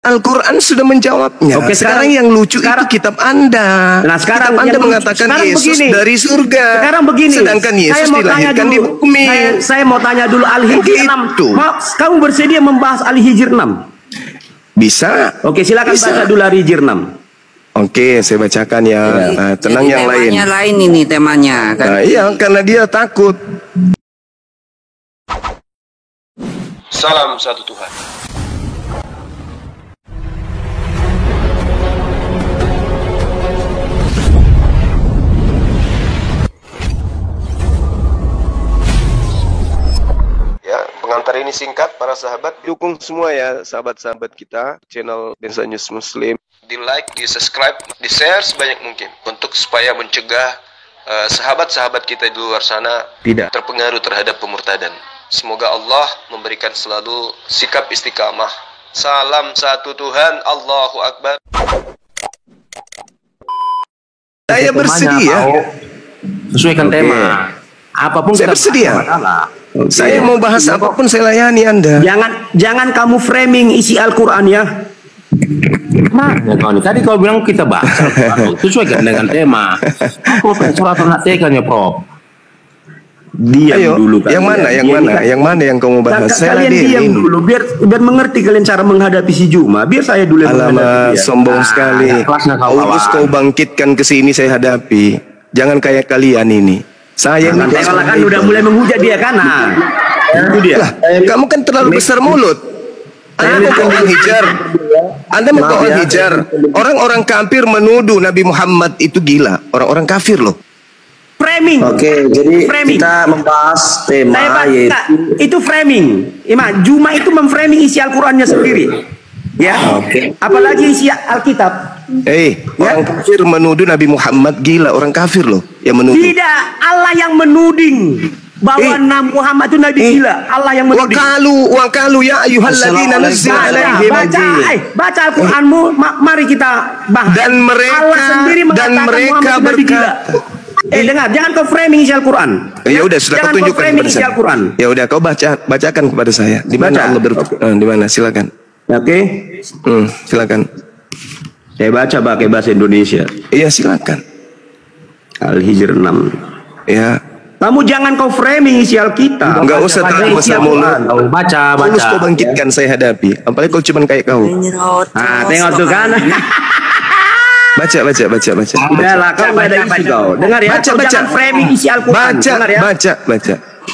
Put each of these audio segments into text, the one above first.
Al-Quran sudah menjawabnya. Oke, sekarang yang lucu itu kitab Anda. Nah, sekarang kitab Anda yang mengatakan sekarang Yesus begini. dari surga. Sekarang begini. Sedangkan Yesus dilahirkan di bumi. Saya mau tanya dulu Al-Hijr 6. Kamu bersedia membahas Al-Hijr 6? Bisa. Oke, silakan baca dulu Al-Hijr 6. Oke, saya bacakan ya. Tenang. Jadi yang lain. Temanya lain ini temanya. Kan? Nah, iya, karena dia takut. Salam satu Tuhan. Ya, pengantar ini singkat para sahabat. Dukung semua ya sahabat-sahabat kita channel Densa News Muslim. Di like, di subscribe, di share sebanyak mungkin untuk supaya mencegah sahabat-sahabat kita di luar sana tidak terpengaruh terhadap pemurtadan. Semoga Allah memberikan selalu sikap istiqamah. Salam satu Tuhan, Allahu Akbar. Saya bersedia. Sesuaikan tema. Apapun saya bersedia. Saya mau bahas apapun saya layani Anda. Jangan kamu framing isi Al-Quran ya. Tadi kau bilang kita bahas sesuaikan dengan tema. Profesor atau naktekan ya Prof? Diam dulu kan. Yang mana yang kamu bahas? Kalian diam dulu biar mengerti kalian cara menghadapi si Juma. Biar saya dulu yang menghadapi. Sombong sekali. Urus kau bangkitkan ke sini saya hadapi. Jangan kayak kalian ini. Saya ini kan udah mulai menghujat dia kan. Itu dia. Kamu kan terlalu besar mulut. Anda mau Al-Hijr. Anda mau Al-Hijr. Orang-orang kafir menuduh Nabi Muhammad itu gila. Orang-orang kafir loh. Framing. Oke, jadi kita membahas tema itu framing. Juma itu memframing isi Al-Qur'annya sendiri. Ya. Apalagi isi Alkitab. Orang kafir menuduh Nabi Muhammad gila, orang kafir loh yang menuduh. Tidak, Allah yang menuding bahwa Nabi Muhammad itu nabi gila. Allah yang menuding. Waqalu ya ayyuhalladzina nazzala alaihim baca Al-Qur'anmu, mari kita bahas. Dan mereka berkata, dengar, jangan kau framing isi Al-Quran. Ya udah, sudah kau tunjukkan kepada saya. Ya udah, kau bacakan kepada saya. Di mana Allah di mana? Silakan. Oke. Silakan. Saya baca pakai bahasa Indonesia. Iya, silakan. Al-Hijr 6. Ya. Kamu jangan kau framing isi Alkitab. Enggak usah terlalu besar mulut. Baca. Terus kau bangkitkan saya hadapi. Apalagi kau cuman kayak kau. Tengok tuh kan. Baca. Udahlah, kau ada isi kau. Dengar ya. Jangan framing isi Al-Quran. Baca.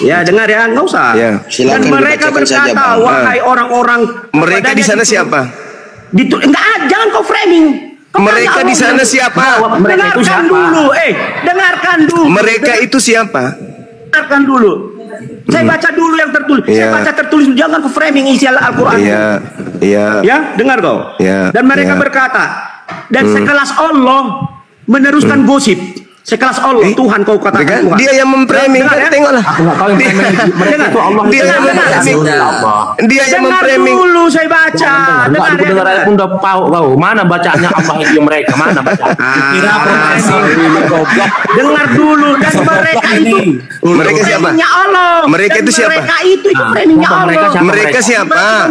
Ya, dengar ya, enggak usah. Ya. Dan mereka berkata, wahai orang-orang. Mereka di sana siapa? Jangan kau framing. Mereka di sana siapa? Dengarkan dulu. Dengarkan dulu. Mereka itu siapa? Dengarkan dulu. Saya baca dulu yang tertulis. Saya baca tertulis. Jangan kau framing isi Al-Quran. Iya. Ya, dengar kau. Dan mereka berkata. Dan sekelas Allah meneruskan gosip. Sekelas Allah, Tuhan kau katakan Tuhan. Dia yang memframing, tengoklah. Dia yang memframing. Dulu saya baca. Dengar ya. Udah tahu mana bacanya Allah itu mereka, mana baca. Dengar dulu, dan mereka itu. Mereka siapa? Allah. Mereka itu siapa? Mereka itu framingnya Allah. Mereka siapa?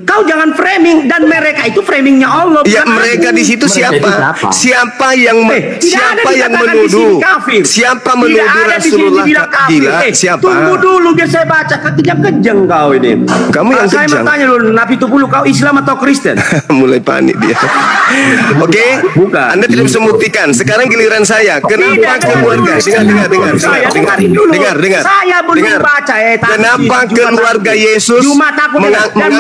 Kau jangan framing, dan mereka itu framingnya Allah. Ya, mereka di situ siapa? Siapa yang menuduh? Siapa menuduh Rasulullah gila? Siapa? Tunggu dulu biar saya baca. Kejang-kejang kau ini. Kamu yang kejang. Saya mau tanya dulu, Nabi Tupulu, kau Islam atau Kristen? Mulai panik dia. Oke, Anda tidak bisa membuktikan. Sekarang giliran saya. Kenapa keluarga? Dengar. Saya belum baca. Kenapa keluarga Yesus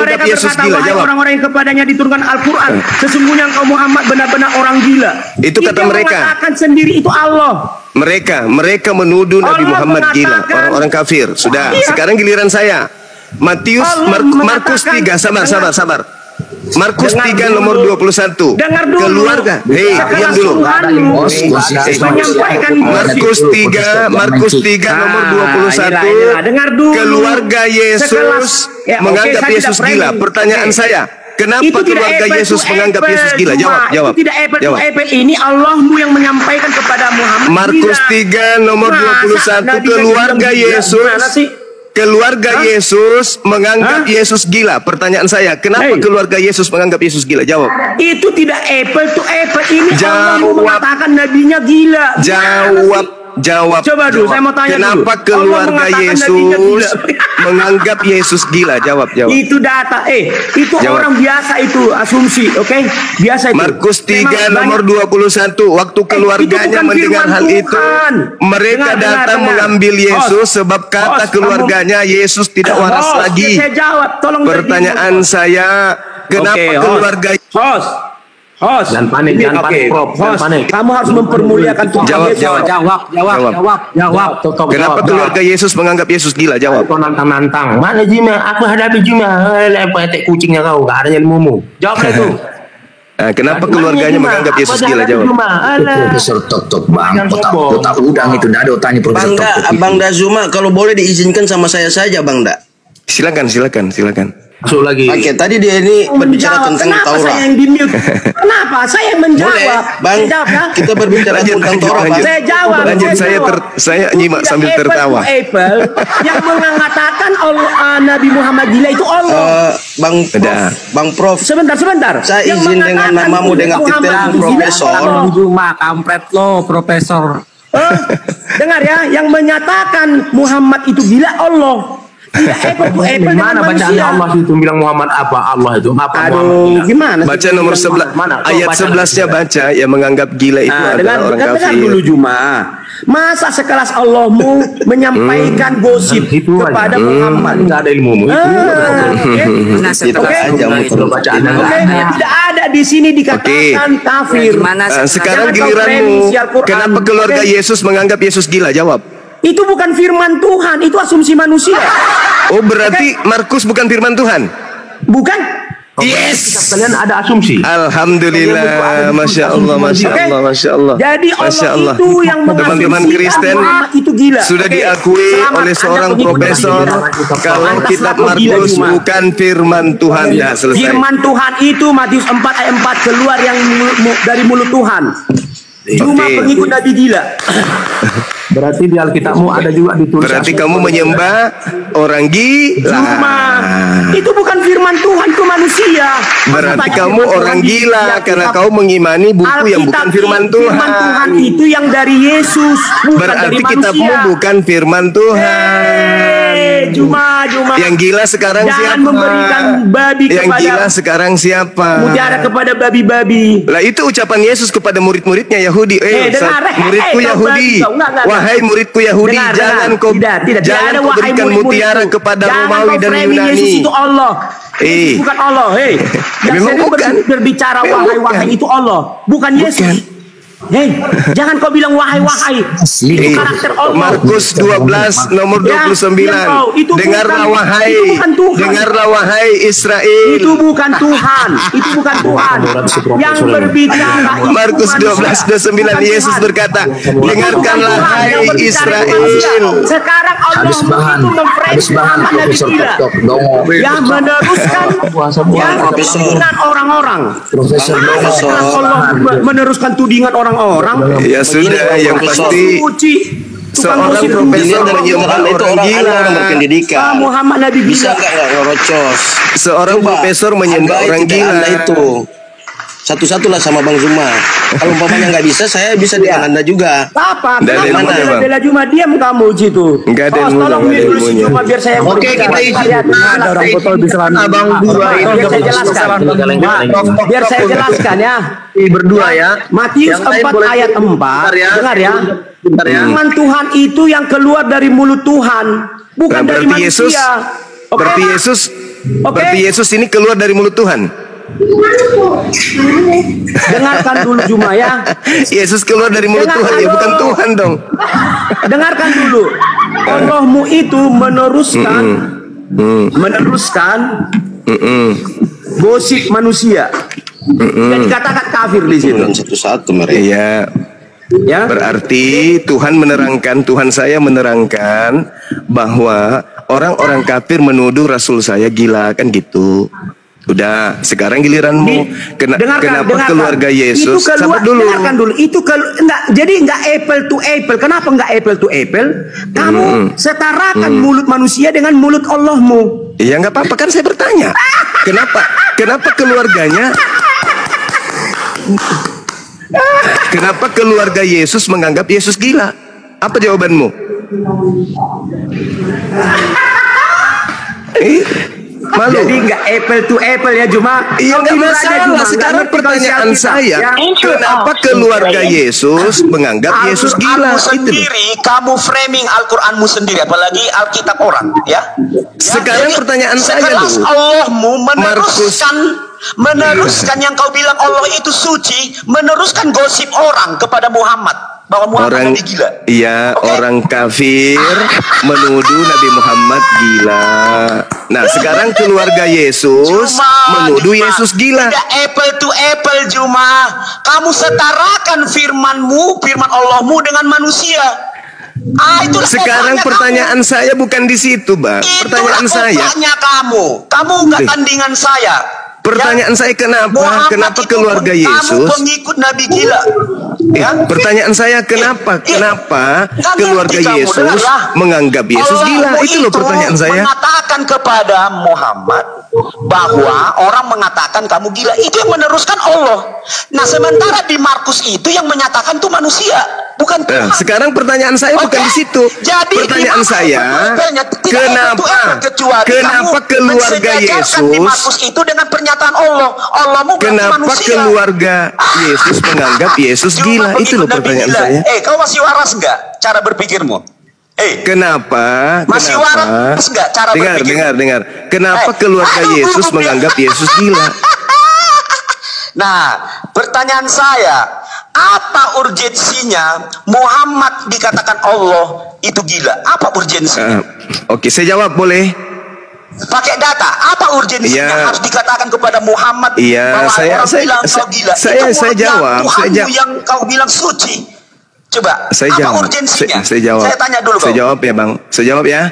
mereka berkata, wahai orang-orang yang kepadanya diturunkan Al-Quran, sesungguhnya engkau Muhammad benar-benar orang gila. Itu kata mereka. Mengatakan sendiri itu Allah. Mereka menuduh Nabi Muhammad gila, orang-orang kafir. Sudah, sekarang giliran saya. Markus 3, sabar. Markus 3 nomor 21. Dengar dulu. Keluarga. Diam dulu. Markus 3 nomor 21. Dengar dulu. Keluarga Yesus menganggap Yesus gila. Pertanyaan saya, kenapa keluarga Yesus menganggap Yesus gila? Jawab. Tidak apple. Ini Allahmu yang menyampaikan kepada Muhammad. Markus 3 nomor 21. Keluarga Yesus keluarga Yesus menganggap Yesus gila. Pertanyaan saya, kenapa keluarga Yesus menganggap Yesus gila? Jawab. Itu tidak apple to apple. Ini Allah Jawab. mengatakan nabinya gila. Jawab. Coba dulu, saya mau tanya dulu. Kenapa keluarga Yesus menganggap Yesus gila? Jawab. Itu data. Itu Jawab. orang biasa itu asumsi, oke? Biasa itu. Markus 3 Memang nomor 21. Waktu keluarganya itu bukan mendengar firman hal itu, Tuhan. mereka datang mengambil Yesus sebab kata keluarganya Yesus tidak waras lagi. Saya jawab, tolong. Pertanyaan saya, kenapa keluarga Host, Jangan panik, jangan panik, Prof. Jangan panik. Kamu harus mempermuliakan Tuhan. Jawab. Kenapa keluarga Yesus menganggap Yesus gila? Jawab. Kau nantang-nantang. Mana Jima? Aku hadapi Jima. Lepetek kucingnya kau. Gak ada ilmumu. Jawab itu. Kenapa keluarganya menganggap Yesus gila? Jawab. Profesor tok bang, otak udang itu nggak ada otaknya Profesor tok. Bang Da Zuma, kalau boleh diizinkan sama saya saja Bang Da. Silakan. Masuk lagi. Oke, tadi dia ini berbicara tentang Kenapa Taurat. saya yang di-mute? Kenapa? Saya yang menjawab. Boleh, Bang. Saya jawab, ya? Kita berbicara tentang Taurat, Bang. Saya jawab. Lanjut, saya nyimak sambil tertawa. Apple yang mengatakan Nabi Muhammad gila itu Allah. Bang Prof. Sebentar. Saya Yang izin dengan mengatakan namamu dengan Muhammad titel itu gila Profesor. Allah. Cuma kampret lo, Profesor. Dengar ya, yang menyatakan Muhammad itu gila Allah. Tidak apple to apple dengan Mana bacaan manusia. Allah itu bilang Muhammad apa? Allah itu apa? Aduh, gimana? Baca nomor 11 ayat 11-nya baca, yang menganggap gila itu adalah orang dengar kafir. dulu Juma. Masa sekelas Allahmu menyampaikan gosip kepada Muhammad? Nggak ada ilmumu. Tidak ada di sini dikatakan kafir. Sekarang Jangan kau giliranmu. premisi Al-Quran. Kenapa keluarga Yesus menganggap Yesus gila? Jawab. Itu bukan firman Tuhan, itu asumsi manusia. Oh, berarti Markus bukan firman Tuhan? Bukan? Yes. Kalian ada asumsi. Alhamdulillah, masya Allah. Jadi Allah itu yang teman-teman Kristen Muhammad itu gila. sudah diakui oleh seorang profesor kalau kitab Markus bukan firman Tuhan. Ya, selesai. Firman Tuhan itu Matius 4 ayat 4 keluar yang dari mulut Tuhan. Cuma pengikut Nabi gila. Berarti di Alkitabmu ada juga ditulis. Berarti kamu menyembah orang gila. Cuma itu bukan firman Tuhan, itu manusia. Berarti kamu orang gila karena kau mengimani buku yang bukan firman Tuhan. Firman Tuhan itu yang dari Yesus, bukan berarti dari manusia. kitabmu bukan firman Tuhan. Cuma. Yang gila sekarang Jangan siapa? memberikan babi yang kepada gila sekarang siapa? mutiara kepada babi-babi. Lah itu ucapan Yesus kepada murid-muridnya Yahudi. Muridku Yahudi. Wahai muridku Yahudi, jangan kau jangan kau berikan mutiara kepada Romawi dan Yunani. Yesus itu Allah. Yesus bukan Allah. Memang bukan. Berbicara wahai itu Allah, bukan Yesus. Jangan kau bilang wahai. Itu karakter Allah. Markus 12 nomor 29. Dengarlah wahai Israel. Itu bukan Tuhan. Yang berbicara Markus 12:29 Yesus berkata, dengarkanlah hai Israel. Sekarang Allah itu memframe Muhammad Nabi gila yang meneruskan tudingan orang-orang. Allah meneruskan tudingan orang-orang. Ya sudah, yang pasti seorang profesor menyembah orang gila. Orang berpendidikan. Muhammad Nabi bisa gila. nggak ngerocos? Seorang profesor menyembah orang gila. Itu satu-satulah sama Bang Zuma. Kalau umpamanya nggak bisa, saya bisa dengan Anda juga. Apa? Dari Kenapa mana, Bang? bela Juma diam kamu situ? Enggak ada ilmunya, tolong enggak ada dulu si ilmunya. Juma biar saya Oke, kita izin. ada orang botol bisa Abang dua biar saya jelaskan. Biar saya jelaskan ya. Berdua ya. Matius Yang lain 4 boleh ayat 4. bentar ya. Dengar ya. Bentar ya. Firman Tuhan itu yang keluar dari mulut Tuhan, bukan dari Berarti Yesus manusia. berarti Yesus ini keluar dari mulut Tuhan. Dengarkan dulu Juma ya. Yesus keluar dari mulut Tuhan, ya bukan Tuhan dong. Dengarkan dulu. Allahmu itu meneruskan gosip manusia. Dan dikatakan kafir di situ. Satu-satu mereka. Iya. Ya. Berarti Tuhan saya menerangkan bahwa orang-orang kafir menuduh Rasul saya gila, kan gitu. Udah, sekarang giliranmu. Kenapa keluarga Yesus? Sabar dulu. Dengarkan dulu. Enggak apple to apple. Kenapa enggak apple to apple? Kamu setarakan mulut manusia dengan mulut Allahmu. Ya nggak apa-apa, kan saya bertanya. Kenapa keluarganya? Kenapa keluarga Yesus menganggap Yesus gila? Apa jawabanmu? Malu. Jadi nggak apple to apple ya, Juma. Iya, nggak masalah. Sekarang pertanyaan saya, kenapa keluarga Yesus menganggap Yesus gila? Kamu framing Al-Quranmu sendiri, apalagi Alkitab orang, ya. Sekarang pertanyaan saya dulu. Allahmu meneruskan yang kau bilang Allah itu suci, meneruskan gosip orang kepada Muhammad bahwa Muhammad Nabi gila. Iya, orang kafir menuduh Nabi Muhammad gila. Nah, sekarang keluarga Yesus menuduh Yesus gila. Tidak apple to apple, Juma. Kamu setarakan firman Allahmu dengan manusia. Sekarang pertanyaan saya bukan di situ, Bang. Pertanyaan saya. Kamu nggak tandingan saya. Pertanyaan saya kenapa keluarga Yesus? Kamu pengikut Nabi gila. Ya? Pertanyaan saya kenapa keluarga Yesus menganggap Yesus gila? Itu loh pertanyaan saya. Mengatakan kepada Muhammad bahwa orang mengatakan kamu gila, itu yang meneruskan Allah. Nah, sementara di Markus itu yang menyatakan itu manusia, bukan Tuhan. Sekarang pertanyaan saya bukan di situ. Jadi pertanyaan saya, kenapa keluarga Yesus di Markus itu dengan pernyataan Allah? Kenapa keluarga Yesus menganggap Yesus gila? Itu loh pertanyaan saya. Kau masih waras nggak cara berpikirmu? Kenapa? Masih waras nggak cara berpikirmu? Dengar. Kenapa keluarga Yesus menganggap Yesus gila? Nah, pertanyaan saya, apa urgensinya Muhammad dikatakan Allah itu gila? Apa urgensinya? Oke, saya jawab boleh? Pakai data, apa urgensinya harus dikatakan kepada Muhammad bahwa orang bilang kau gila? Saya jawab. Yang kau bilang suci. Coba, apa urgensinya? Saya jawab. Saya tanya dulu. Saya jawab ya, Bang. Saya jawab ya.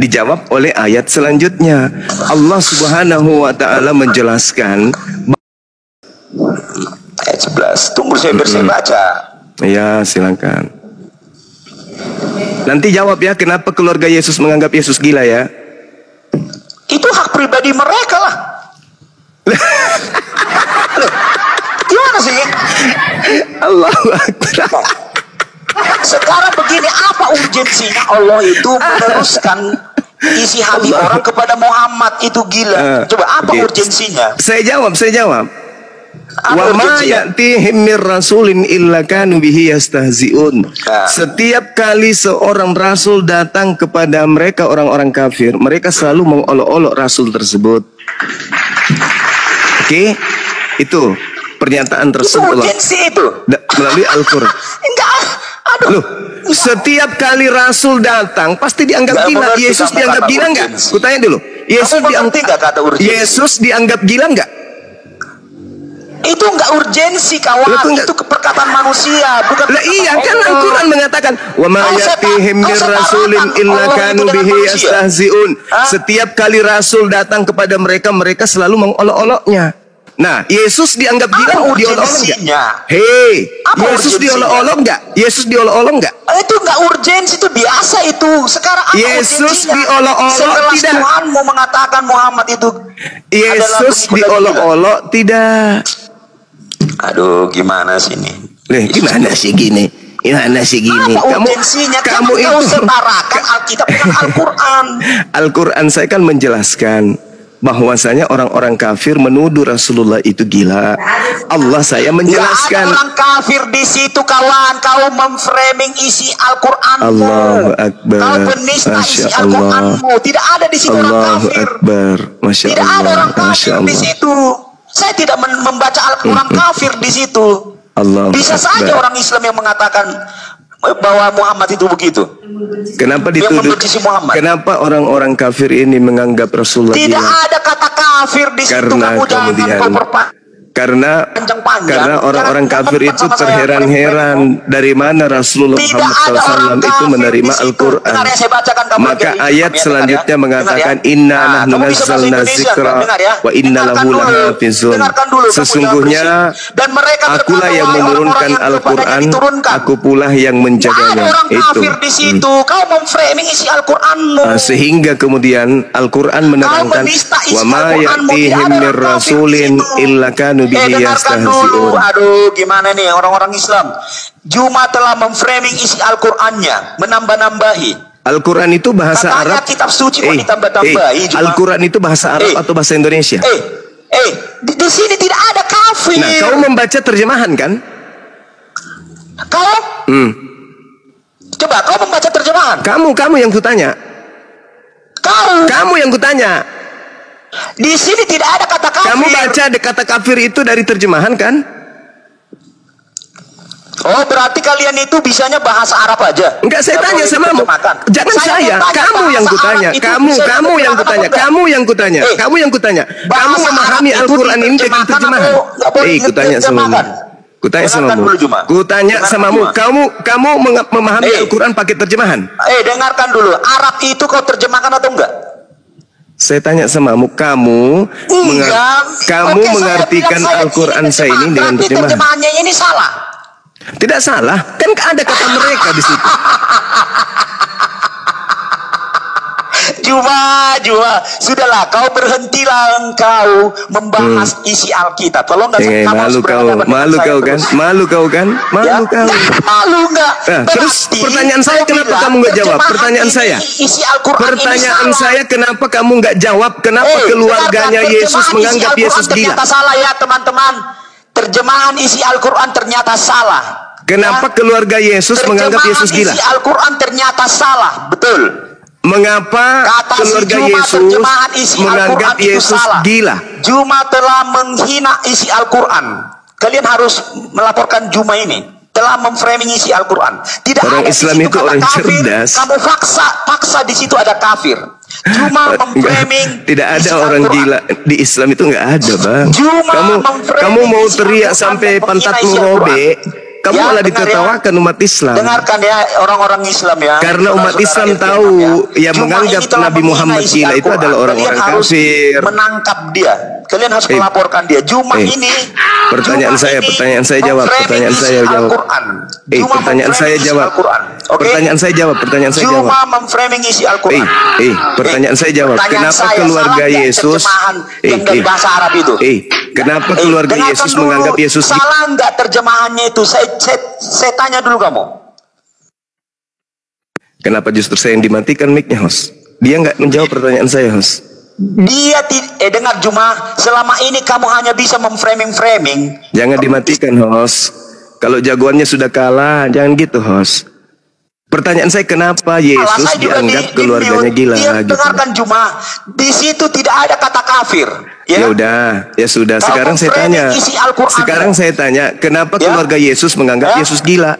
Dijawab oleh ayat selanjutnya. Allah Subhanahu wa taala menjelaskan ayat 11. Tunggu saya baca. Iya, silakan. Nanti jawab ya, kenapa keluarga Yesus menganggap Yesus gila ya? Itu hak pribadi mereka lah. Gimana sih? Allahu Akbar. Sekarang begini, apa urgensinya Allah itu meneruskan isi hati orang kepada Muhammad itu gila? Coba apa urgensinya? Saya jawab. Wa ma ya'tihim mir rasulin illa kanu bihi yastahzi'un. Setiap kali seorang rasul datang kepada mereka orang-orang kafir, mereka selalu mengolok-olok rasul tersebut. Oke? Itu pernyataan tersebut melalui Al-Qur'an. Loh, setiap kali rasul datang pasti dianggap gila. Yesus dianggap gila enggak? Kutanya dulu. Yesus dianggap gila enggak? Itu enggak urgensi, kawan. Itu perkataan manusia, bukan. Lah iya, kan Al-Qur'an mengatakan wa ma ya'tihim mir rasulin illa kanu bihi yastahzi'un. Setiap kali rasul datang kepada mereka, mereka selalu mengolok-oloknya. Nah, Yesus dianggap gila, diolok-olok enggak? Yesus diolok-olok enggak? Yesus diolok-olok enggak? Itu enggak urgensi, itu biasa itu. Sekarang apa Yesus diolok-olok tidak? Tuhan mau mengatakan Muhammad itu Yesus diolok-olok tidak? Aduh, gimana sih ini? Gimana sih gini? Kamu itu setarakan Alkitab dengan Al-Quran. Al-Quran saya kan menjelaskan bahwasanya orang-orang kafir menuduh Rasulullah itu gila. Allah saya menjelaskan. Orang kafir di situ, kawan. Kau memframing isi Al-Quran. Allahu Akbar. Kau penista isi Al-Quranmu. Tidak ada di situ orang kafir. Akbar. Masya tidak Allah. ada orang kafir di situ. Saya tidak membaca Al-Quran kafir di situ. Bisa saja orang Islam yang mengatakan bahwa Muhammad itu begitu. Kenapa dituduh? Kenapa orang-orang kafir ini menganggap Rasulullah tidak gila? Ada kata kafir di situ. Karena kamu Karena orang-orang kafir itu terheran-heran dari mana Rasulullah Muhammad SAW itu menerima Al-Quran. Maka ayat selanjutnya mengatakan Inna nahnu nazzalna dzikra wa inna lahu lahafizun. Sesungguhnya akulah yang menurunkan Al-Quran, aku pula yang menjaganya. Itu. Kau memframing isi Al-Quranmu. Sehingga kemudian Al-Quran menerangkan wa ma ya'tihim mir rasulin illa kanu bihi yastahzi'un. Aduh, gimana nih orang-orang Islam? Juma telah memframing isi Al-Qur'annya, menambah-nambahi. Al-Quran itu bahasa Katanya Arab. kitab suci kok ditambah-tambahi. Al-Quran itu bahasa Arab atau bahasa Indonesia? Di sini tidak ada kafir. Nah, kau membaca terjemahan kan? Kau? Coba kau membaca terjemahan. Kamu yang kutanya. Kamu yang kutanya. Di sini tidak ada kata kafir. Kamu baca ada kata kafir itu dari terjemahan kan? Oh, berarti kalian itu bisanya bahasa Arab aja? Enggak, saya tanya sama kamu. Jangan saya. Kamu yang kutanya. Kamu yang kutanya. Kamu yang kutanya. Kamu yang kutanya. Kamu memahami Al-Quran ini dengan terjemahan. Kutanya sama kamu. Kutanya samamu. Kutanya samamu. Kamu memahami Al-Quran pakai terjemahan? Dengarkan dulu. Arab itu kau terjemahkan atau enggak? Saya tanya samamu. Kamu mengartikan Al-Quran saya ini dengan terjemahan. Terjemahannya ini salah. Tidak salah. Kan ada kata mereka di situ. Juma, sudahlah, kau berhentilah engkau membahas isi Alkitab. Kalau enggak malu kau kan? Malu kau. Malu enggak? Terus pertanyaan saya kenapa kamu enggak jawab? Pertanyaan saya. Pertanyaan saya kenapa kamu enggak jawab? Kenapa keluarganya Yesus menganggap Yesus gila? Ternyata salah ya, teman-teman. Terjemahan isi Al-Quran ternyata salah. Kenapa keluarga Yesus menganggap Yesus gila? Isi Al-Quran ternyata salah, betul. Mengapa keluarga Yesus menganggap Yesus gila? Juma telah menghina isi Al-Quran. Kalian harus melaporkan Juma ini telah memframing isi Al-Quran. Tidak orang ada Islam itu orang kafir, cerdas. Kamu paksa di situ ada kafir. Juma memframing. Tidak ada orang gila di Islam itu nggak ada, Bang. Kamu mau teriak sampai pantatmu robek. Kamu malah ditertawakan umat Islam. Dengarkan ya orang-orang Islam ya. Karena umat Islam tahu yang menganggap Nabi Muhammad gila itu adalah orang-orang kafir. Menangkap dia. Kalian harus melaporkan dia. Juma ini. Pertanyaan saya jawab. Pertanyaan saya jawab. Pertanyaan saya jawab. Pertanyaan saya jawab. Juma memframing isi Al-Quran. Pertanyaan saya jawab. Kenapa keluarga Yesus? Yang dari bahasa Arab itu. Kenapa keluarga Yesus menganggap Yesus gila? Salah enggak terjemahannya itu? Saya tanya dulu kamu. Kenapa justru saya yang dimatikan mic-nya, host? Dia nggak menjawab pertanyaan saya, host. Dia dengar Juma, selama ini kamu hanya bisa memframing. Jangan dimatikan, host. Kalau jagoannya sudah kalah, jangan gitu, host. Pertanyaan saya, kenapa Yesus dianggap keluarganya gila? Dengarkan Juma, di situ tidak ada kata kafir. Ya udah, ya sudah. Sekarang saya tanya, kenapa keluarga Yesus menganggap Yesus gila?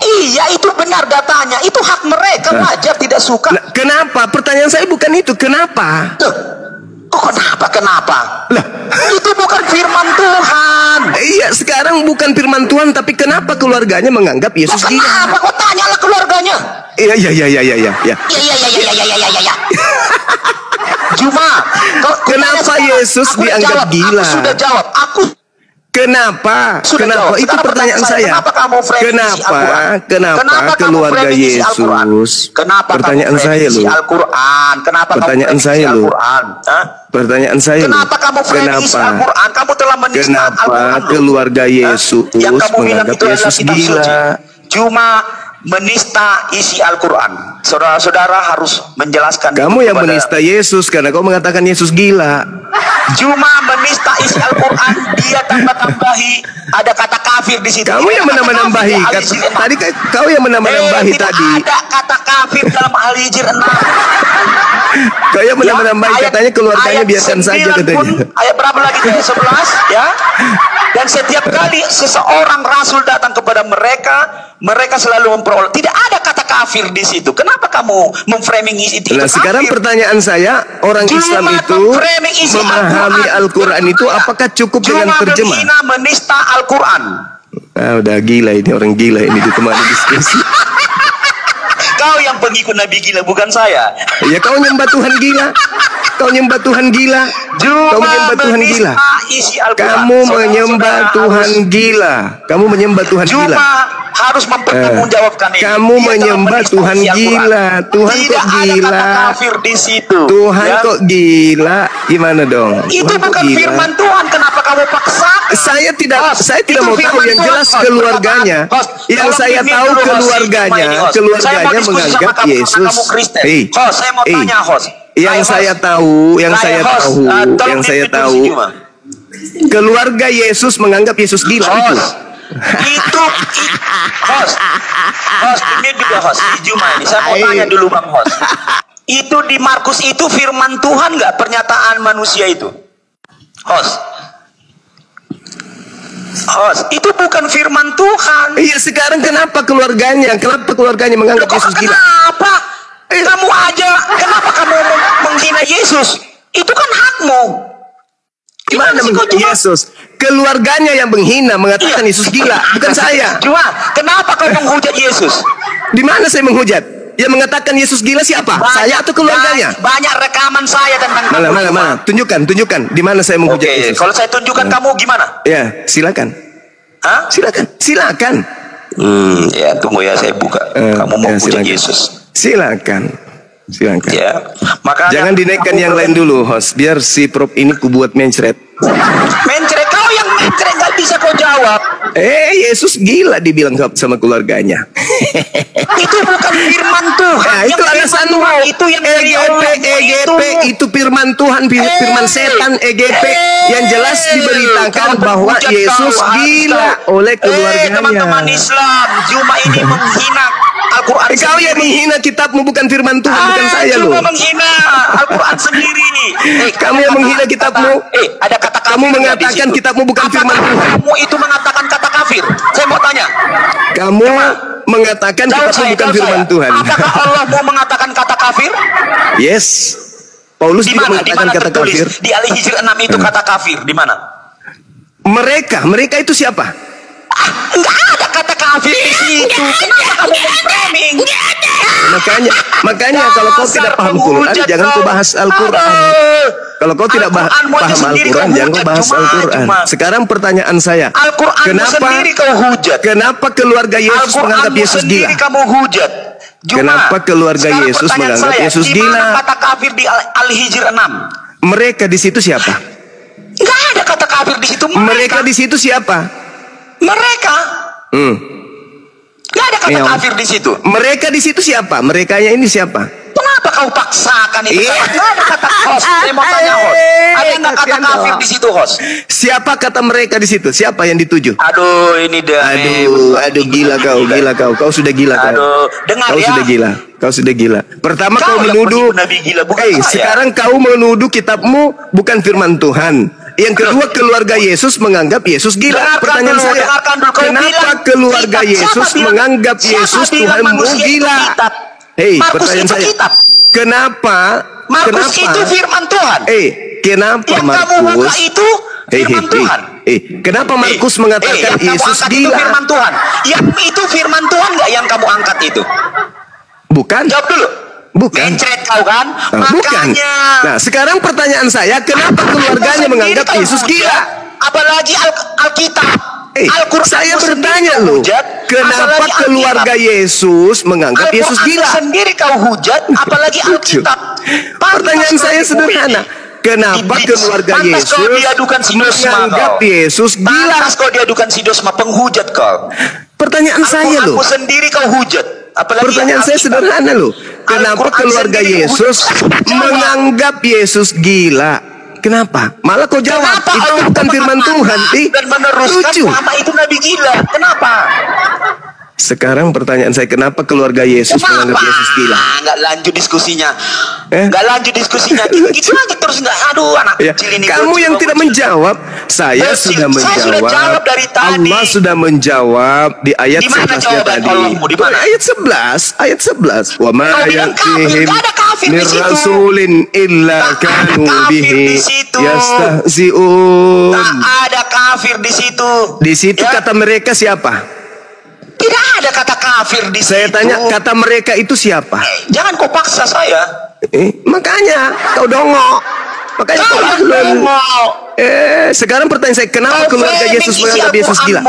Iya, itu benar datanya. Itu hak mereka, wajar tidak suka. Kenapa? Pertanyaan saya bukan itu. Kenapa? Kenapa? Lah, itu bukan firman Tuhan. Iya, sekarang bukan firman Tuhan, tapi kenapa keluarganya menganggap Yesus gila? Kenapa? Kok tanyalah keluarganya? Iya. Iya. Juma, kenapa Yesus dianggap gila? Aku sudah jawab. Kenapa? Jawab. Itu pertanyaan saya. Kenapa keluarga Yesus? Pertanyaan saya loh. Pertanyaan saya loh. Pertanyaan saya loh. Kenapa kamu framing isi Al-Quran? Kamu telah menista Al-Quran. Kenapa keluarga Yesus menganggap Yesus gila? Cuma menista isi Al-Quran. Saudara-saudara harus menjelaskan. Kamu yang menista Yesus karena kau mengatakan Yesus gila. Cuma menista isi Al-Quran, dia tambah-tambahi ada kata kafir di situ. Kamu yang menambah-nambahi. Tadi kau yang menambah-nambahi tadi. Tidak ada kata kafir dalam Al-Hijr 6. Kau yang menambah-nambahi, katanya keluarganya biarkan saja katanya. Ayat berapa lagi? 11 ya. Dan setiap kali seseorang rasul datang kepada mereka selalu memperoleh. Tidak ada kata kafir di situ. Kenapa kamu memframing itu? Nah, sekarang pertanyaan saya, orang Islam itu memahami memahami Al-Quran itu apakah cukup dengan terjemah? Menghina, menista Al-Quran. Udah gila ini, orang gila ini ditemani diskusi. Kau yang pengikut Nabi gila, bukan saya. Ya kau nyembah Tuhan gila. Kau nyembah Tuhan gila. Kau menyembah Tuhan gila. Kamu menyembah Tuhan gila. Kamu menyembah Tuhan gila. Harus mempertanggungjawabkan ini. Kamu menyembah Tuhan gila. Tuhan kok gila? Kafir di situ. Tuhan kok gila? Gimana dong? Itu bukan firman Tuhan. Kenapa kamu paksa? Saya tidak mau tahu yang jelas keluarganya. Yang saya tahu keluarganya menganggap Yesus. Saya mau tanya, yang saya tahu keluarga Yesus menganggap Yesus gila itu. Host, ini juga host. Juma ini saya mau tanya dulu Bang host. Itu di Markus itu firman Tuhan nggak, pernyataan manusia itu? Host, itu bukan firman Tuhan. Iya, sekarang kenapa keluarganya menganggap Yesus gila? Kenapa? Kamu aja, kenapa kamu menghina Yesus? Itu kan hakmu. Gimana menghina Yesus? Keluarganya yang menghina, mengatakan Yesus gila, bukan saya. Cuma, kenapa kau menghujat Yesus? Di mana saya menghujat? Yang mengatakan Yesus gila siapa? Saya atau keluarganya? Banyak rekaman saya tentang mana? Tunjukkan. Di mana saya menghujat Yesus? Kalau saya tunjukkan kamu gimana? Ya, silakan. Hah? Silakan. Ya, tunggu ya, saya buka. Kamu mau menghujat Yesus? Silakan. Ya, makanya jangan dinaikkan yang lain dulu, host. Biar si Prof ini kubuat mencret. Mencret, kau yang mencret nggak bisa kau jawab. Yesus gila dibilang sama keluarganya. Itu bukan firman Tuhan. Nah, itu alasanmu. Itu yang EGP itu firman Tuhan, firman setan EGP yang jelas diberitakan bahwa Yesus gila oleh keluarganya. Teman-teman Islam, Juma ini menghina Al-Quran. Kau yang menghina kitabmu, bukan firman Tuhan, bukan saya loh. Cuma menghina Al-Quran sendiri. Kamu yang menghina kitabmu. Ada kata kafir. Kamu mengatakan kitabmu bukan firman Tuhan. Kamu itu mengatakan kata kafir. Saya mau tanya. Kamu mengatakan kitabmu bukan firman Tuhan. Apakah Allah mau mengatakan kata kafir? Yes. Paulus juga mengatakan kata kafir. Di Al-Hijr 6 itu kata kafir. Di mana? Mereka itu siapa? Enggak ada kata kafir di situ. Kenapa kamu memframing? Makanya kalau kau tidak paham Quran, jangan kau bahas Al-Quran. Kalau kau tidak paham Al-Quran, jangan kau bahas Al-Quran. Sekarang pertanyaan saya, kenapa keluarga Yesus menganggap Yesus gila? Kenapa keluarga Yesus menganggap Yesus gila? Kata kafir di Al-Hijr 6. Mereka di situ siapa? Enggak ada kata kafir di situ. Mereka di situ siapa? Mereka. Gak ada kata kafir di situ. Mereka di situ siapa? Merekanya ini siapa? Kenapa kau paksakan itu? Gak ada kata host. Saya mau tanya host. Ada nggak kata kafir di situ host? Siapa kata mereka di situ? Siapa yang dituju? Aduh, ini dah. Aduh, gila kau. Kau sudah gila kau. Aduh, dengar ya. Kau sudah gila. Pertama kau menuduh. Sekarang kau menuduh kitabmu bukan firman Tuhan. Yang kedua, keluarga Yesus menganggap Yesus gila. Pertanyaan saya, kenapa keluarga Yesus menganggap Yesus Tuhanmu gila? Pertanyaan saya, kenapa? Markus itu firman Tuhan. Kenapa yang Markus? Kamu buka itu firman Tuhan. Kenapa Markus mengatakan Yesus gila? Itu firman Tuhan. Yang itu firman Tuhan nggak yang kamu angkat itu? Bukan. Jawab dulu. Bukan. Mencret kau kan? Bukan. Nah, sekarang pertanyaan saya, kenapa keluarganya menganggap Yesus gila? Apalagi Alkitab. Al-Quran saya bertanya loh, kenapa keluarga Yesus menganggap Yesus gila? Sendiri kau hujat, apalagi Alkitab. Pertanyaan saya sederhana. Kenapa keluarga Yesus menganggap Yesus gila? Pantas kau diadukan si Dosma, penghujat kau. Pertanyaan saya loh. Aku sendiri kau hujat. Pertanyaan saya sederhana loh. Kenapa keluarga Yesus menganggap Yesus gila? Kenapa? Malah kau jawab itu bukan firman Tuhan. Dan meneruskan selama itu Nabi gila. Kenapa? Sekarang pertanyaan saya, kenapa keluarga Yesus menganggap Yesus gila? Nggak lanjut diskusinya. Nggak lanjut diskusinya. Gitu aja terus nggak. Aduh, anak kecil ini. Kamu yang tidak menjawab. Saya sudah menjawab. Saya sudah jawab dari tadi. Allah sudah menjawab di ayat 11 tadi. Ayat 11. Ayat 11. Wa ma ya'tihim min rasulin illa kanu bihi yastahzi'un. Tak ada kafir di situ. Di situ kata mereka siapa? Tidak ada kata kafir di situ. Saya tanya, kata mereka itu siapa? Jangan kau paksa saya. Makanya kau dongok. Makanya kau dongok. Sekarang pertanyaan saya, kenapa keluarga Yesus menganggap Yesus gila?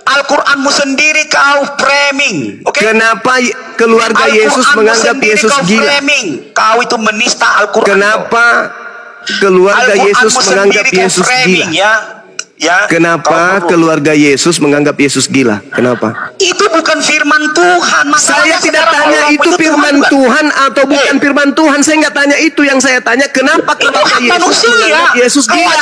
Al-Quranmu sendiri kau framing. Kenapa keluarga Yesus menganggap Yesus gila? Kau itu menista Al-Quran. Kenapa keluarga Yesus menganggap Yesus gila? Kenapa keluarga Yesus menganggap Yesus gila? Kenapa? Itu bukan firman Tuhan. Saya tidak tanya itu firman Tuhan atau bukan firman Tuhan. Saya nggak tanya itu. Yang saya tanya, kenapa keluarga Yesus menganggap Yesus gila?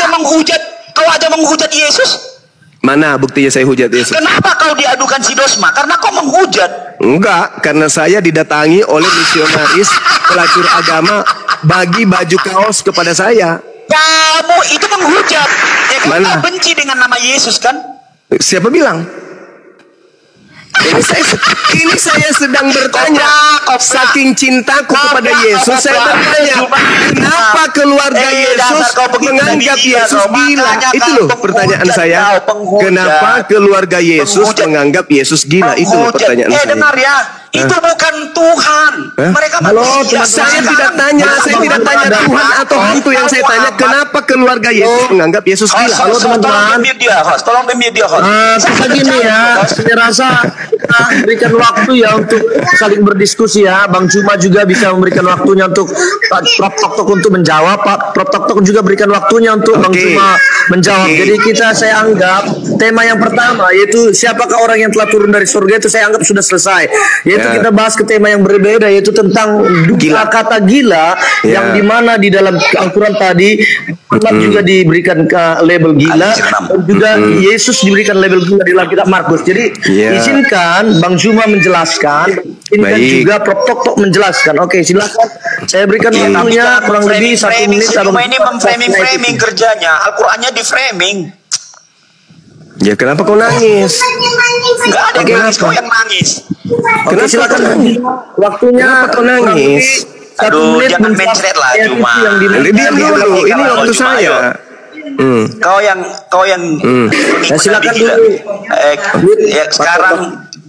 Kau aja menghujat Yesus. Mana buktinya saya hujat Yesus? Kenapa kau diadukan si Dosma? Karena kau menghujat. Enggak, karena saya didatangi oleh misionaris pelacur agama bagi baju kaos kepada saya. Kamu itu menghujat. Ya kan? Mana? Kau benci dengan nama Yesus kan? Siapa bilang? Ini saya sedang bertanya. Saking cintaku kepada Yesus, saya bertanya, kenapa keluarga Yesus menganggap Yesus gila? Itu loh pertanyaan saya. Kenapa keluarga Yesus menganggap Yesus gila? Itu loh pertanyaan saya. Dengar ya. Itu bukan Tuhan. Mereka manusia. Saya tidak tanya Tuhan atau hantu. Yang saya tanya, kenapa keluarga Yesus menganggap Yesus gila? Halo teman-teman. Tolong di-mute dia, host. Begini ya, saya rasa kita berikan waktu ya untuk saling berdiskusi ya. Bang Juma juga bisa memberikan waktunya untuk Pak Prof Tok untuk menjawab. Pak Prof Tok juga berikan waktunya untuk Bang Juma menjawab. Jadi saya anggap tema yang pertama, yaitu siapakah orang yang telah turun dari surga, itu saya anggap sudah selesai. Yaitu kita bahas ke tema yang berbeda, yaitu tentang kata gila, yang dimana di dalam Al-Quran tadi Allah juga diberikan ke label gila, dan juga Yesus diberikan label gila di dalam kitab Markus. Jadi izinkan Bang Zuma menjelaskan, izinkan juga Prof Tok menjelaskan. Oke, silakan. Saya berikan waktunya kurang lebih 1 menit. Cuma ini memframing kerjanya. Al-Qurannya di framing. Ya kenapa kau nangis? Enggak ada yang nangis, kau yang nangis. Oke, silakan. Waktunya kau nangis. Aduh, jangan mencret lah Juma. Diam dulu, ini waktu saya. Kau yang silakan dulu. Sekarang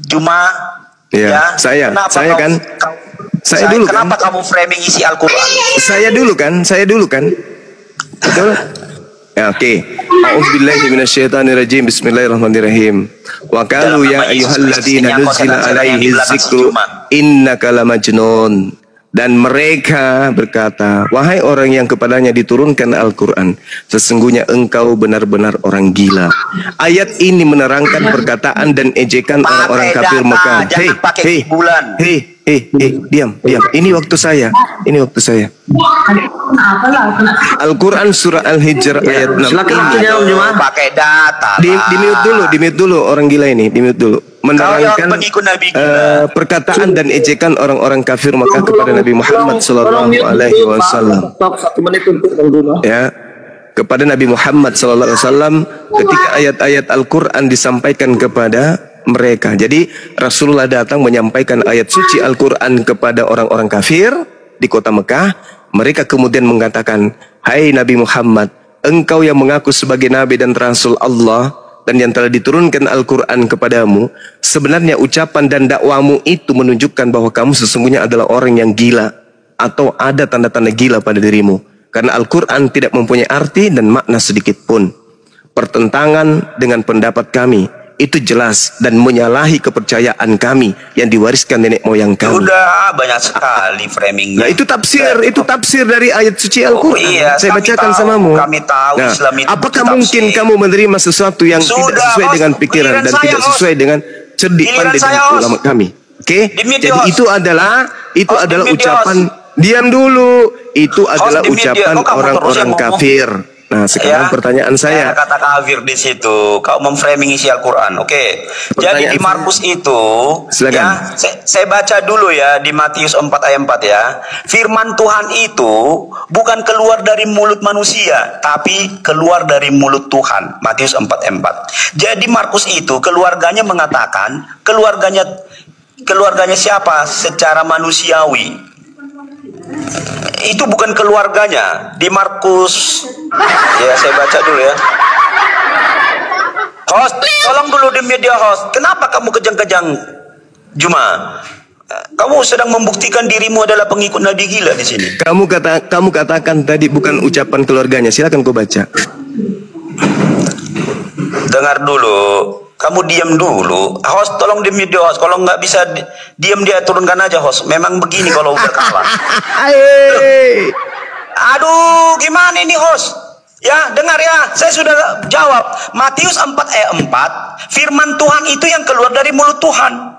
Juma. Ya, saya kan. Saya dulu kan. Kenapa kamu framing isi Al-Quran? Saya dulu kan. Betul? Ya, oke. A'udzubillahi minasyaitonir rajim. Bismillahirrahmanirrahim. Wa qalu ya ayyuhalladzina nuzila alaihi dzikru innaka lamajnun. Dan mereka berkata, wahai orang yang kepadanya diturunkan Al-Quran, sesungguhnya engkau benar-benar orang gila. Ayat ini menerangkan perkataan dan ejekan orang-orang kafir Mekah. Diam. Ini waktu saya. Al-Quran surah Al-Hijr ayat 6. Silakan pakai data. Di mute dulu orang gila ini, di mute dulu. Menerangkan perkataan dan ejekan orang-orang kafir Mekah kepada Nabi Muhammad sallallahu alaihi wasallam. Ya, kepada Nabi Muhammad sallallahu alaihi wasallam ketika ayat-ayat Al-Qur'an disampaikan kepada mereka. Jadi Rasulullah datang menyampaikan ayat suci Al-Qur'an kepada orang-orang kafir di kota Mekah. Mereka kemudian mengatakan, "Hai Nabi Muhammad, engkau yang mengaku sebagai nabi dan rasul Allah dan yang telah diturunkan Al-Quran kepadamu, sebenarnya ucapan dan dakwamu itu menunjukkan bahwa kamu sesungguhnya adalah orang yang gila atau ada tanda-tanda gila pada dirimu. Karena Al-Quran tidak mempunyai arti dan makna sedikit pun. Pertentangan dengan pendapat kami itu jelas dan menyalahi kepercayaan kami yang diwariskan nenek moyang kami." Sudah banyak sekali framingnya. Nah, itu tafsir dari ayat suci Al-Quran. Iya, saya bacakan samamu. Kami tahu Islam itu apakah mungkin kamu menerima sesuatu yang tidak sesuai dengan pikiran dan tidak sesuai dengan cerdik pandai dan ulama kami? Oke? Jadi itu adalah ucapan. Diam dulu. Itu adalah ucapan orang-orang kafir. Nah, sekarang pertanyaan saya. Kata kafir di situ, kau memframing isi Al-Quran. Oke. Jadi di Markus itu, silakan. ya, saya baca dulu ya di Matius 4 ayat 4 ya. Firman Tuhan itu bukan keluar dari mulut manusia, tapi keluar dari mulut Tuhan. Matius 4 ayat 4. Jadi Markus itu keluarganya mengatakan, keluarganya siapa secara manusiawi? Itu bukan keluarganya di Markus. Ya, saya baca dulu ya. Host, tolong dulu di media host. Kenapa kamu kejang-kejang, Juma? Kamu sedang membuktikan dirimu adalah pengikut Nabi gila di sini. Kamu katakan tadi bukan ucapan keluarganya. Silakan kau baca. Dengar dulu. Kamu diam dulu. Host, tolong di media host. Kalau nggak bisa diam, dia turunkan aja host. Memang begini kalau udah kalah. Aduh, gimana ini host? Ya, dengar ya. Saya sudah jawab. Matius 4 ayat 4. Firman Tuhan itu yang keluar dari mulut Tuhan.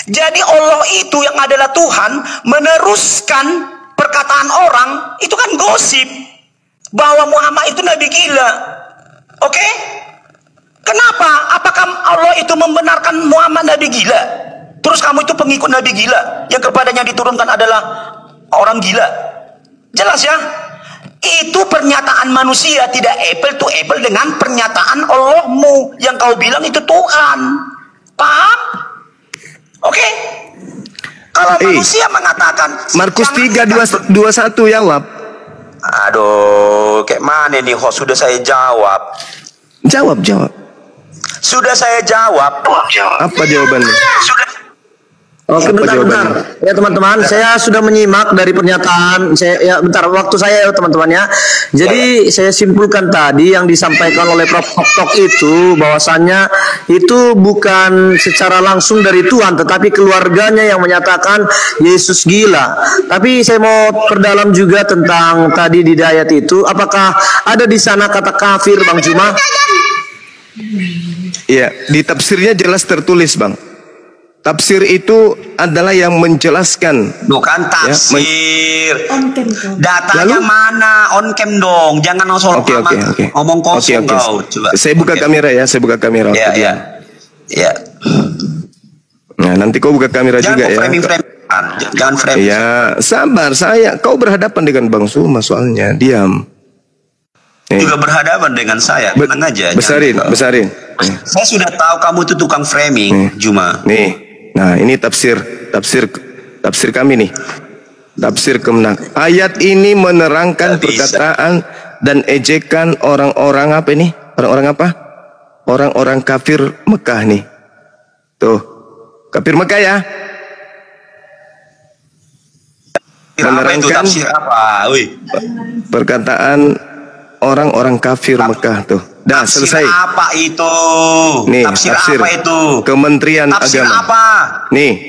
Jadi Allah itu yang adalah Tuhan meneruskan perkataan orang. Itu kan gosip. Bahwa Muhammad itu Nabi gila. Oke? Kenapa? Apakah Allah itu membenarkan Muhammad Nabi gila? Terus kamu itu pengikut Nabi gila yang kepadanya diturunkan adalah orang gila? Jelas ya? Itu pernyataan manusia, tidak apple to apple dengan pernyataan Allahmu yang kau bilang itu Tuhan. Paham? Oke? Kalau manusia mengatakan Markus 3:21 jawab. Aduh, kayak mana nih host? Sudah saya jawab. Jawab. Sudah saya jawab. Apa jawabannya? Oke, bentar. Ya teman-teman, saya sudah menyimak dari pernyataan saya. Ya, bentar, waktu saya ya teman-teman ya. Jadi saya simpulkan tadi yang disampaikan oleh Prof. Tok itu bahwasannya itu bukan secara langsung dari Tuhan, tetapi keluarganya yang menyatakan Yesus gila. Tapi saya mau perdalam juga tentang tadi di ayat itu. Apakah ada di sana kata kafir, Bang Juma? Iya, di tafsirnya jelas tertulis, Bang. Tafsir itu adalah yang menjelaskan. Bukan tafsir. Datanya mana? On cam dong. Jangan langsung Oke. ngomong kosong kau. Coba. Saya buka kamera ya. Ya. Nah, nanti kau buka kamera juga ya. Jangan frame. Ya, sabar saya. Kau berhadapan dengan Bang Suma soalnya. Diam. Juga berhadapan dengan saya. Tenang aja. Besarin. Saya sudah tahu kamu itu tukang framing, Juma. Nih. Nah, ini tafsir kami nih. Tafsir Kemenak. Ayat ini menerangkan perkataan dan ejekan orang-orang apa ini? Orang-orang apa? Orang-orang kafir Mekah nih. Tuh. Kafir Mekah ya. Menerangkan tafsir apa? Perkataan orang-orang kafir Mekah tuh. Dah selesai. Apa itu? Nih, tafsir apa itu? Kementerian tafsir Agama. Apa? Nih.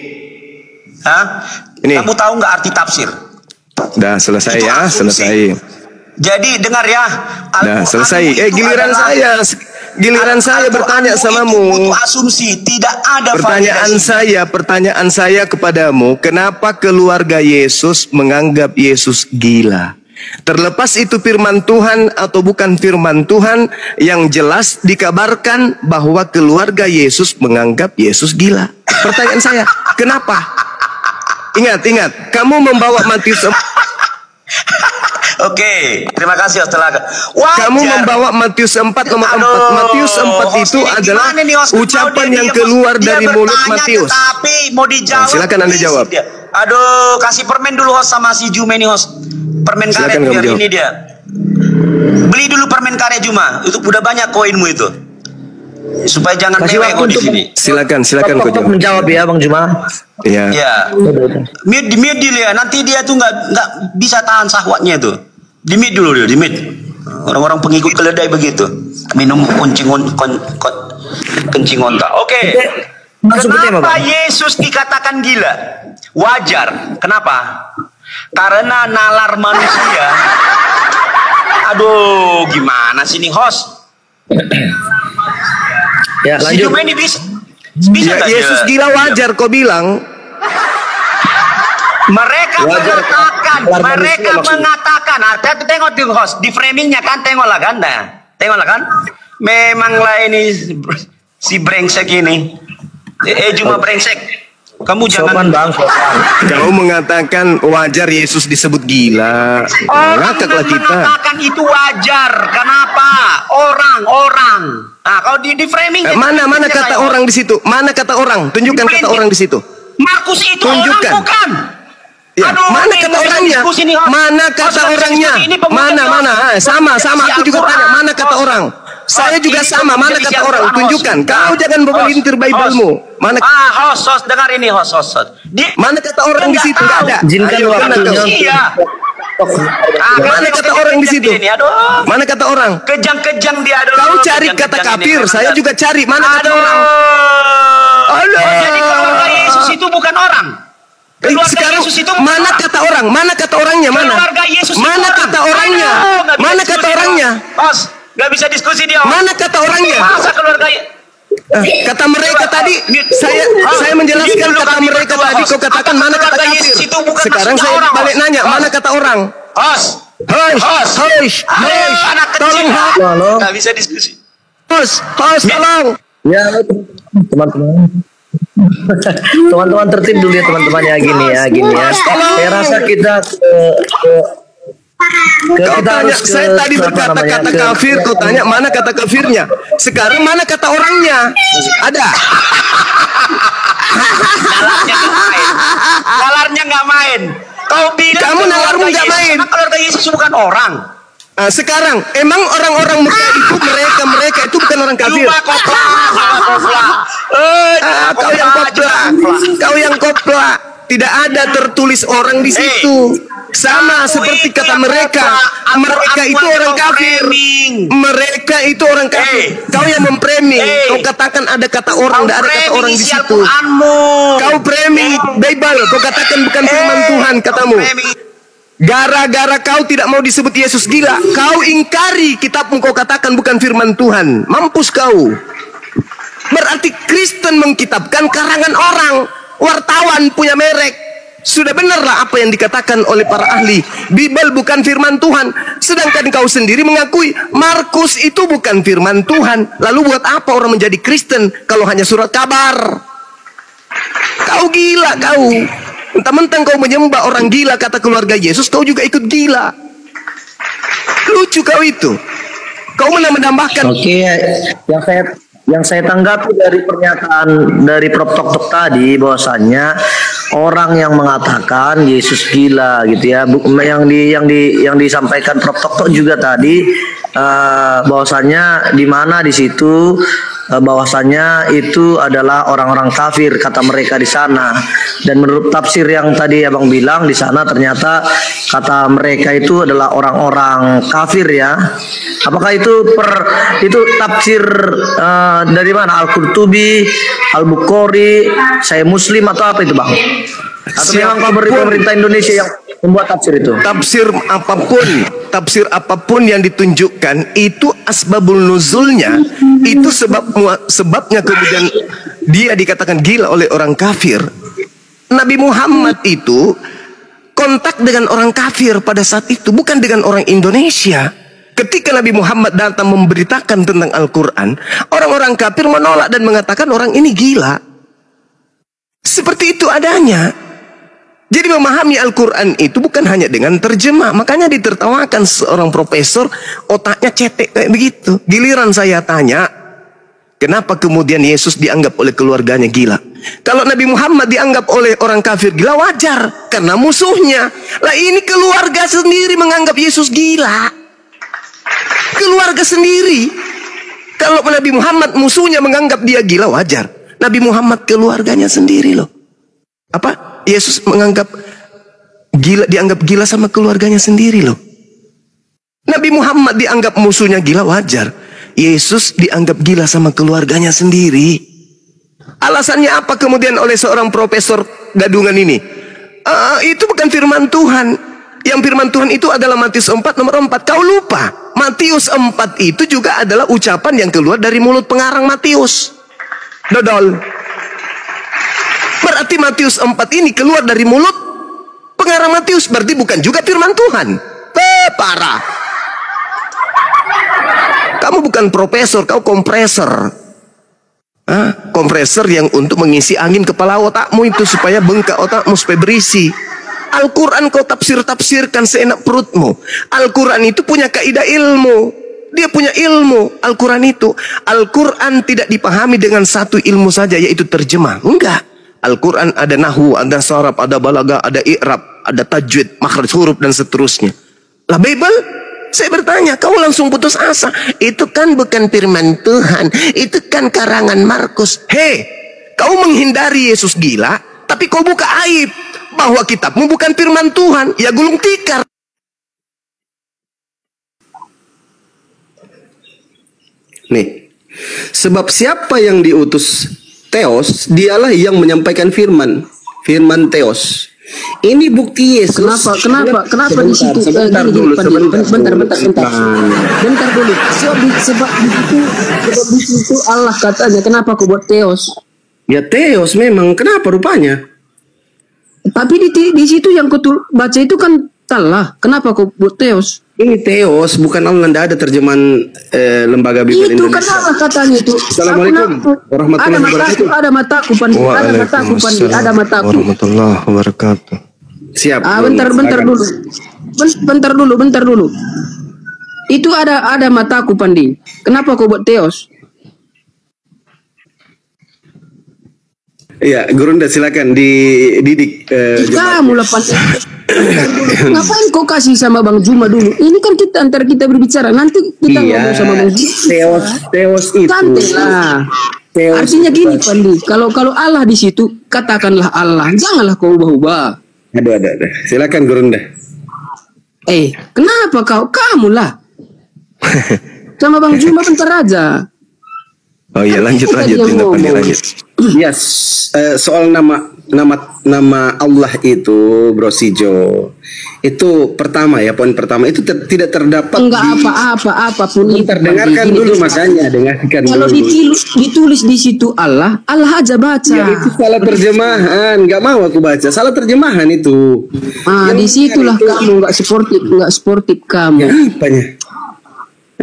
Hah? Ini. Kamu tahu nggak arti tafsir? Dah selesai Itu ya, asumsi. selesai. Jadi dengar ya. Dah selesai. Giliran saya bertanya samamu. Itu asumsi, tidak ada Pertanyaan saya kepadamu, kenapa keluarga Yesus menganggap Yesus gila? Terlepas itu firman Tuhan atau bukan firman Tuhan, yang jelas dikabarkan bahwa keluarga Yesus menganggap Yesus gila. Pertanyaan saya, kenapa? Ingat, kamu membawa Matius. Oke, terima kasih setelah kamu membawa Matius 4:4. Matius 4 itu adalah ucapan yang keluar dari mulut Matius. Tapi mau dijawab. Silakan Anda jawab. Aduh, kasih permen dulu host sama si Jume nih host. Permen karet biar ini dia. Beli dulu permen karet Juma. Itu udah banyak koinmu itu. Supaya jangan mewek kok di sini. Silakan kau jawab. Menjawab ya Bang Juma. Iya. Ya. Mute dia. Nanti dia tuh nggak bisa tahan sahwatnya tuh. Di mute dulu dia, di mute. Orang-orang pengikut keledai begitu. Minum kencing onta. Oke. Kenapa Yesus dikatakan gila? Wajar. Kenapa? Karena nalar manusia. Aduh, gimana sih nih host? Ya, lanjut. Ini bisa ya, Yesus gila wajar kau bilang. Mereka mengatakan, tengok di host, di framingnya kan, tengoklah kan, memanglah ini si brengsek ini, cuma brengsek. Kamu jangan Kau mengatakan wajar Yesus disebut gila. Ngakaklah kita. Mengatakan itu wajar. Kenapa? Orang. Nah, kalau di framing mana kata orang di situ? Mana kata orang? Tunjukkan kata orang di situ. Markus itu tunjukkan. orang bukan. Ya, Aduh, mana kata orangnya? Mana kata orangnya? Mana? Sama. Aku juga tanya. Mana kata orang? Saya juga sama. Mana kata orang? Tunjukkan. Kau jangan memelintir Bible-mu. Mana? Host, dengar ini host. Mana kata orang di situ? Enggak ada. Izinkan waktunya. Iya. Mana kata orang di situ? Mana kata orang? Kejang-kejang dia. Kau cari kata kafir, saya juga cari. Mana kata orang? Jadi keluarga Yesus itu bukan orang. Sekarang mana kata orang? Mana kata orangnya? Mana? Mana kata orangnya? Mana kata orangnya? Bos, nggak bisa diskusi dia. Mana kata orangnya? Masa keluarga kata mereka tadi, saya menjelaskan kata mereka tadi. Kau katakan mana kata kafir? Sekarang saya balik nanya, mana kata orang? Host, tolong. Nggak bisa diskusi. Host, tolong. Ya, teman-teman tertib dulu ya teman-teman ya, gini ya. Saya rasa kita Kau tanya, saya tadi berkata kata kafir, kau tanya mana kata kafirnya. Sekarang mana kata orangnya? Ada. Nalarnya nggak main. Kau bilang kamu nalarmu nggak main. Keluarga Yesus bukan orang. Sekarang emang orang-orang Mekah itu mereka itu bukan orang kafir. Kau yang kopla. Tidak ada tertulis orang di situ. Sama seperti kata mereka itu orang kafir. Mereka itu orang kafir. Kau yang memframing. Kau katakan ada kata orang, tidak ada kata orang di situ. Kau framing Bible. Kau katakan bukan firman Tuhan katamu. Gara-gara kau tidak mau disebut Yesus gila, kau ingkari kitabmu, kau katakan bukan firman Tuhan. Mampus kau. Berarti Kristen mengkitabkan karangan orang. Wartawan punya merek. Sudah benarlah apa yang dikatakan oleh para ahli. Bible bukan firman Tuhan. Sedangkan kau sendiri mengakui Markus itu bukan firman Tuhan. Lalu buat apa orang menjadi Kristen kalau hanya surat kabar? Kau gila kau. Mentang-mentang kau menyembah orang gila kata keluarga Yesus, kau juga ikut gila. Lucu kau itu. Kau menambahkan. Oke, yang saya tanggapi dari pernyataan dari Prof Tok tadi, bahwasannya orang yang mengatakan Yesus gila gitu ya, yang disampaikan Prof Tok juga tadi, bahwasannya di mana di situ bahwasannya itu adalah orang-orang kafir kata mereka di sana. Dan menurut tafsir yang tadi Abang bilang di sana, ternyata kata mereka itu adalah orang-orang kafir ya. Apakah itu tafsir dari mana? Al-Qurtubi, Al-Bukhari, Saya Muslim atau apa itu Bang? Atau memang pemerintah Indonesia yang membuat tafsir itu? Tafsir apapun yang ditunjukkan itu asbabul nuzulnya, itu sebabnya kemudian dia dikatakan gila oleh orang kafir. Nabi Muhammad itu kontak dengan orang kafir pada saat itu, bukan dengan orang Indonesia. Ketika Nabi Muhammad datang memberitakan tentang Al-Quran, orang-orang kafir menolak dan mengatakan orang ini gila. Seperti itu adanya. Jadi memahami Al-Quran itu bukan hanya dengan terjemah. Makanya ditertawakan seorang profesor, otaknya cetek kayak begitu. Giliran saya tanya, kenapa kemudian Yesus dianggap oleh keluarganya gila? Kalau Nabi Muhammad dianggap oleh orang kafir gila, wajar. Karena musuhnya. Lah ini keluarga sendiri menganggap Yesus gila. Keluarga sendiri. Kalau Nabi Muhammad musuhnya menganggap dia gila, wajar. Nabi Muhammad keluarganya sendiri loh. Apa? Yesus dianggap gila sama keluarganya sendiri loh. Nabi Muhammad dianggap musuhnya gila, wajar. Yesus dianggap gila sama keluarganya sendiri. Alasannya apa kemudian oleh seorang profesor gadungan ini? Itu bukan firman Tuhan. Yang firman Tuhan itu adalah Matius 4 nomor 4. Kau lupa, Matius 4 itu juga adalah ucapan yang keluar dari mulut pengarang Matius. Dodol. Berarti Matius 4 ini keluar dari mulut pengarang Matius, berarti bukan juga firman Tuhan. Parah. Kamu bukan profesor, kau kompresor. Kompresor yang untuk mengisi angin kepala otakmu itu supaya bengkak otakmu, supaya berisi. Al-Quran kau tafsirkan seenak perutmu. Al-Quran itu punya kaidah ilmu. Dia punya ilmu. Al-Quran itu. Al-Quran tidak dipahami dengan satu ilmu saja, yaitu terjemah. Enggak. Al-Quran ada nahwu, ada saraf, ada balaghah, ada i'rab, ada tajwid, makhraj huruf dan seterusnya. Lah Bible? Saya bertanya, kau langsung putus asa. Itu kan bukan firman Tuhan. Itu kan karangan Markus. Hei, kau menghindari Yesus gila, tapi kau buka aib bahwa kitabmu bukan firman Tuhan. Ya gulung tikar. Nih, sebab siapa yang diutus Theos, dialah yang menyampaikan firman Theos. Ini bukti Yesus. Kenapa di situ? Bentar dulu. Sebab di situ Allah katanya, kenapa kau buat Theos? Ya Theos memang. Kenapa rupanya? Tapi di situ yang kau baca itu kan salah. Kenapa kau buat Theos? Ini Theos, bukan Allah. Tidak ada terjemahan lembaga Bible itu Indonesia. Itu kenapa katanya itu? Assalamualaikum warahmatullahi wabarakatuh. Ada mataku pandi. Warahmatullahi wabarakatuh. Siap. Bentar dulu. Itu ada mataku pandi. Kenapa kau buat Theos? Iya, Gurunda silakan dididik. Kamu lepas. Ngapain kau kasih sama Bang Juma dulu? Ini kan antara kita berbicara. Nanti kita ngomong sama Bang Juma. Theos itu. Santai lah. Artinya gini Pandi. Kalau Allah di situ, katakanlah Allah. Janganlah kau ubah-ubah. Ada. Silakan Gurunda. Kenapa kamu lah? Sama Bang Juma bentar aja. Oh iya, lanjut. Yes, soal nama Allah itu, Bro Sijo, itu pertama ya, poin pertama itu tidak terdapat. Enggak apapun itu. Dengarkan dulu, makanya dengarkan kalau dulu. ditulis di situ Allah aja baca. Ya, itu salah terjemahan, nggak mau aku baca, salah terjemahan itu. Disitulah kamu nggak sportif kamu. Ya,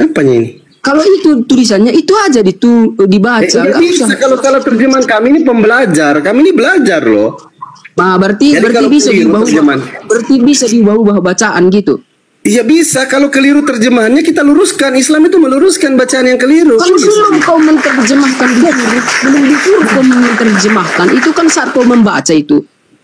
apanya ini? Kalau itu tulisannya itu aja dibaca. Bisa kalau terjemahan kami ini pembelajar, kami ini belajar loh. Berarti bisa diubah bacaan gitu. Iya bisa, kalau keliru terjemahannya kita luruskan. Islam itu meluruskan bacaan yang keliru. Kalau belum kau menerjemahkan belum disuruh kau menerjemahkan, itu kan saat kau membaca itu.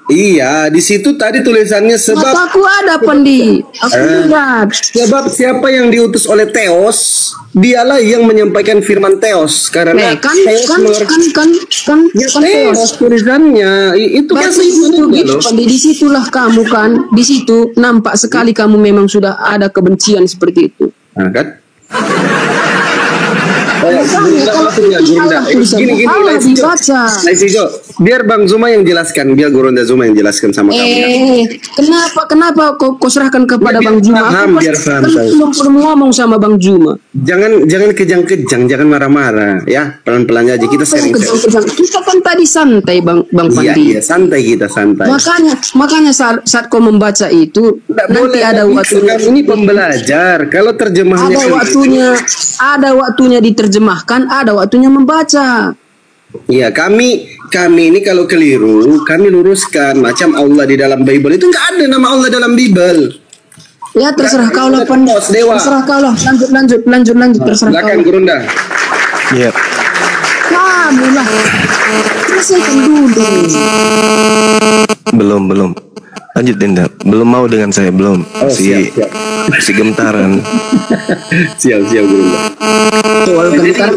Iya, di situ tadi tulisannya sebab. Mataku ada Pandi. Aku lihat. Sebab siapa yang diutus oleh Theos, dialah yang menyampaikan firman Theos. Karena kan Theos tulisannya itu kan gitu Pandi. Di situlah kamu kan, di situ nampak sekali kamu memang sudah ada kebencian seperti itu. Nah, kan? Gini, dibaca. Biar Bang Zuma yang jelaskan, biar Gurunda Zuma yang jelaskan sama kami. Kenapa kau serahkan kepada Bang Juma? Biar paham. Belum ngomong sama Bang Juma. Jangan kejang-kejang, jangan marah-marah, ya. Pelan-pelan aja kita sharing. Kita kan tadi santai Bang Pandi. Iya, santai kita santai. Makanya saat kau membaca itu nanti ada waktunya. Ini pembelajar. Kalau terjemahannya ada waktunya diterjemahkan, ada waktunya membaca. Iya, kami ini kalau keliru, kami luruskan. Macam Allah di dalam Bible itu nggak ada nama Allah dalam Bible. Ya terserah kau lah, terserah kau lah. Lanjut, terserah kau. Silakan Gurunda. Iya. Kamu lah. Selesaikan dulu. Belum. Lanjut Dinda. Belum mau dengan saya, belum. Masih gemetaran. Siap Gurunda. Soal gentar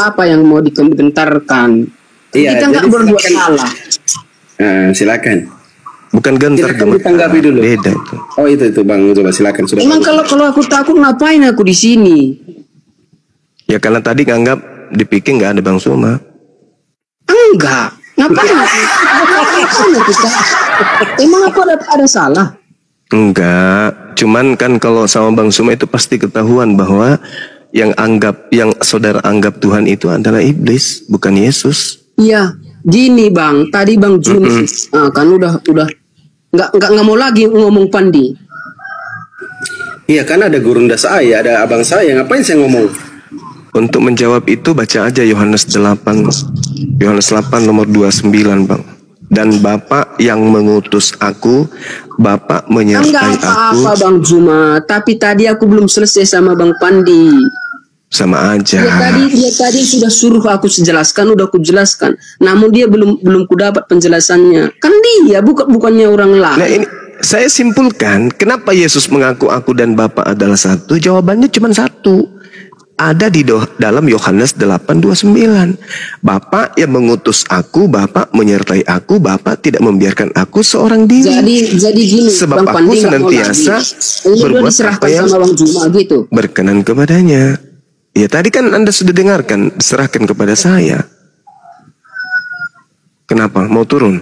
apa yang mau digentarkan? Kita nggak berbuat salah. Silakan. Bukan gentar, ditanggapi dulu. Beda itu. Oh itu Bang, coba silakan. Emang kalau aku takut ngapain aku di sini? Ya karena tadi nganggap dipikir nggak ada Bang Suma. Enggak. Ngapain kita? Emang aku ada salah? Enggak. Cuman kan kalau sama Bang Suma itu pasti ketahuan bahwa yang saudara anggap Tuhan itu adalah iblis, bukan Yesus. Iya. Gini Bang, tadi Bang Juni kan udah nggak mau lagi ngomong Pandi. Iya kan ada gurunda saya, ada abang saya, ngapain saya ngomong? Untuk menjawab itu baca aja Yohanes 8 nomor 29 Bang. Dan Bapa yang mengutus aku, Bapa menyertai Enggak apa-apa aku. Bang Juma, tapi tadi aku belum selesai sama Bang Pandi. Sama aja. Dia tadi sudah suruh aku jelaskan, udah aku jelaskan. Namun dia belum ku dapat penjelasannya. Kan dia bukannya orang lain. Nah ini saya simpulkan, kenapa Yesus mengaku aku dan Bapa adalah satu? Jawabannya cuma satu. Ada di dalam Yohanes 8:29. Bapa yang mengutus aku, Bapa menyertai aku, Bapa tidak membiarkan aku seorang diri. Jadi gini, Sebab Bang aku Pandi senantiasa berbuat apa yang sama Bang Juma gitu. berkenan kepadanya. Ya tadi kan Anda sudah dengarkan, serahkan kepada saya. Kenapa? Mau turun?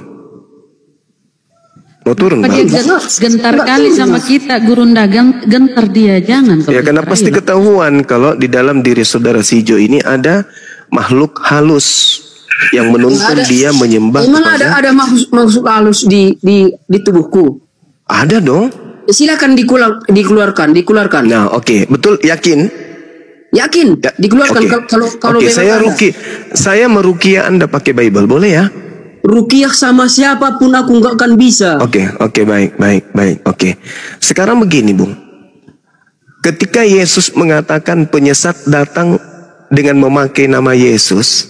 Mau turun, Bang? Dia gentar kali sama kita, Gurunda, gentar dia, jangan. Ya karena pasti ketahuan kalau di dalam diri saudara Sijo ini ada makhluk halus yang menuntun dia menyembah Emang kepada. ada makhluk halus di tubuhku? Ada dong. Silakan dikeluarkan. Nah, oke, betul, yakin? Yakin? Ya, Dikeluarkan oke. kalau Oke, memang ada. saya meruqyah Anda pakai Bible, boleh ya? Rukiah sama siapapun aku nggak akan bisa. Oke, baik. Oke. Sekarang begini, Bung. Ketika Yesus mengatakan penyesat datang dengan memakai nama Yesus,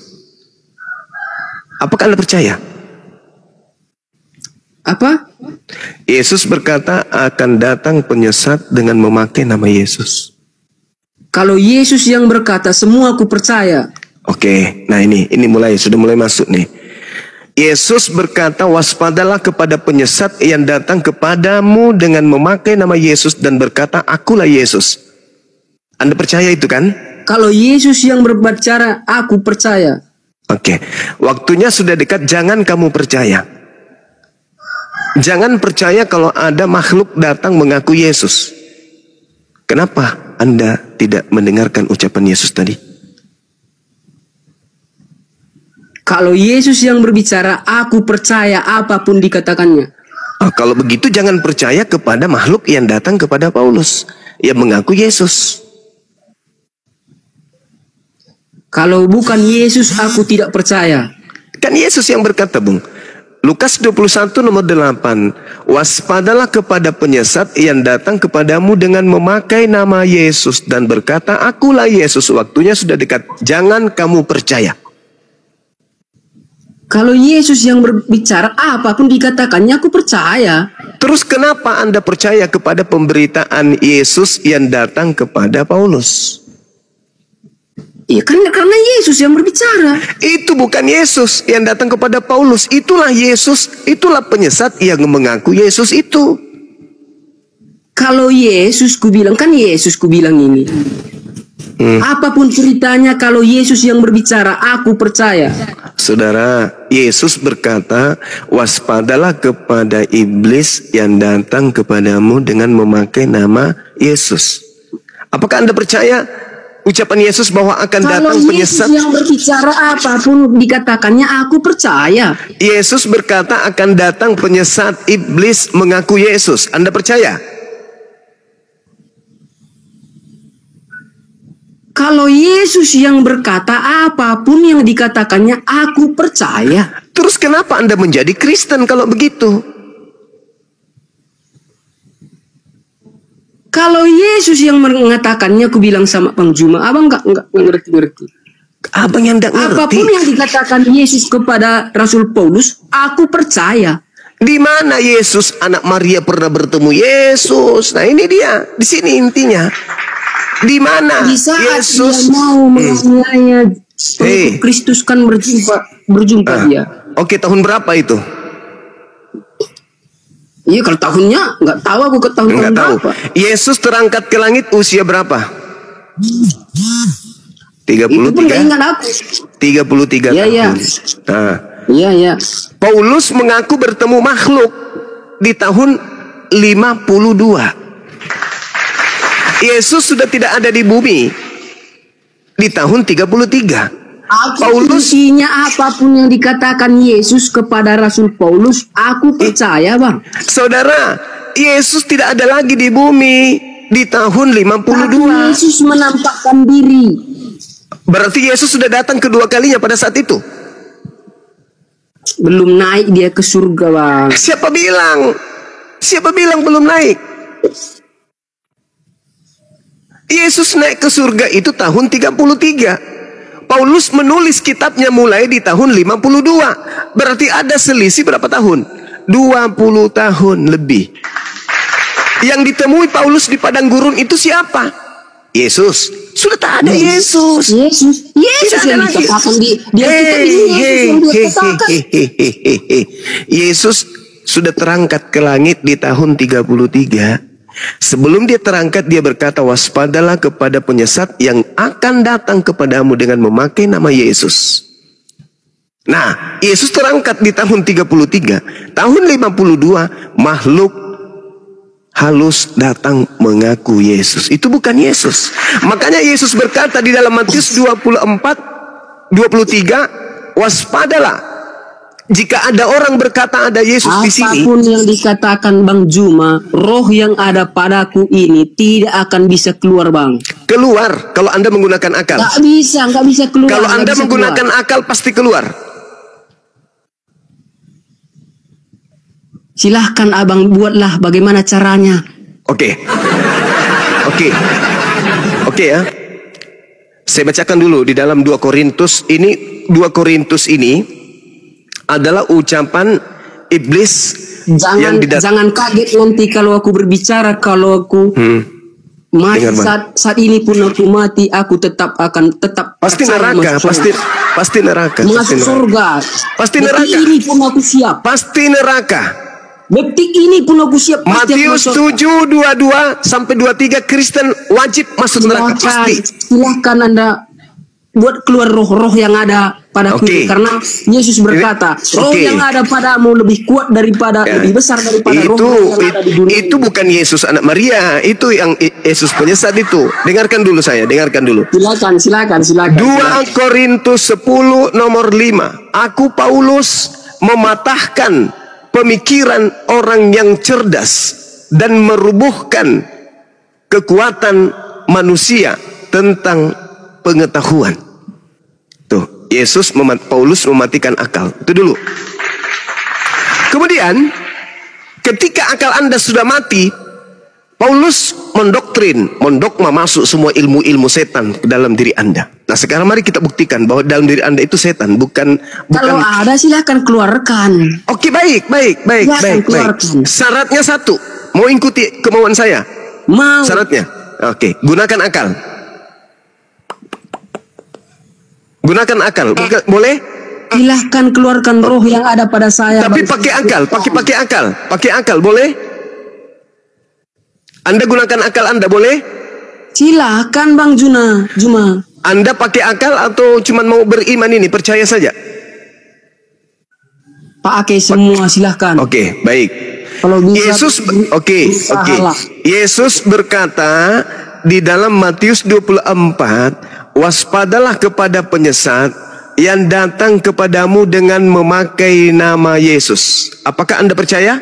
apakah Anda percaya? Apa? Yesus berkata akan datang penyesat dengan memakai nama Yesus. Kalau Yesus yang berkata, semua aku percaya. Oke, nah ini sudah mulai masuk nih. Yesus berkata, waspadalah kepada penyesat yang datang kepadamu dengan memakai nama Yesus dan berkata, akulah Yesus. Anda percaya itu kan? Kalau Yesus yang berbicara, aku percaya. Oke, waktunya sudah dekat, jangan kamu percaya. Jangan percaya kalau ada makhluk datang mengaku Yesus. Kenapa Anda tidak mendengarkan ucapan Yesus tadi? Kalau Yesus yang berbicara, aku percaya apapun dikatakannya. Kalau begitu jangan percaya kepada makhluk yang datang kepada Paulus yang mengaku Yesus. Kalau bukan Yesus, aku tidak percaya. Kan Yesus yang berkata, Bung. Lukas 21 nomor 8. Waspadalah kepada penyesat yang datang kepadamu dengan memakai nama Yesus dan berkata, akulah Yesus, waktunya sudah dekat. Jangan kamu percaya. Kalau Yesus yang berbicara, apapun dikatakannya, aku percaya. Terus kenapa Anda percaya kepada pemberitaan Yesus yang datang kepada Paulus? Ya karena Yesus yang berbicara. Itu bukan Yesus yang datang kepada Paulus. Itulah Yesus, itulah penyesat yang mengaku Yesus itu. Kalau Yesus kubilang, kan Yesus kubilang ini. Apapun ceritanya, kalau Yesus yang berbicara, aku percaya. Saudara, Yesus berkata, waspadalah kepada iblis yang datang kepadamu dengan memakai nama Yesus. Apakah Anda percaya ucapan Yesus bahwa akan datang penyesat? Kalau Yesus yang berbicara apapun dikatakannya, aku percaya. Yesus berkata akan datang penyesat, iblis mengaku Yesus. Anda percaya? Kalau Yesus yang berkata apapun yang dikatakannya, aku percaya. Terus kenapa Anda menjadi Kristen kalau begitu? Kalau Yesus yang mengatakannya, aku bilang sama Bang Juma, abang nggak ngerti. Abang yang nggak ngerti. Apapun yang dikatakan Yesus kepada Rasul Paulus, aku percaya. Di mana Yesus, anak Maria pernah bertemu Yesus? Nah ini dia, di sini intinya. Di mana Di saat Yesus dia mau menganiaya Kristus kan berjumpa dia. Oke, tahun berapa itu? Iya, kalau tahunnya nggak tahu aku ke tahun berapa. Yesus terangkat ke langit usia berapa? 33. Itu pun nggak ingat aku. 33 Iya, tahun. iya. Nah, Iya. Paulus mengaku bertemu makhluk di tahun 52. Yesus sudah tidak ada di bumi di tahun 33. Paulus, intinya apapun yang dikatakan Yesus kepada Rasul Paulus, aku percaya, Bang. saudara, Yesus tidak ada lagi di bumi di tahun 52. Yesus menampakkan diri. Berarti Yesus sudah datang kedua kalinya pada saat itu. Belum naik dia ke surga, Bang. Siapa bilang? Siapa bilang belum naik? Yesus naik ke surga itu tahun 33. Paulus menulis kitabnya mulai di tahun 52. Berarti ada selisih berapa tahun? 20 tahun lebih. Yang ditemui Paulus di padang gurun itu siapa? Yesus. Sudah tak ada Yesus. Yesus yang dikatakan di Alkitab ini Yesus yang dikatakan. Yesus sudah terangkat ke langit di tahun 33. Sebelum dia terangkat, dia berkata, waspadalah kepada penyesat yang akan datang kepadamu dengan memakai nama Yesus. Nah, Yesus terangkat di tahun 33. Tahun 52, makhluk halus datang mengaku Yesus. Itu bukan Yesus. Makanya Yesus berkata di dalam Matius 24:23, waspadalah. Jika ada orang berkata ada Yesus di sini, apapun yang dikatakan Bang Juma, roh yang ada padaku ini tidak akan bisa keluar, Bang. Keluar kalau Anda menggunakan akal. Nggak bisa keluar. Kalau Anda menggunakan akal pasti keluar. Silahkan Abang buatlah bagaimana caranya. Oke ya. Saya bacakan dulu di dalam 2 Korintus ini. 2 Korintus ini adalah ucapan iblis. Jangan kaget nanti kalau aku berbicara, kalau aku mati saat ini pun aku mati, aku tetap pasti neraka, pasti neraka, masuk surga. Pasti neraka. Detik ini pun aku siap. Pasti neraka. Detik ini pun aku siap. Matius 7:22 sampai 23, Kristen wajib masuk neraka pasti. Silahkan Anda buat keluar roh-roh yang ada padaku, karena Yesus berkata, roh yang ada padamu lebih kuat daripada, lebih besar daripada roh yang ada di dunia. Itu bukan Yesus anak Maria, itu yang Yesus penyesat itu. Dengarkan dulu saya, dengarkan dulu. Silakan. 2 Korintus 10 nomor 5. Aku Paulus mematahkan pemikiran orang yang cerdas dan merubuhkan kekuatan manusia tentang pengetahuan. Tuh, Paulus mematikan akal. Itu dulu. Kemudian, ketika akal Anda sudah mati, Paulus mendokma masuk semua ilmu-ilmu setan ke dalam diri Anda. Nah, sekarang mari kita buktikan bahwa dalam diri Anda itu setan, bukan. Kalau ada silahkan keluarkan. Oke, baik. Syaratnya satu, mau ikuti kemauan saya? Mau. Syaratnya, oke, gunakan akal. Gunakan akal, boleh? Silahkan keluarkan roh yang ada pada saya. Tapi pakai akal, boleh? Anda gunakan akal Anda, boleh? Silahkan Bang Juma. Anda pakai akal atau cuma mau beriman ini, percaya saja? Pakai semua, silahkan. Oke, baik. Kalau bisa, Yesus berkata di dalam Matius 24, waspadalah kepada penyesat yang datang kepadamu dengan memakai nama Yesus. Apakah Anda percaya?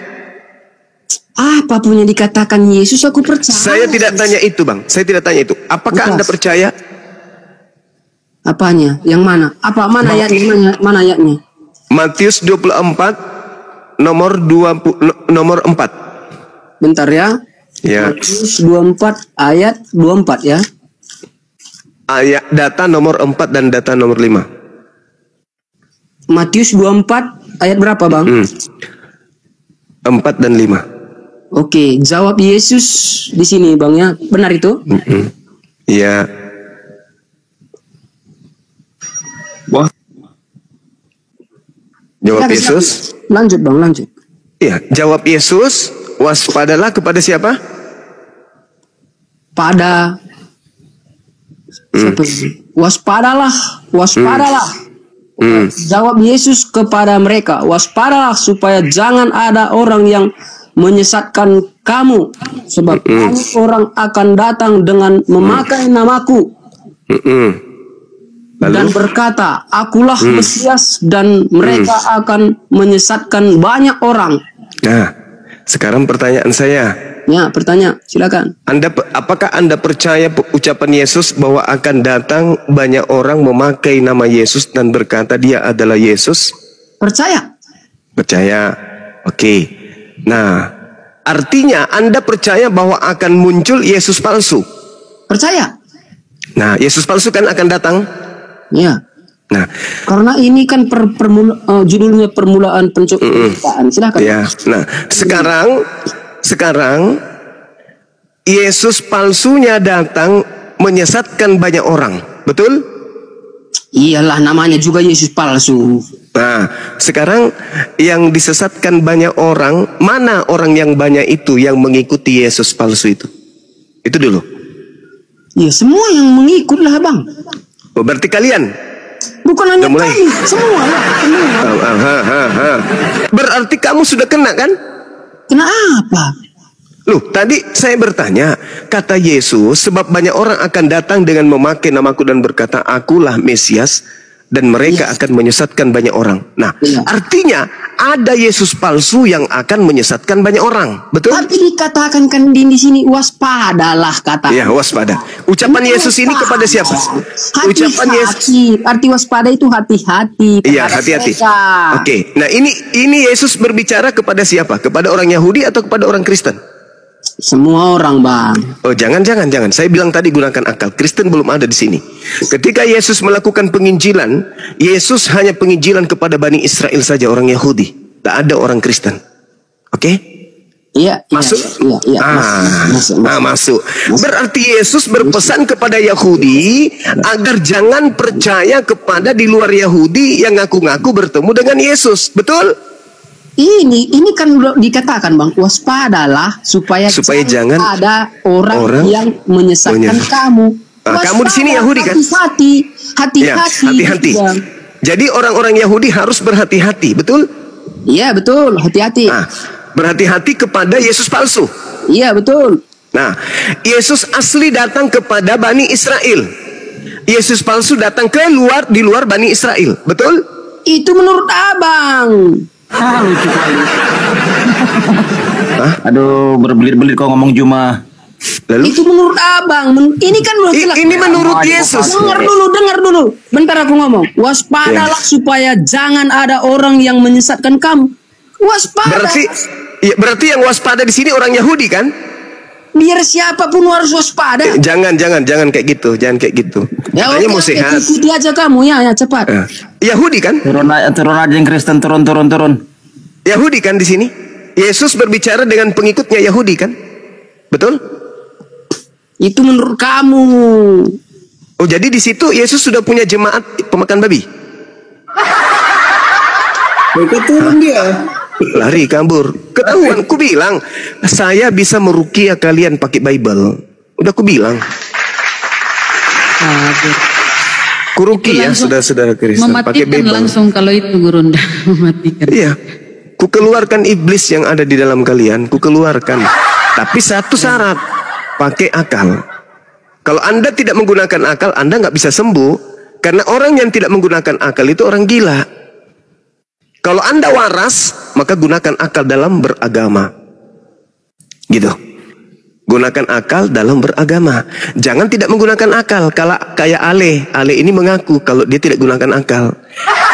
Apapun yang dikatakan Yesus aku percaya. Saya tidak tanya itu, Bang. Saya tidak tanya itu. Apakah Anda percaya? Apanya? Yang mana? Mana ayatnya? Matius 24 nomor 4. Bentar ya. Matius 24 ayat 24 ya. Ayat data nomor 4 dan data nomor 5. Matius 24 ayat berapa, Bang? 4 dan 5. Oke, jawab Yesus di sini, Bang ya. Benar itu? Iya. Wah. Jawab Yesus. Lanjut, Bang, lanjut. Iya, jawab Yesus, waspadalah kepada siapa? Pada waspadalah. Jawab Yesus kepada mereka, waspadalah supaya jangan ada orang yang menyesatkan kamu, sebab banyak orang akan datang dengan memakai namaku. dan berkata, akulah Mesias dan mereka akan menyesatkan banyak orang. Nah, sekarang pertanyaan saya. Ya, bertanya, silakan. Apakah Anda percaya ucapan Yesus bahwa akan datang banyak orang memakai nama Yesus dan berkata dia adalah Yesus? Percaya. Percaya. Oke. Nah, artinya Anda percaya bahwa akan muncul Yesus palsu? Percaya. Nah, Yesus palsu kan akan datang? Ya. Nah, karena ini kan judulnya permulaan penciptaan. Silakan. Ya. Nah, sekarang Yesus palsunya datang menyesatkan banyak orang. Betul? Iyalah, namanya juga Yesus palsu. Nah, sekarang yang disesatkan banyak orang, mana orang yang banyak itu yang mengikuti Yesus palsu itu? Itu dulu. Ya, semua yang mengikut lah, Bang. Oh, berarti kalian? Bukan hanya kami, semua lah. Berarti kamu sudah kena kan? Kena apa? Loh, tadi saya bertanya, kata Yesus, sebab banyak orang akan datang dengan memakai namaku dan berkata, akulah Mesias, dan mereka akan menyesatkan banyak orang. Nah, artinya ada Yesus palsu yang akan menyesatkan banyak orang, betul? Tapi dikatakan kan di sini waspadalah kata. Ya, waspada. Ucapan Yesus ini kepada siapa? Ucapan Yesus. Arti waspada itu hati-hati. Iya, hati-hati. Oke. Nah, ini Yesus berbicara kepada siapa? Kepada orang Yahudi atau kepada orang Kristen? Semua orang, Bang. Oh, jangan. Saya bilang tadi gunakan akal. Kristen belum ada di sini. Ketika Yesus melakukan penginjilan, Yesus hanya penginjilan kepada Bani Israel saja, orang Yahudi. Tak ada orang Kristen. Oke? Iya. Masuk? Iya. Masuk. Berarti Yesus berpesan kepada Yahudi agar jangan percaya kepada di luar Yahudi yang ngaku-ngaku bertemu dengan Yesus. Betul? Ini kan dikatakan, Bang, waspadalah supaya jangan ada orang yang menyesatkan kamu. Kamu di sini Yahudi kan? Hati-hati. Jadi orang-orang Yahudi harus berhati-hati, betul? Iya, betul, hati-hati. Berhati-hati kepada Yesus palsu. Iya, betul. Nah, Yesus asli datang kepada Bani Israel. Yesus palsu datang di luar Bani Israel, betul? Itu menurut Abang. Lucu kali. Aduh, berbelit-belit kau ngomong Juma. Lalu? Itu menurut Abang. Ini kan ini menurut Yesus. Dengar dulu. Bentar aku ngomong. Waspadalah supaya jangan ada orang yang menyesatkan kamu. Waspada. Berarti yang waspada di sini orang Yahudi kan? Biar siapapun harus waspada. Jangan kayak gitu. Jangan kayak gitu. Ya, katanya mau sehat. Ikuti aja kamu ya cepat. Yahudi kan? Turun aja yang Kristen, turun. Yahudi kan di sini? Yesus berbicara dengan pengikutnya Yahudi kan? Betul? Itu menurut kamu. Oh, jadi di situ Yesus sudah punya jemaat pemakan babi? Mereka turun dia. Lari kabur. Ketahuan, ku bilang saya bisa meruqyah kalian pakai Bible. Udah ku bilang. Kuruqyah saudara-saudara Kristen pakai Bible. Mematikan langsung kalau itu Gurunda. Mematikan. Iya. Ku keluarkan iblis yang ada di dalam kalian, ku keluarkan. Tapi satu syarat, pakai akal. Kalau Anda tidak menggunakan akal, Anda nggak bisa sembuh. Karena orang yang tidak menggunakan akal itu orang gila. Kalau Anda waras, maka gunakan akal dalam beragama. Gitu. Gunakan akal dalam beragama. Jangan tidak menggunakan akal. Kalau kayak Ale ini mengaku kalau dia tidak gunakan akal.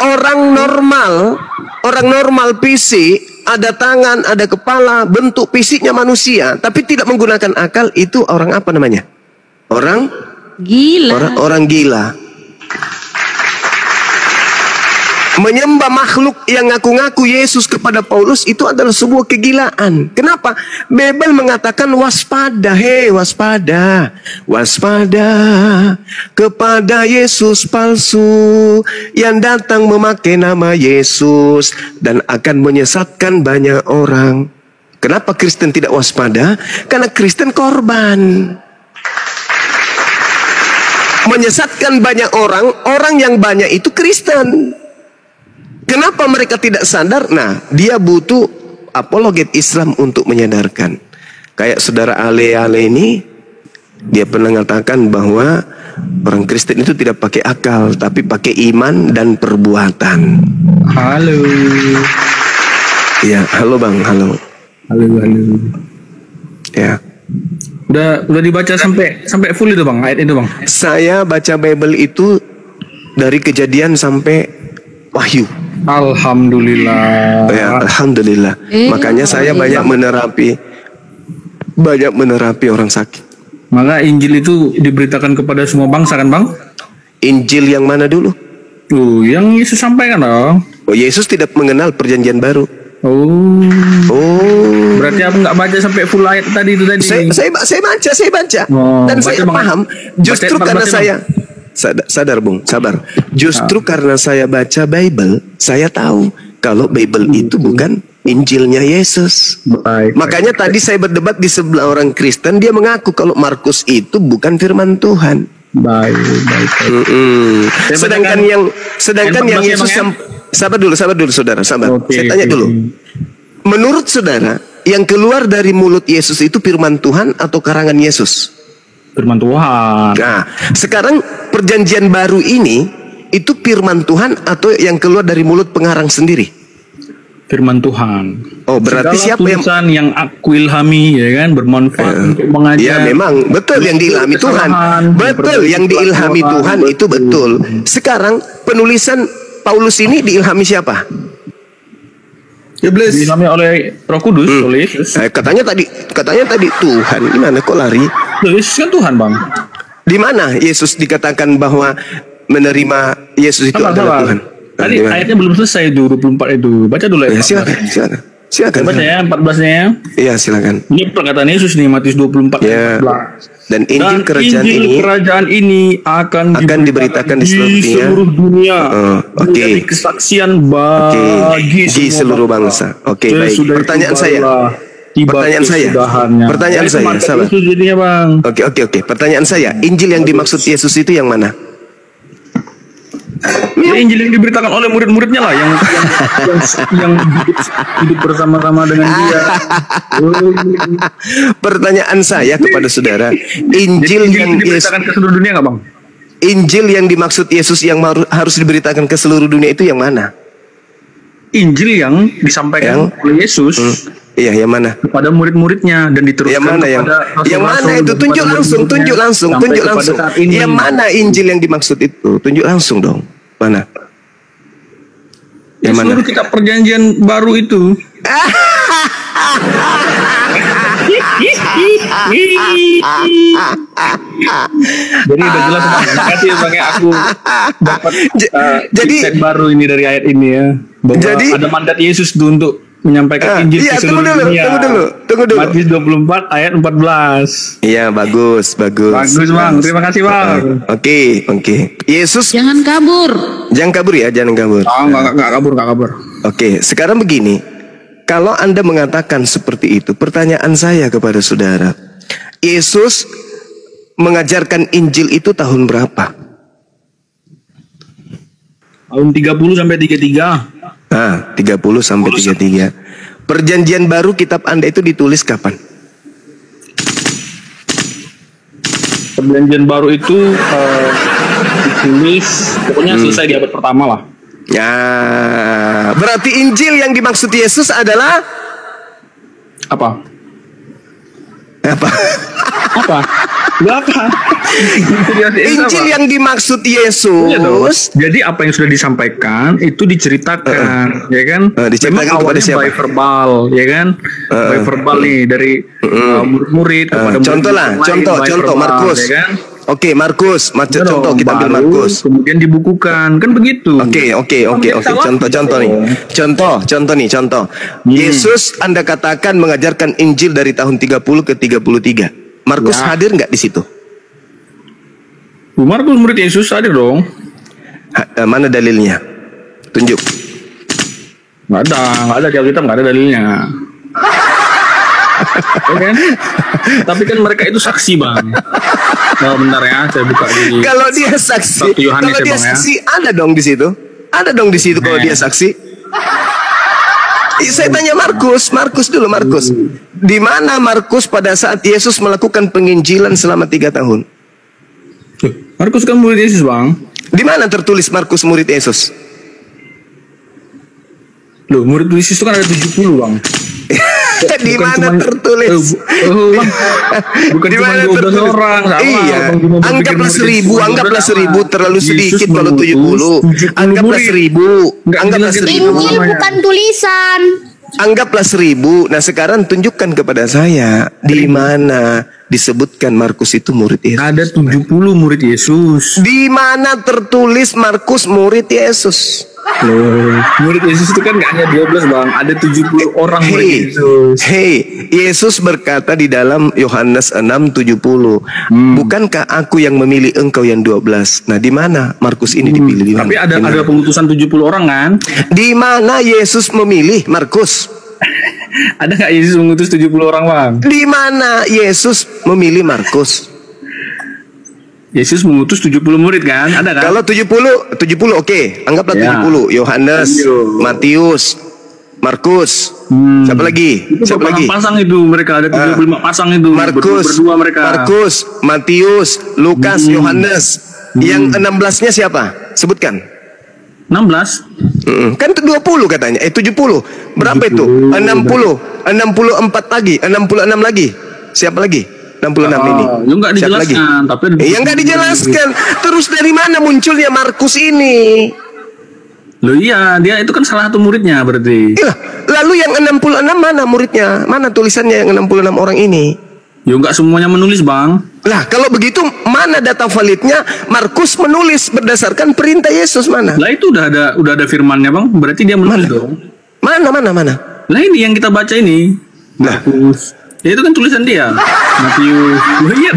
Orang normal fisik, ada tangan, ada kepala, bentuk fisiknya manusia, tapi tidak menggunakan akal, itu orang apa namanya? Orang gila. Orang gila. Menyembah makhluk yang ngaku-ngaku Yesus kepada Paulus itu adalah sebuah kegilaan. Kenapa? Bible mengatakan waspada, waspada kepada Yesus palsu yang datang memakai nama Yesus dan akan menyesatkan banyak orang. Kenapa Kristen tidak waspada? Karena Kristen korban. Menyesatkan banyak orang yang banyak itu Kristen. Kenapa mereka tidak sadar? Nah, dia butuh apologet Islam untuk menyadarkan. Kayak saudara Ale ini, dia pernah mengatakan bahwa orang Kristen itu tidak pakai akal, tapi pakai iman dan perbuatan. Halo. Ya, halo Bang, halo. Halo. Ya. Udah dibaca sampai full itu Bang, ayat itu Bang. Saya baca Bible itu dari Kejadian sampai Wahyu. Alhamdulillah. Ya, alhamdulillah. Makanya saya banyak menerapi orang sakit. Maka Injil itu diberitakan kepada semua bangsa kan Bang? Injil yang mana dulu? Yang Yesus sampaikan dong. Oh, Yesus tidak mengenal perjanjian baru. Oh. Berarti aku nggak baca sampai full ayat tadi itu tadi. Saya baca. Dan saya paham. Justru karena saya sadar Bung, sabar. Justru karena saya baca Bible, saya tahu kalau Bible itu bukan Injilnya Yesus. Makanya tadi saya berdebat di sebelah orang Kristen, dia mengaku kalau Markus itu bukan firman Tuhan. Baik. Sedangkan yang Yesus sabar dulu saudara, sabar. Saya tanya dulu. Menurut saudara, yang keluar dari mulut Yesus itu firman Tuhan atau karangan Yesus? Firman Tuhan. Nah, sekarang perjanjian baru ini itu firman Tuhan atau yang keluar dari mulut pengarang sendiri? Firman Tuhan. Oh, berarti segala siapa yang aku ilhami ya kan, bermanfaat untuk mengajar. Ya memang betul yang diilhami Tuhan. Betul yang diilhami Tuhan itu betul. Sekarang penulisan Paulus ini diilhami siapa? Iblis. Diilhami oleh Roh Kudus, oleh Yesus. Katanya tadi Tuhan. Gimana kok lari? Yesus kan Tuhan, Bang. Di mana Yesus dikatakan bahwa menerima Yesus itu adalah Tuhan? Tadi ayatnya belum selesai itu 24 itu. Baca dulu ya. Silakan. Baca ya 14-nya. Iya, silakan. Ini perkataan Yesus nih, Matius 24 ya. Dan Injil kerajaan ini akan diberitakan di seluruh dunia. Oke. Kesaksian bagi seluruh bangsa. Oke, baik. Pertanyaan saya, sabar. Oke. Pertanyaan saya, Injil yang dimaksud Yesus itu yang mana? Ya, Injil yang diberitakan oleh murid-muridnya lah, yang hidup bersama-sama dengan dia. Pertanyaan saya kepada saudara, Injil yang diberitakan ke seluruh dunia nggak Bang? Injil yang dimaksud Yesus yang harus diberitakan ke seluruh dunia itu yang mana? Injil yang disampaikan oleh Yesus. Iya, yang mana? Kepada murid-muridnya dan diteruskan kepada yang mana itu? Tunjuk langsung. Yang mana Injil yang dimaksud itu? Tunjuk langsung dong. Mana? Yang mana? Seluruh kitab perjanjian baru itu. Jadi udah jelas Bang. Makasih Bang ya, aku dapat insight baru ini dari ayat ini ya. Bahwa ada mandat Yesus untuk menyampaikan Injil ke seluruh dunia. Tunggu dulu. Matius 24 ayat 14. Iya, bagus. Bagus Bang, terima kasih Bang. Oke. Yesus jangan kabur ya, jangan kabur. Enggak kabur. Oke, sekarang begini. Kalau Anda mengatakan seperti itu, pertanyaan saya kepada saudara, Yesus mengajarkan Injil itu tahun berapa? Tahun 30 sampai 33. 30 sampai 33. Perjanjian baru kitab Anda itu ditulis kapan? Perjanjian baru itu ditulis pokoknya selesai di abad pertama lah. Ya, berarti Injil yang dimaksud Yesus adalah apa? Injil yang dimaksud Yesus. Jadi apa yang sudah disampaikan itu diceritakan, ya kan? Diceritakan kepada siapa? By verbal, ya kan? By verbal nih dari murid kepada contoh Markus. Ya kan? Oke, Markus, contoh kita ambil Markus. Kemudian dibukukan, kan begitu. Oke. Contoh nih. Yesus Anda katakan mengajarkan Injil dari tahun 30 ke 33. Markus hadir nggak di situ? Markus murid Yesus hadir dong. Mana dalilnya? Tunjuk. Nggak ada di Alkitab, nggak ada dalilnya. Okay. Tapi kan mereka itu saksi Bang. Bentar ya, saya buka di. Kalau dia saksi, ada dong di situ. Kalau dia saksi. Saya tanya Markus dulu. Di mana Markus pada saat Yesus melakukan penginjilan selama 3 tahun? Markus kan murid Yesus, Bang. Di mana tertulis Markus murid Yesus? Loh, murid Yesus itu kan ada 70, Bang. Di mana tertulis? Bang. Bukan cuma 12 orang. Iya. Anggaplah 1000 terlalu sedikit kalau 70. Anggaplah 1000. Anggaplah 1000. Injil bukan tulisan. Anggaplah 1000. Nah, sekarang tunjukkan kepada saya di mana disebutkan Markus itu murid Yesus. Ada 70 murid Yesus. Di mana tertulis Markus murid Yesus? Loh, murid Yesus itu kan gak hanya 12, Bang. Ada 70 orang murid Yesus. Yesus berkata di dalam Yohanes 6:70, bukankah aku yang memilih engkau yang 12? Nah, di mana Markus ini dipilih? Tapi ada pengutusan 70 orang kan? Di mana Yesus memilih Markus? Ada nggak Yesus mengutus 70 orang, Bang? Di mana Yesus memilih Markus? Yesus mengutus 70 murid kan? Ada kan? Kalau 70 oke. Anggaplah 70. Yohanes, Matius, Markus. Siapa lagi? Siapa lagi? Pasang itu mereka ada 35 pasang itu. Berdua mereka. Markus, Matius, Lukas, Yohanes. Yang 16-nya siapa? Sebutkan. 16? Kan 20 katanya. 70. Berapa 70. Itu? 60. 64 lagi. 66 lagi. Siapa lagi? 66 ini. Enggak dijelaskan, tapi enggak dijelaskan. Terus dari mana munculnya Markus ini? Loh iya, dia itu kan salah satu muridnya berarti. Iya, lalu yang 66 mana muridnya? Mana tulisannya yang 66 orang ini? Ya enggak semuanya menulis, Bang. Lah, kalau begitu mana data validnya Markus menulis berdasarkan perintah Yesus mana? Lah itu udah ada firmannya, Bang. Berarti dia menulis dong. Mana? Lah ini yang kita baca ini. Markus. Ya itu kan tulisan dia. Matius. Iya,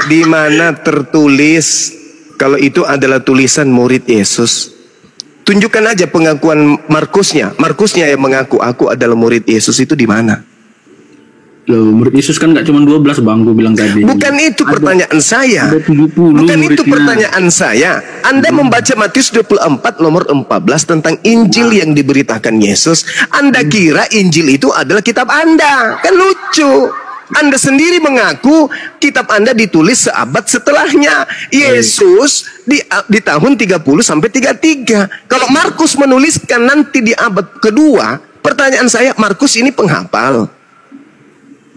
di mana tertulis kalau itu adalah tulisan murid Yesus? Tunjukkan aja pengakuan Markusnya. Markusnya yang mengaku aku adalah murid Yesus itu di mana? Loh, murid Yesus kan nggak cuma 12, Bang, gue bilang tadi. Bukan itu pertanyaan saya. Ada 70 Bukan itu muridnya. pertanyaan saya. Anda membaca Matius 24 nomor 14 tentang Injil yang diberitakan Yesus. Anda kira Injil itu adalah kitab Anda. Kan lucu. Anda sendiri mengaku kitab Anda ditulis seabad setelahnya. Yesus di tahun 30 sampai 33. Kalau Markus menuliskan nanti di abad kedua, pertanyaan saya, Markus ini penghafal.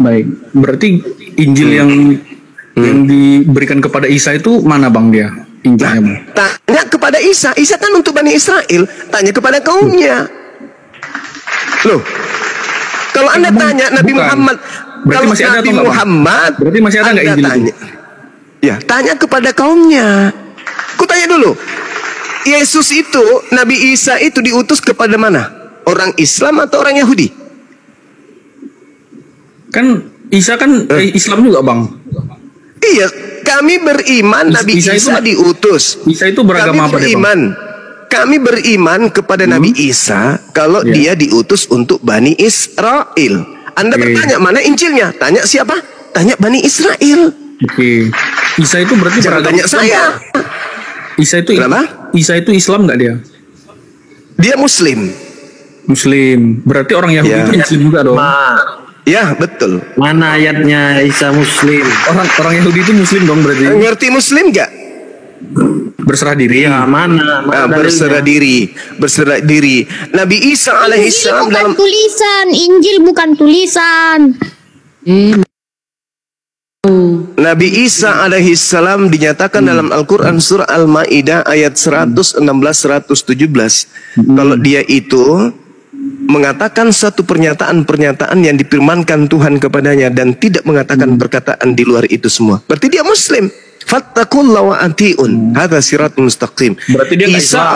Baik, berarti Injil yang diberikan kepada Isa itu mana, Bang, dia? Injilnya, Bang? Tanya kepada Isa. Isa kan untuk Bani Israel. Tanya kepada kaumnya. Loh, kalau Anda tanya Nabi Muhammad, berarti kalau masih ada Nabi atau Muhammad, berarti masih ada nggak Injil tanya. Ya, tanya kepada kaumnya. Ku tanya dulu, Yesus itu, Nabi Isa itu diutus kepada mana? Orang Islam atau orang Yahudi? Kan Isa kan Islam juga, Bang. Iya, kami beriman Nabi Isa diutus. Isa itu beragama apa, beriman. Kami beriman kepada Nabi Isa kalau dia diutus untuk Bani Israel. Anda bertanya mana Injilnya? Tanya siapa? Tanya Bani Israel. Oke. Isa itu berarti jangan tanya saya. Isa itu kenapa? Isa itu Islam nggak dia? Dia Muslim. Muslim. Berarti orang Yahudi itu Muslim juga dong. Ya, betul. Mana ayatnya Isa Muslim? Orang Yahudi itu Muslim dong berarti. Ngerti Muslim nggak? Berserah diri. Ya, mana berserah diri. Nabi Isa alaihissalam dalam tulisan, Injil bukan tulisan. Nabi Isa alaihissalam dinyatakan dalam Al-Quran surah Al-Ma'idah ayat 116-117. Kalau dia itu mengatakan satu pernyataan yang difirmankan Tuhan kepadanya dan tidak mengatakan perkataan di luar itu semua, berarti dia Muslim. Fattaqullaha wa atiun. Hadza siratul mustaqim. Berarti dia Isa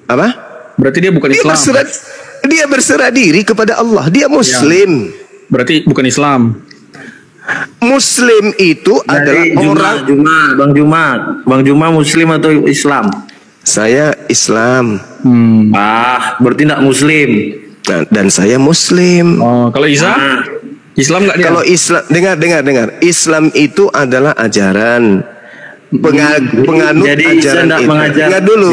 apa? Berarti dia bukan Islam. Dia berserah diri kepada Allah. Dia Muslim. Berarti bukan Islam. Muslim itu adalah orang. Bang Juma Muslim atau Islam? Saya Islam. Berarti tidak Muslim. Dan saya Muslim. Oh, kalau Isa? Islam nggak dia? Kalau Islam, dengar. Islam itu adalah ajaran. penganut jadi ajaran itu. Dengar dulu.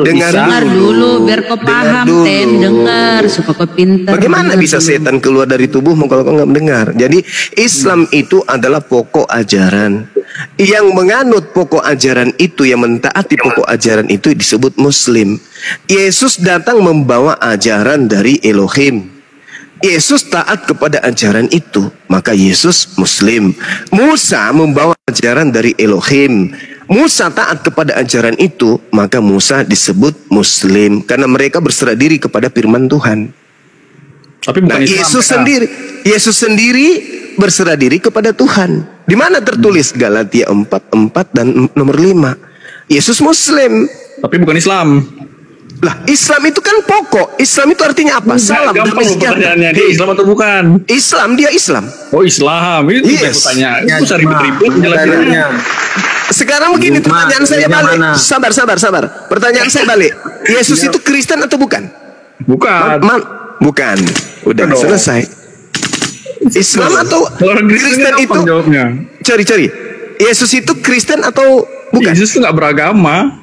Dengar dulu biar kau paham, dengar supaya kau pintar. Bagaimana bisa setan keluar dari tubuhmu kalau kau nggak mendengar? Jadi Islam itu adalah pokok ajaran. Yang menganut pokok ajaran itu, yang mentaati pokok ajaran itu disebut Muslim. Yesus datang membawa ajaran dari Elohim. Yesus taat kepada ajaran itu, maka Yesus Muslim. Musa membawa ajaran dari Elohim. Musa taat kepada ajaran itu, maka Musa disebut Muslim karena mereka berserah diri kepada firman Tuhan. Tapi bukan Islam, Yesus sendiri berserah diri kepada Tuhan. Di mana tertulis? Galatia 4:4 dan nomor 5. Yesus Muslim. Tapi bukan Islam. Lah, Islam itu kan pokok. Islam itu artinya apa? Salam damai sejahtera. Dia Islam atau bukan? Islam, dia Islam. Oh, Islam. Itu tanya. Itu ribut-ribut penjelasannya. Sekarang begini pertanyaan saya balik. Sabar. Pertanyaan saya balik. Yesus itu Kristen atau bukan? Bukan. Bukan. Udah selesai. Islam atau Kristen itu? Cari. Yesus itu Kristen atau bukan? Yesus itu nggak beragama.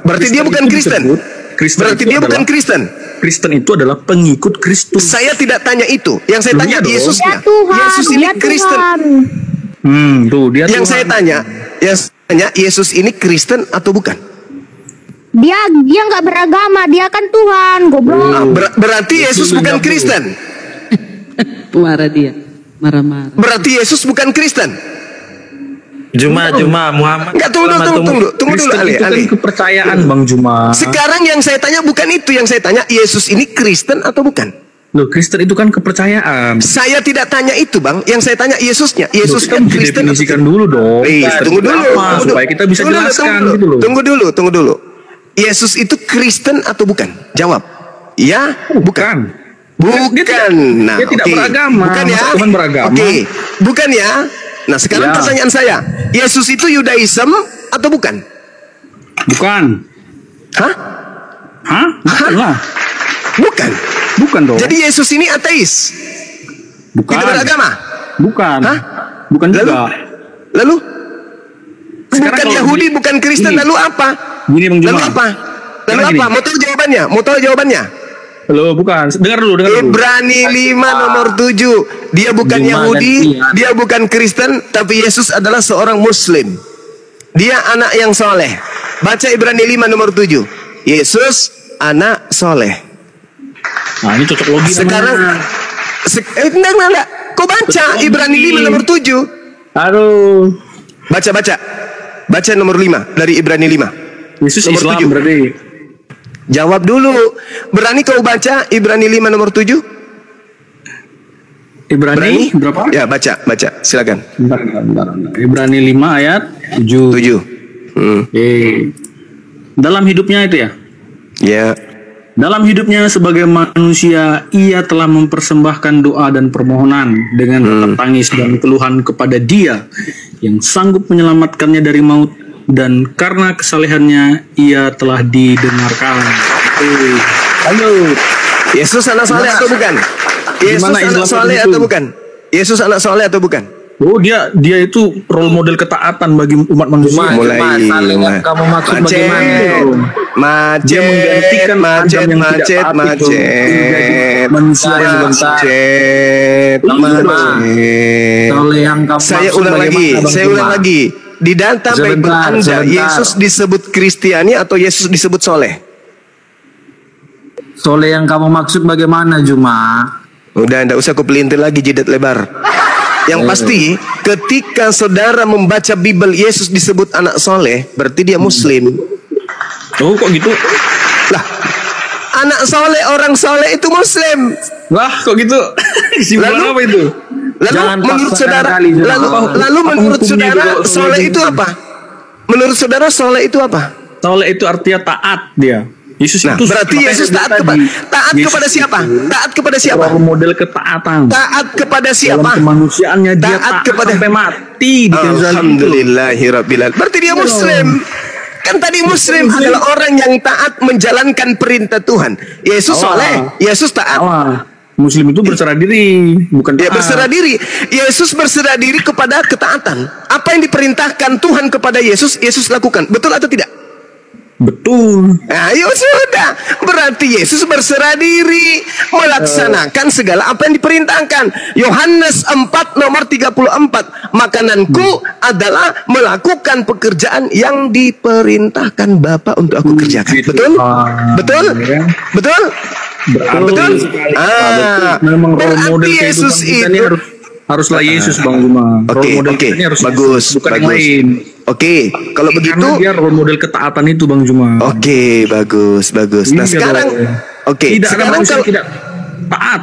Berarti dia bukan Kristen. Berarti dia bukan Kristen. Kristen itu adalah pengikut Kristus. Saya tidak tanya itu. Yang saya tanya Yesusnya. Yesus ini Kristen. Dia yang saya tanya, Yesus ini Kristen atau bukan? Dia nggak beragama, dia kan Tuhan, goblok. Berarti Yesus bukan Kristen. Marah dia, marah-marah. Berarti Yesus bukan Kristen. Juma Muhammad. Enggak, tunggu dulu Ali. Itu kepercayaan Bang Juma. Sekarang yang saya tanya bukan itu, yang saya tanya Yesus ini Kristen atau bukan? Loh, Kristen itu kan kepercayaan. Saya tidak tanya itu, Bang. Yang saya tanya Yesusnya. Yesus kan Kristen. Definisikan dulu dong. Tunggu dulu. Supaya kita bisa jelaskan gitu loh. Tunggu dulu. Yesus itu Kristen atau bukan? Jawab. Ya, bukan. Bukan. Dia tidak beragama. Bukan ya? Tuhan beragama. Oke. Bukan ya? Nah, sekarang pertanyaan saya, Yesus itu Yudaism atau bukan? Bukan. Hah? Bukan lah. Bukan dong. Jadi Yesus ini ateis? Bukan. Tidak beragama? Bukan. Hah? Bukan juga. Lalu? Sekarang bukan Yahudi, bukan Kristen, lalu apa? Lalu apa? Mau tahu jawabannya? Loh, bukan. Dengar dulu. Ibrani 5 nomor 7. Dia bukan Yahudi, dia bukan Kristen, tapi Yesus adalah seorang Muslim. Dia anak yang soleh. Baca Ibrani 5 nomor 7. Yesus anak soleh. Nah, ini cocok logi. Sekarang enggak. Kau baca Ibrani 5 nomor 7. Aduh. Baca nomor 5 dari Ibrani 5. Yesus nomor Islam 7. berarti. Jawab dulu. Berani kau baca Ibrani 5 nomor 7? Ibrani berapa? Ya, baca. Silakan. Bentar. Ibrani 5 ayat 7. Dalam hidupnya itu ya? Ya. Dalam hidupnya sebagai manusia, ia telah mempersembahkan doa dan permohonan dengan tetap tangis dan keluhan kepada Dia yang sanggup menyelamatkannya dari maut, dan karena kesalehannya ia telah didengarkan. Halo. Yesus anak soleh atau bukan? Yesus anak soleh atau bukan? Oh, dia itu role model ketaatan bagi umat manusia. Mulai kamu maksud bagaimana? Dia menggantikan macet. Manusia yang bentar. Saya ulang lagi. Di data Bible Anda, Yesus disebut Kristiani atau Yesus disebut soleh? Soleh yang kamu maksud bagaimana, Juma? Udah, enggak usah kupelintir lagi jidat lebar. Yang pasti, ketika saudara membaca Bible Yesus disebut anak soleh, berarti dia Muslim. Oh, kok gitu? Lah, anak soleh, orang soleh itu Muslim. Lah, kok gitu? Lalu apa itu? Lalu menurut saudara soleh itu apa? Menurut saudara soleh itu apa? Soleh itu artinya taat dia. Yesus itu berarti Yesus taat kepada siapa? Taat kepada siapa? Model ketaatan. Taat kepada siapa? Dalam kemanusiaannya dia taat kepada sampai mati. Alhamdulillahirabbil alamin. Berarti dia Muslim. Kan tadi Muslim adalah orang yang taat menjalankan perintah Tuhan. Yesus soleh, Yesus taat. Muslim itu berserah diri, bukan ya, berserah diri. Yesus berserah diri kepada ketaatan. Apa yang diperintahkan Tuhan kepada Yesus, Yesus lakukan. Betul atau tidak? Betul. Nah, ya sudah. Berarti Yesus berserah diri melaksanakan segala apa yang diperintahkan. Yohanes 4 nomor 34. Makananku adalah melakukan pekerjaan yang diperintahkan Bapa untuk aku kerjakan. Betul? Betul? Betul? Betul? Memang role model berarti Yesus itu haruslah Yesus, Bang Juma. Oke, bagus, bukan bagus. yang lain. Oke, kalau begitu dia role model ketaatan itu, Bang Juma. Oke, bagus. Nah, sekarang tidak ada manusia kalau tidak taat.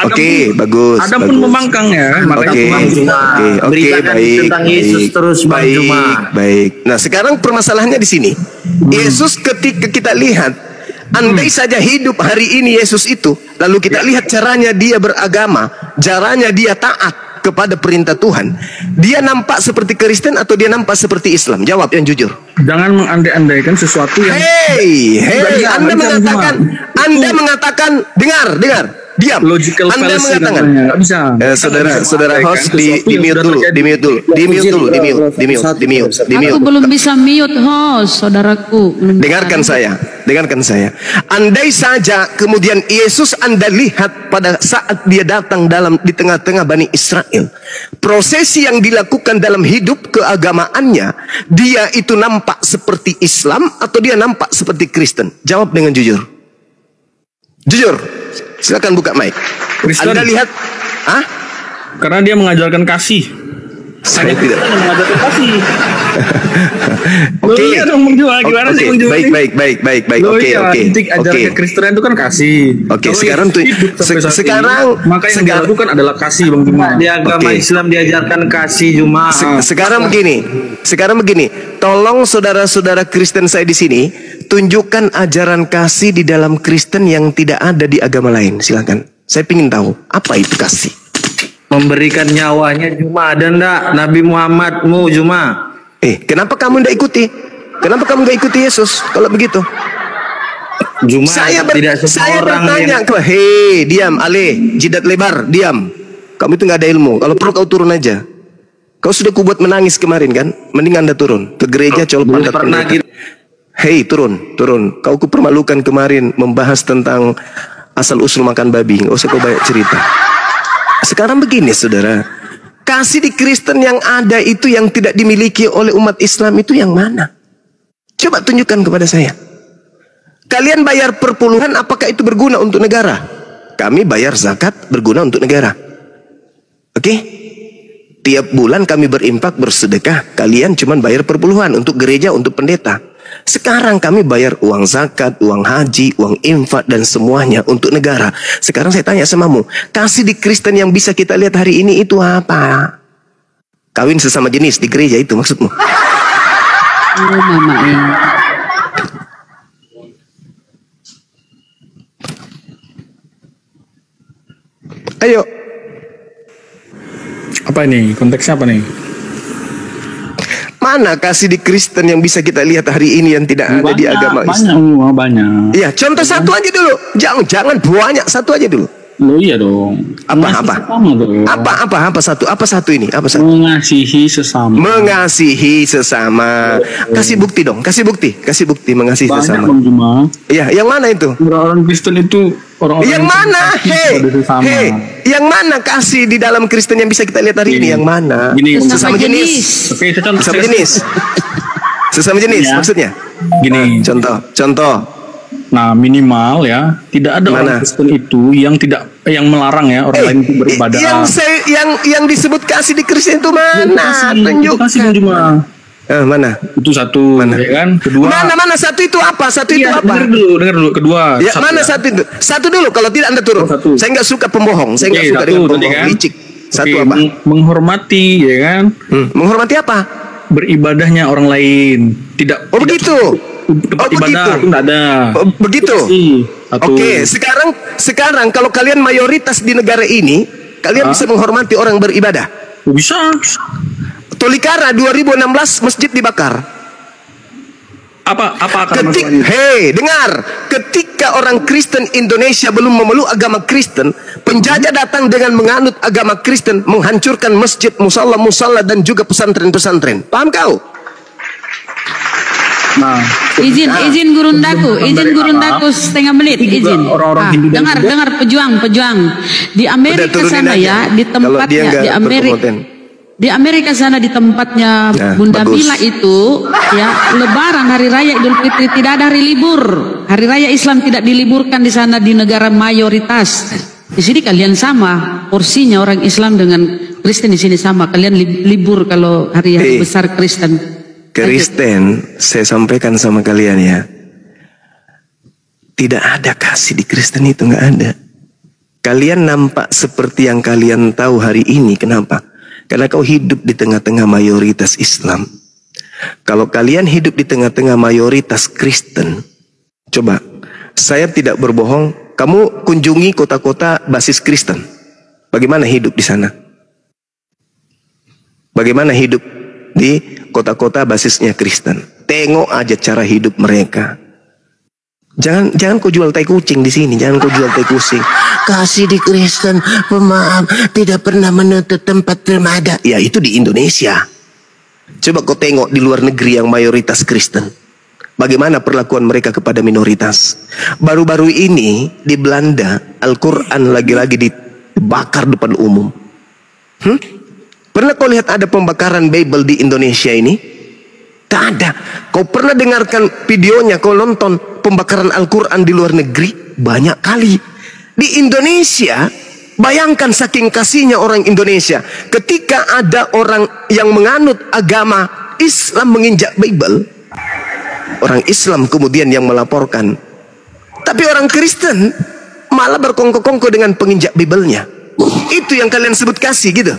Oke, bagus. Ada pun membangkang ya. Oke, baik. Tentang Yesus terus, Bang Juma. Baik. Nah, sekarang permasalahannya di sini. Yesus ketika kita lihat, andai saja hidup hari ini Yesus itu, lalu kita lihat caranya dia beragama, caranya dia taat kepada perintah Tuhan, dia nampak seperti Kristen atau dia nampak seperti Islam? Jawab yang jujur. Jangan mengandai-andaikan sesuatu yang Anda mengatakan dengar diam. Logical Anda fallacy mengatakan bisa. Saudara host di mute dulu. Aku belum bisa mute host, saudaraku. Dengarkan saya. Andai saja kemudian Yesus Anda lihat pada saat dia datang di tengah-tengah Bani Israel, prosesi yang dilakukan dalam hidup keagamaannya, dia itu nampak seperti Islam atau dia nampak seperti Kristen? Jawab dengan jujur. Silakan buka mic. Kristen. Anda lihat, Karena dia mengajarkan kasih. Saya tidak mengajarkan kasih. Oke. Iya dong, gimana sih? Baik. Oke. Intik ajaran Kristen itu kan kasih. Oke, sekarang maka yang dilakukan adalah kasih, Bang Juma. Di agama Islam diajarkan kasih, Juma. Sekarang begini. Tolong saudara-saudara Kristen saya di sini tunjukkan ajaran kasih di dalam Kristen yang tidak ada di agama lain. Silakan. Saya ingin tahu apa itu kasih. Memberikan nyawanya, Juma. Ada enggak Nabi Muhammadmu, Juma? Kenapa kamu tidak ikuti? Kenapa kamu tidak ikuti Yesus? Kalau begitu, Juma, saya bertanya hei, diam, Ale, jidat lebar, diam. Kamu itu nggak ada ilmu. Kalau perlu kau turun aja. Kau sudah kubuat menangis kemarin kan? Mending Anda turun ke gereja colok pantat pendeta. Hei, turun. Kau kupermalukan kemarin membahas tentang asal usul makan babi. Nggak usah kau banyak cerita. Sekarang begini, saudara. Kasih di Kristen yang ada itu yang tidak dimiliki oleh umat Islam itu yang mana? Coba tunjukkan kepada saya. Kalian bayar perpuluhan, apakah itu berguna untuk negara? Kami bayar zakat, berguna untuk negara. Oke? Tiap bulan kami berinfak, bersedekah. Kalian cuma bayar perpuluhan untuk gereja, untuk pendeta. Sekarang kami bayar uang zakat, uang haji, uang infak dan semuanya untuk negara. Sekarang saya tanya samamu, kasih di Kristen yang bisa kita lihat hari ini itu apa? Kawin sesama jenis di gereja itu maksudmu? Ayo. Apa ini? Konteksnya apa nih? Mana kasih di Kristen yang bisa kita lihat hari ini yang tidak ada di agama Islam? Banyak. Iya, contoh satu aja dulu. Jangan banyak, satu aja dulu. Loh, iya dong. Apa satu? Apa satu ini? Apa satu? Mengasihi sesama. Kasih bukti dong. Kasih bukti mengasihi sesama. Banyak, Juma. Iya, yang mana itu? Orang Kristen itu orang-orang yang mana? Yang mana kasih di dalam Kristen yang bisa kita lihat hari ini? Yang mana? Sesama jenis. Oke, Sesama jenis maksudnya? Gini. Contoh. Nah, minimal ya, tidak ada orang Kristen itu yang melarang ya orang lain itu beribadah. Yang disebut kasih di Kristen itu mana? Tunjukkan. Kasih cuma. Mana? Itu satu, ya kan? Kedua. Mana satu itu apa? Dengar dulu. Kedua. Ya, mana satu itu? Satu dulu. Kalau tidak Anda turun. Saya nggak suka pembohong. Saya nggak suka dengan pembohong licik. Satu apa? Menghormati, ya kan? Menghormati apa? Beribadahnya orang lain. Tidak. Oh begitu. Tempat ibadah itu nggak ada. Begitu. Oke. Sekarang kalau kalian mayoritas di negara ini, kalian bisa menghormati orang beribadah. Bisa. Tolikara 2016 masjid dibakar. Apa Hei, dengar. ketika orang Kristen Indonesia belum memeluk agama Kristen, penjajah datang dengan menganut agama Kristen, menghancurkan masjid, musalla dan juga pesantren-pesantren. Paham kau? Nah, izin gurundaku setengah menit, izin. Dengar pejuang. Di Amerika sana ya, di tempatnya di Amerika sana di tempatnya Bunda Mila itu ya, Lebaran hari raya Idul Fitri tidak ada hari libur. Hari raya Islam tidak diliburkan di sana, di negara mayoritas. Di sini kalian sama porsinya, orang Islam dengan Kristen di sini sama. Kalian libur kalau hari besar Kristen. Saya sampaikan sama kalian ya, tidak ada kasih di Kristen itu, nggak ada. Kalian nampak seperti yang kalian tahu hari ini. Kenapa? Karena kau hidup di tengah-tengah mayoritas Islam. Kalau kalian hidup di tengah-tengah mayoritas Kristen, coba, saya tidak berbohong, kamu kunjungi kota-kota basis Kristen. Bagaimana hidup di sana? Bagaimana hidup di kota-kota basisnya Kristen? Tengok aja cara hidup mereka. Jangan kau jual tai kucing di sini, jangan kau jual tai kucing. Kasih di Kristen, pemaaf, tidak pernah menuntut tempat bermada. Ya itu di Indonesia. Coba kau tengok di luar negeri yang mayoritas Kristen. Bagaimana perlakuan mereka kepada minoritas. Baru-baru ini di Belanda, Al-Quran lagi-lagi dibakar depan umum. Pernah kau lihat ada pembakaran Bible di Indonesia ini? Tak ada. Kau pernah dengarkan videonya, kau nonton pembakaran Al-Quran di luar negeri? Banyak kali. Di Indonesia, bayangkan saking kasihnya orang Indonesia, ketika ada orang yang menganut agama Islam menginjak Bible, orang Islam kemudian yang melaporkan. Tapi orang Kristen malah berkongko-kongko dengan penginjak Bible-nya. Itu yang kalian sebut kasih gitu.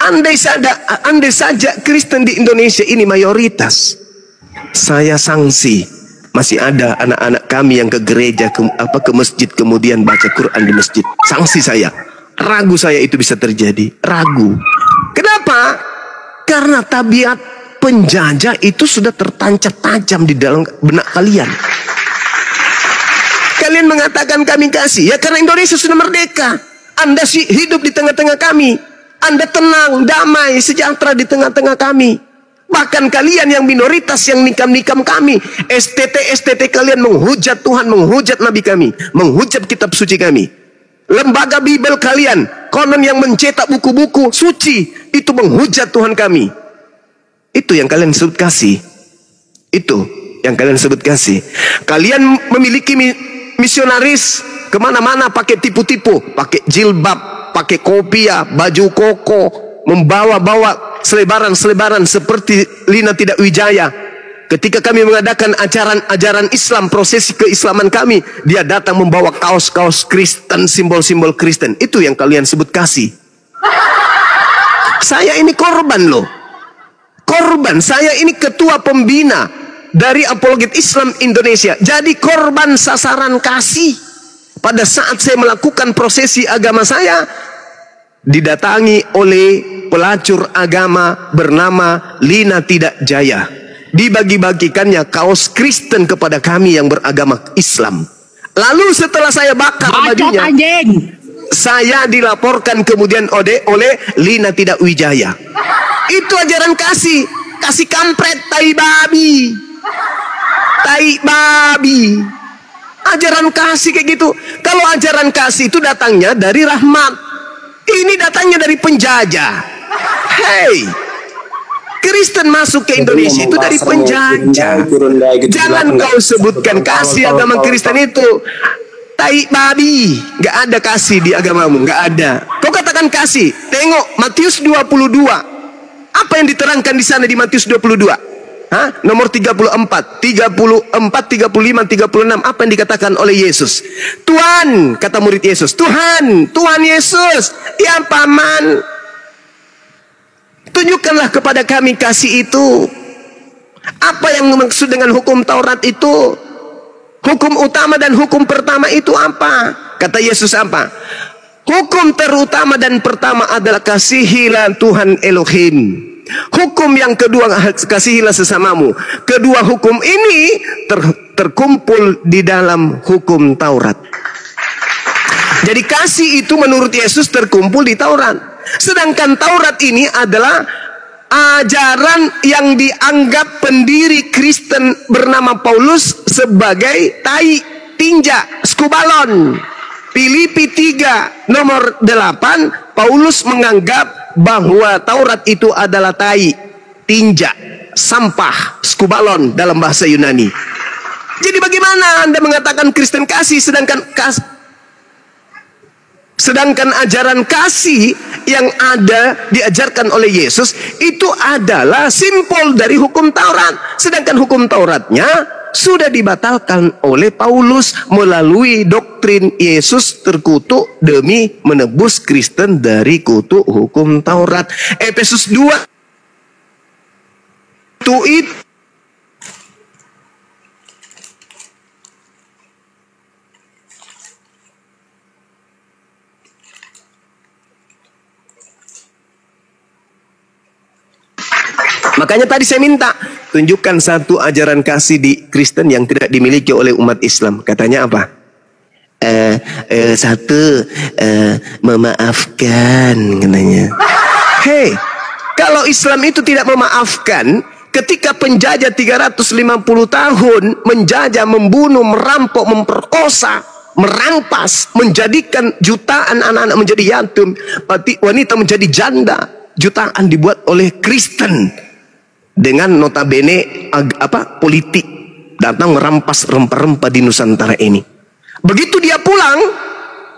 Andai saja Kristen di Indonesia ini mayoritas, saya sanksi masih ada anak-anak kami yang ke gereja, ke masjid, kemudian baca Quran di masjid. Sanksi saya. Ragu saya itu bisa terjadi. Ragu. Kenapa? Karena tabiat penjajah itu sudah tertancap tajam di dalam benak kalian. Kalian mengatakan kami kasih, ya karena Indonesia sudah merdeka. Anda hidup di tengah-tengah kami. Anda tenang, damai, sejahtera di tengah-tengah kami. Bahkan kalian yang minoritas, yang nikam-nikam kami, STT kalian menghujat Tuhan, menghujat Nabi kami, menghujat kitab suci kami. Lembaga Bible kalian, konon yang mencetak buku-buku suci, itu menghujat Tuhan kami. Itu yang kalian sebut kasih. Itu yang kalian sebut kasih. Kalian memiliki misionaris kemana-mana pakai tipu-tipu, pakai jilbab, pakai kopiah, baju koko, membawa-bawa selebaran-selebaran seperti Lina Tidak Wijaya. Ketika kami mengadakan ajaran Islam, prosesi keislaman kami, dia datang membawa kaos-kaos Kristen, simbol-simbol Kristen. Itu yang kalian sebut kasih. Saya ini korban loh. Korban. Saya ini ketua pembina dari Apologet Islam Indonesia. Jadi korban sasaran kasih. Pada saat saya melakukan prosesi agama saya, didatangi oleh pelacur agama bernama Lina Tidak Jaya. Dibagi-bagikannya kaos Kristen kepada kami yang beragama Islam. Lalu setelah saya bakar bajunya, saya dilaporkan kemudian oleh Lina Tidak Wijaya. Itu ajaran kasih. Kasih kampret, tai babi. Tai babi. Ajaran kasih kayak gitu. Kalau ajaran kasih itu datangnya dari rahmat, ini datangnya dari penjajah. Hey, Kristen masuk ke Indonesia itu dari penjajah. Jangan kau sebutkan kasih agama Kristen itu. Tai babi. Gak ada kasih di agamamu. Gak ada. Kau katakan kasih. Tengok Matius 22. Apa yang diterangkan di sana di Matius 22? Nomor 34, 35, 36. Apa yang dikatakan oleh Yesus? Tuhan, kata murid Yesus, Tuhan Yesus, ya paman, tunjukkanlah kepada kami kasih itu. Apa yang maksud dengan hukum Taurat itu? Hukum utama dan hukum pertama itu apa? Kata Yesus apa? Hukum terutama dan pertama adalah kasihilah Tuhan Elohim. Hukum yang kedua, kasihilah sesamamu. Kedua hukum ini terkumpul di dalam hukum Taurat. Jadi kasih itu menurut Yesus terkumpul di Taurat. Sedangkan Taurat ini adalah ajaran yang dianggap pendiri Kristen bernama Paulus sebagai tai, tinja, skubalon. Filipi 3 nomor 8, Paulus menganggap bahwa Taurat itu adalah tai, tinja, sampah, skubalon dalam bahasa Yunani. Jadi bagaimana Anda mengatakan Kristen kasih sedangkan ajaran kasih yang diajarkan oleh Yesus itu adalah simbol dari hukum Taurat. Sedangkan hukum Tauratnya sudah dibatalkan oleh Paulus melalui doktrin Yesus terkutuk demi menebus Kristen dari kutuk hukum Taurat. Efesus 2 itu makanya tadi saya minta tunjukkan satu ajaran kasih di Kristen yang tidak dimiliki oleh umat Islam. Katanya apa? Memaafkan katanya. Hei, kalau Islam itu tidak memaafkan, ketika penjajah 350 tahun menjajah, membunuh, merampok, memperkosa, merampas, menjadikan jutaan anak-anak menjadi yatim, wanita menjadi janda, jutaan dibuat oleh Kristen. Dengan notabene politik datang merampas rempah-rempah di Nusantara ini. Begitu dia pulang,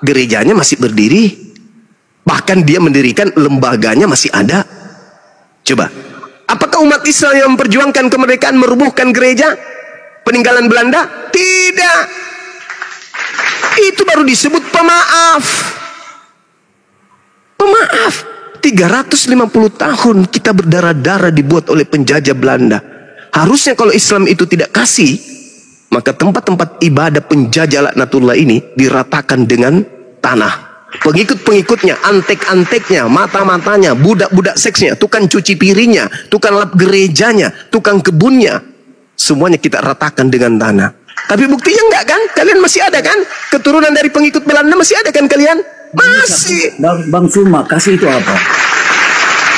gerejanya masih berdiri. Bahkan dia mendirikan lembaganya masih ada. Coba, apakah umat Islam yang memperjuangkan kemerdekaan merubuhkan gereja peninggalan Belanda? Tidak. Itu baru disebut pemaaf. Pemaaf. 350 tahun kita berdarah-darah dibuat oleh penjajah Belanda. Harusnya kalau Islam itu tidak kasih, maka tempat-tempat ibadah penjajah laknatullah ini diratakan dengan tanah. Pengikut-pengikutnya, antek-anteknya, mata-matanya, budak-budak seksnya, tukang cuci piringnya, tukang lap gerejanya, tukang kebunnya, semuanya kita ratakan dengan tanah. Tapi buktinya enggak kan? Kalian masih ada kan? Keturunan dari pengikut Belanda masih ada kan kalian? Masih. Bang Suma, kasih itu apa?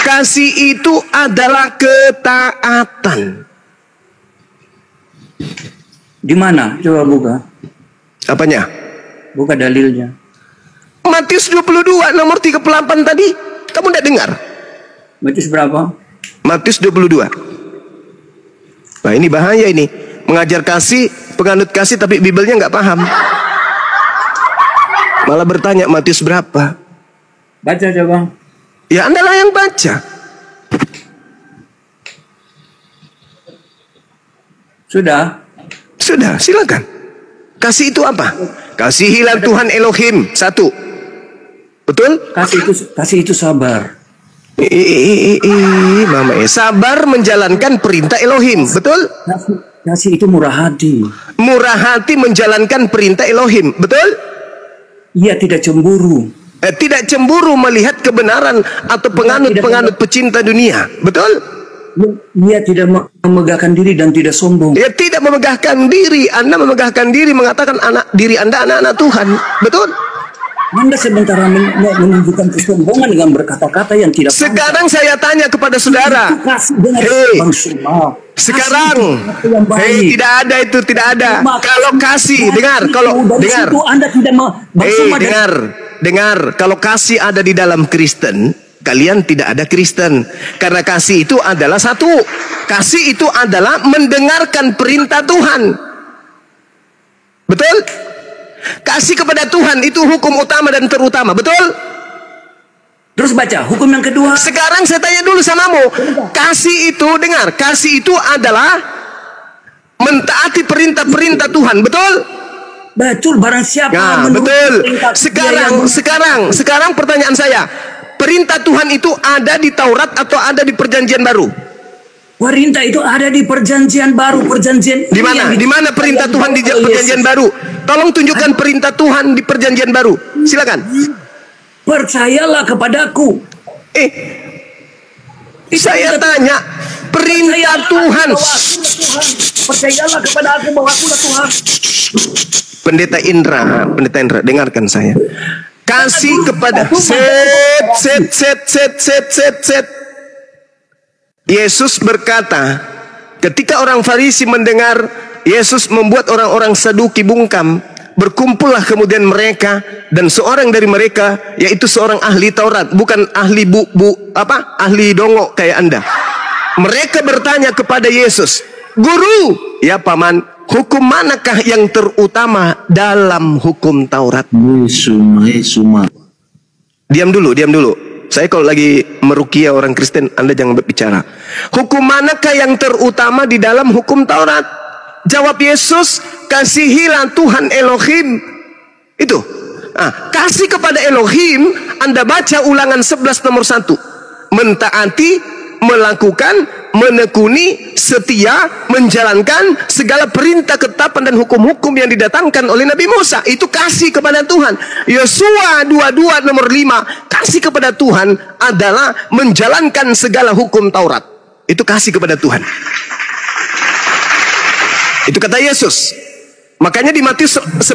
Kasih itu adalah ketaatan. Di mana? Coba buka. Apanya? Buka dalilnya. Matius 22 nomor 38 tadi. Kamu tidak dengar? Matius berapa? Matius 22. Nah ini bahaya ini. Mengajar kasih, penganut kasih tapi Bibelnya nggak paham. Malah bertanya Matius berapa? Baca coba. Ya Anda lah yang baca. Sudah. Sudah, silakan. Kasih itu apa? Kasihilah Tuhan Elohim. Satu. Betul? Kasih itu sabar. Mama, sabar menjalankan perintah Elohim. Betul? Kasih itu murah hati. Murah hati menjalankan perintah Elohim. Betul? Ia tidak cemburu. Tidak cemburu melihat kebenaran atau penganut-penganut pecinta dunia. Betul? Ia tidak memegahkan diri dan tidak sombong. Ia tidak memegahkan diri. Anda memegahkan diri, mengatakan diri Anda anak-anak Tuhan. Betul? Anda sementara menunjukkan kesombongan dengan berkata-kata yang tidak. Sekarang saya tanya kepada saudara. Hei, sekarang, hei, tidak ada itu, tidak ada. Kalau kasih, dengar, kalau dengar. Anda tidak dengar. Kalau kasih ada di dalam Kristen, kalian tidak ada Kristen. Karena kasih itu adalah satu. Kasih itu adalah mendengarkan perintah Tuhan. Betul? Kasih kepada Tuhan itu hukum utama dan terutama. Betul? Terus baca hukum yang kedua. Sekarang saya tanya dulu samamu. Kasih itu, dengar, kasih itu adalah mentaati perintah-perintah Tuhan. Betul? Betul, barang siapa nah, betul. Sekarang pertanyaan saya, perintah Tuhan itu ada di Taurat atau ada di Perjanjian Baru? Perintah itu ada di Perjanjian Baru. Di mana? Di mana perintah Tuhan di Perjanjian Baru? Tolong tunjukkan perintah Tuhan di Perjanjian Baru. Silakan. Percayalah kepadaku. Saya tanya, perintah Tuhan. Percayalah kepada aku bahwa akulah Tuhan. Pendeta Indra, dengarkan saya. Kasih kepada set. Yesus berkata, ketika orang Farisi mendengar Yesus membuat orang-orang Saduki bungkam, berkumpullah kemudian mereka, dan seorang dari mereka, yaitu seorang ahli Taurat, bukan ahli ahli dongo kayak Anda. Mereka bertanya kepada Yesus, "Guru, ya paman, hukum manakah yang terutama dalam hukum Taurat?" Diam dulu. Saya kalau lagi merukia orang Kristen, Anda jangan berbicara. Hukum manakah yang terutama di dalam hukum Taurat? Jawab Yesus, kasihilah Tuhan Elohim. Itu. Kasih kepada Elohim, Anda baca Ulangan 11 nomor 1. Mentaati, melakukan, menekuni, setia, menjalankan segala perintah, ketetapan dan hukum-hukum yang didatangkan oleh Nabi Musa. Itu kasih kepada Tuhan. Yosua 22 nomor 5, kasih kepada Tuhan adalah menjalankan segala hukum Taurat. Itu kasih kepada Tuhan. Itu kata Yesus. Makanya di Matius 19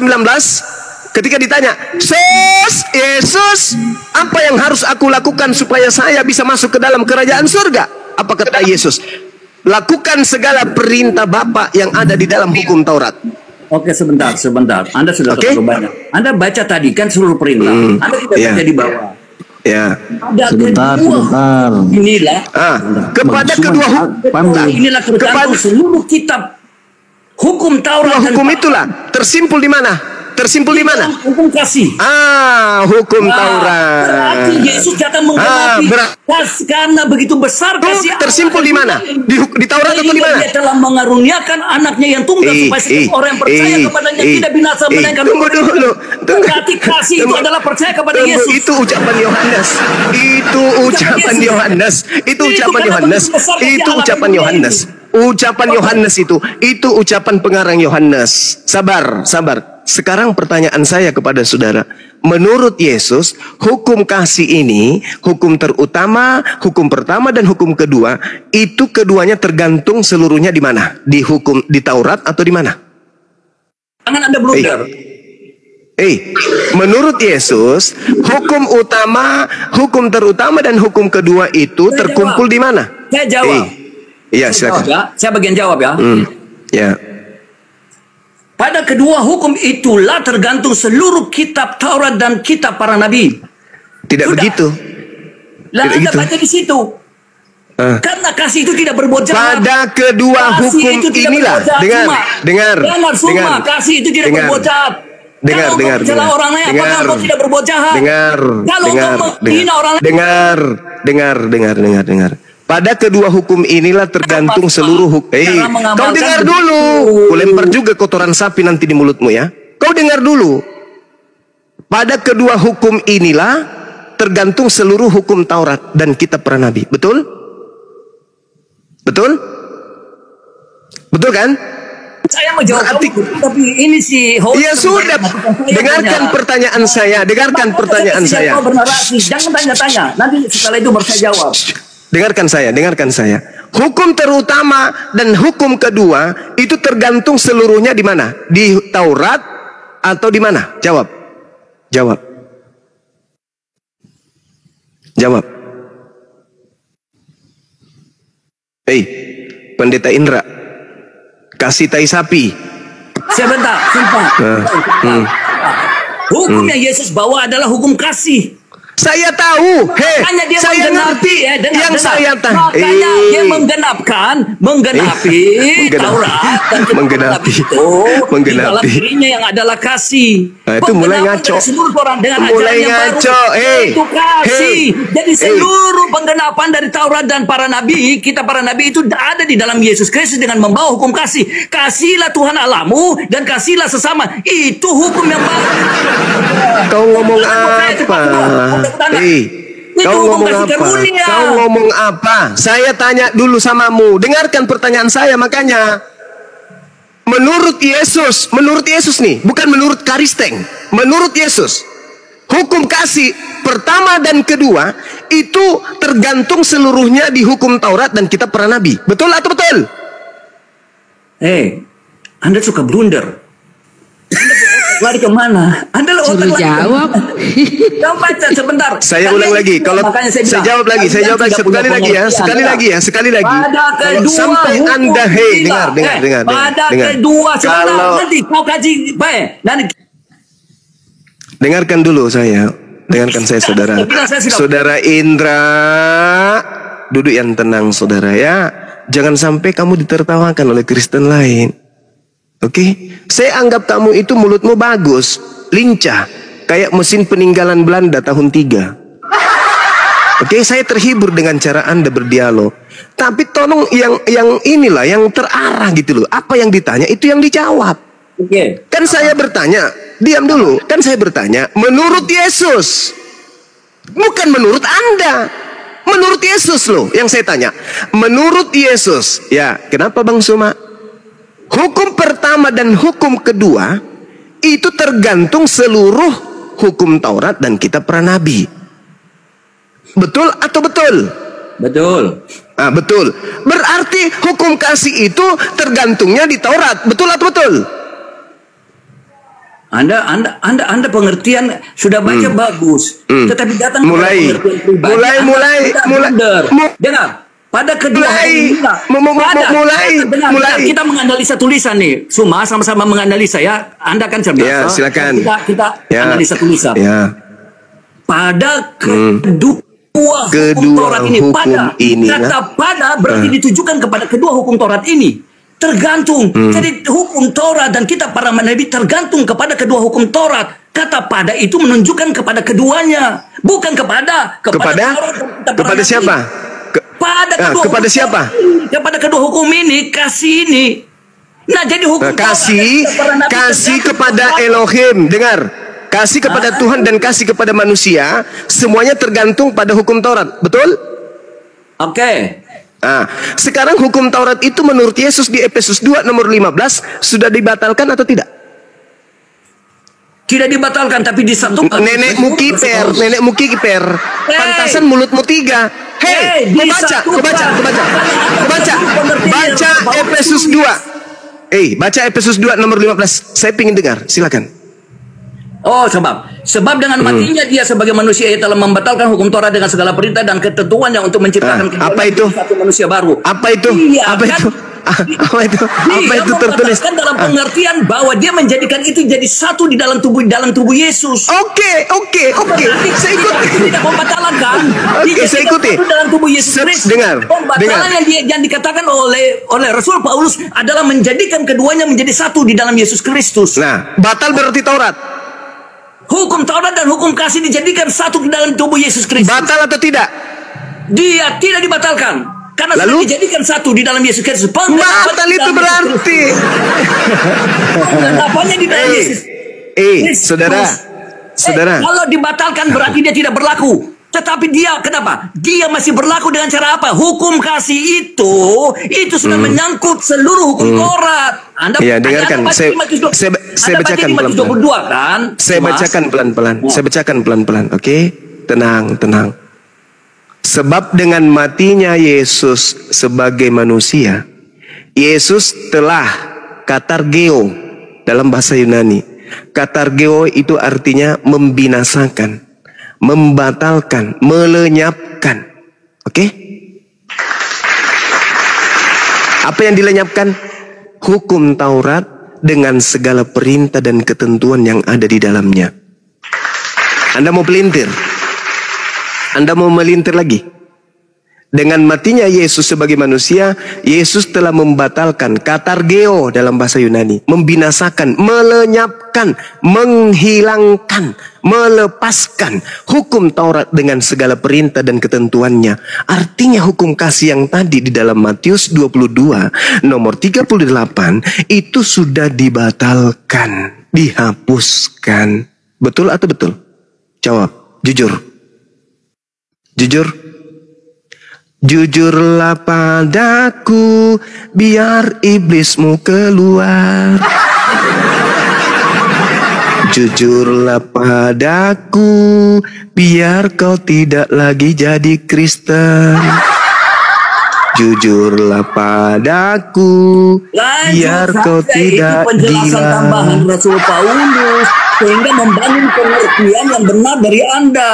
ketika ditanya, Yesus, apa yang harus aku lakukan supaya saya bisa masuk ke dalam kerajaan surga? Apa kata Yesus? Lakukan segala perintah Bapa yang ada di dalam hukum Taurat. Oke, sebentar. Anda sudah terlalu banyak. Anda baca tadi kan seluruh perintah. Anda tidak baca di bawah. Ya. Sebentar. Inilah. Kepada kedua hukum. Inilah tergantung seluruh kitab hukum Taurat. Hukum itulah tersimpul di mana? Hukum kasih. Hukum Taurat. Berarti Yesus datang menggenapi karena begitu besar kasih. Tersimpul di mana? Di Taurat atau di mana? Dia telah mengaruniakan anaknya yang tunggal supaya setiap orang yang percaya kepadanya tidak binasa melainkan dulu. Berarti kasih itu adalah percaya kepada Yesus. Itu ucapan Yohanes. Itu ucapan Yohanes itu ucapan pengarang Yohanes. Sabar. Sekarang pertanyaan saya kepada saudara, menurut Yesus, hukum kasih ini, hukum terutama, hukum pertama dan hukum kedua, itu keduanya tergantung seluruhnya di mana? Di Taurat atau di mana? Jangan Anda blunder. Menurut Yesus, hukum utama, hukum terutama dan hukum kedua itu terkumpul di mana? Saya jawab. Iya, silakan. Saya bagian jawab ya. Ya. Pada kedua hukum itulah tergantung seluruh kitab Taurat dan kitab para nabi. Tidak begitu. Anda baca di situ. Karena kasih itu tidak berbuat jahat. Pada kedua hukum inilah. Dengar. Kasih itu tidak berbuat jahat. Dengar. Orang lain, apakah kau tidak berbuat jahat? Kalau kau menghina orang lain. Dengar. Pada kedua hukum inilah tergantung seluruh hukum. Kau dengar dulu. Kulempar juga kotoran sapi nanti di mulutmu ya. Kau dengar dulu. Pada kedua hukum inilah tergantung seluruh hukum Taurat dan kitab para nabi. Betul? Betul kan? Saya menjawab tapi ini si host. Ya sudah. Dengarkan pertanyaan saya. Jangan tanya-tanya. Nanti setelah itu baru saya jawab. Dengarkan saya. Hukum terutama dan hukum kedua itu tergantung seluruhnya di mana? Di Taurat atau di mana? Jawab. Pendeta Indra, kasih tai sapi. Sebentar, sumpah. Hukum yang Yesus bawa adalah hukum kasih. Saya tahu, saya ngerti. Yang saya tahu, makanya dia menggenapi Taurat dan menggenapi dirinya yang adalah kasih. Itu mulai ngaco. Itu kasih. Jadi seluruh penggenapan dari Taurat dan para nabi, kita para nabi itu ada di dalam Yesus Kristus dengan membawa hukum kasih. Kasihlah Tuhan Allahmu dan kasihlah sesama. Itu hukum yang baru. Kau ngomong apa? Kau ngomong apa? Saya tanya dulu samamu. Dengarkan pertanyaan saya makanya. Menurut Yesus nih, bukan menurut Karisteng. Menurut Yesus, Hukum kasih pertama dan kedua itu tergantung seluruhnya di hukum Taurat dan kitab para nabi. Betul atau betul? Anda suka blunder. Lari kemana? Anda otak jawab. Kamu baca sebentar. Saya ulang lagi. Kalau saya jawab lagi, sekali lagi ya. Pada kedua sampai Anda dengar. Pada kedua sebentar nanti kau kaji baik. Dengarkan dulu saya. Dengarkan saya saudara. Saudara Indra, duduk yang tenang saudara ya. Jangan sampai kamu ditertawakan oleh Kristen lain. Oke, saya anggap kamu itu mulutmu bagus, lincah, kayak mesin peninggalan Belanda tahun 3. Oke, saya terhibur dengan cara Anda berdialog. Tapi tolong yang inilah yang terarah gitu loh. Apa yang ditanya itu yang dijawab. Kan saya bertanya, diam dulu. Kan saya bertanya, menurut Yesus, bukan menurut Anda. Menurut Yesus loh yang saya tanya. Menurut Yesus, ya kenapa Bang Suma? Hukum pertama dan hukum kedua itu tergantung seluruh hukum Taurat dan kitab para nabi. Betul atau betul? Betul. Betul. Berarti hukum kasih itu tergantungnya di Taurat. Betul atau betul? Anda pengertian sudah baca bagus. Tetapi datang mulai. Dengar. Pada kedua mulai kita menganalisa tulisan nih. Sama-sama menganalisa ya. Anda kan cerdas. Ya, silakan. Kita analisa tulisan. Ya. Pada kedua hukum Taurat ini, kata pada berarti ditujukan kepada kedua hukum Taurat ini. Tergantung. Jadi hukum Taurat dan kitab para nabi tergantung kepada kedua hukum Taurat. Kata pada itu menunjukkan kepada keduanya, bukan kepada siapa? Kepada siapa? Kepada kedua hukum ini, kasih ini. Nah, jadi hukum kasih kepada Elohim. Dengar. Kasih kepada Tuhan dan kasih kepada manusia, semuanya tergantung pada hukum Taurat. Betul? Oke. Sekarang hukum Taurat itu menurut Yesus di Efesus 2 nomor 15 sudah dibatalkan atau tidak? Tidak dibatalkan, tapi disatukan. Nenekmu kiper. Pantasan mulutmu 3. Baca Efesus 2. Baca Efesus 2 nomor 15. Saya ingin dengar, silakan. Sebab dengan matinya dia sebagai manusia ia telah membatalkan hukum Taurat dengan segala perintah dan ketentuannya untuk menciptakan satu manusia baru. Apa itu tertulis dalam pengertian bahwa dia menjadikan itu jadi satu di dalam tubuh Yesus. Oke. Saya ikuti. Tidak pembatalan kan? Saya ikuti. Dalam tubuh Yesus Kristus. Pembatalan yang dikatakan oleh Rasul Paulus adalah menjadikan keduanya menjadi satu di dalam Yesus Kristus. Nah, batal berarti Taurat. Hukum Taurat dan hukum kasih dijadikan satu di dalam tubuh Yesus Kristus. Batal atau tidak? Dia tidak dibatalkan. Karena sudah dijadikan satu di dalam Yesus Kristus. Batal itu berarti. Penggenapannya di dalam Yesus. Saudara. Kalau dibatalkan berarti dia tidak berlaku. Tetapi dia kenapa? Dia masih berlaku dengan cara apa? Hukum kasih itu sudah menyangkut seluruh hukum Taurat. Anda dengarkan. Saya bacakan pelan-pelan. Saya bacakan pelan-pelan. Oke? Tenang. Sebab dengan matinya Yesus sebagai manusia, Yesus telah katargeo dalam bahasa Yunani. Katargeo itu artinya membinasakan, membatalkan, melenyapkan. Oke? Apa yang dilenyapkan? Hukum Taurat dengan segala perintah dan ketentuan yang ada di dalamnya. Anda mau pelintir? Anda mau melintir lagi? Dengan matinya Yesus sebagai manusia, Yesus telah membatalkan, katargeo dalam bahasa Yunani, membinasakan, melenyapkan, menghilangkan, melepaskan hukum Taurat dengan segala perintah dan ketentuannya. Artinya hukum kasih yang tadi di dalam Matius 22 nomor 38 itu sudah dibatalkan, dihapuskan. Betul atau betul? Jawab, jujur. Jujurlah padaku, biar iblismu keluar. Jujurlah padaku, biar kau tidak lagi jadi Kristen. Jujurlah padaku, biar kau tidak penjelasan gila. tambahan Rasul Paulus sehingga membangun pengertian yang benar dari Anda.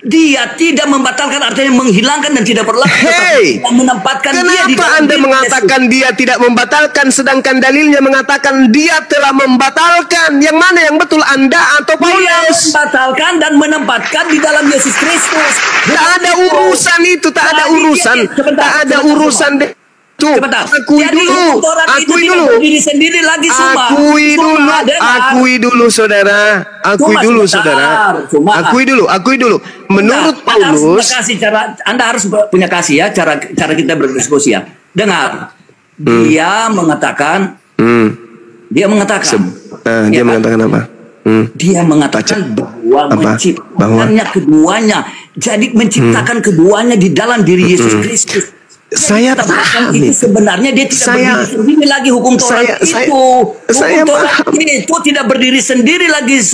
Dia tidak membatalkan, artinya menghilangkan dan tidak berlaku. Hei, menempatkan dia di kenapa dalam Anda diri mengatakan dia tidak membatalkan, sedangkan dalilnya mengatakan dia telah membatalkan? Yang mana yang betul, Anda atau Dia Paulus? membatalkan dan menempatkan di dalam Yesus Kristus. Tak ada urusan itu, tak ada urusan, tak ada urusan. Tuh, akui dulu, akui dulu, akui dulu, saudara, akui dulu, saudara, akui dulu. Menurut Paulus, Anda harus punya kasih ya, cara kita berdiskusi ya. Dengar, dia mengatakan, dia mengatakan apa? Dia mengatakan bahwa menciptakannya keduanya, jadi menciptakan keduanya di dalam diri Yesus Kristus. Saya paham itu sebenarnya dia tidak berdiri sendiri lagi, hukum Taurat itu tidak berdiri sendiri lagi,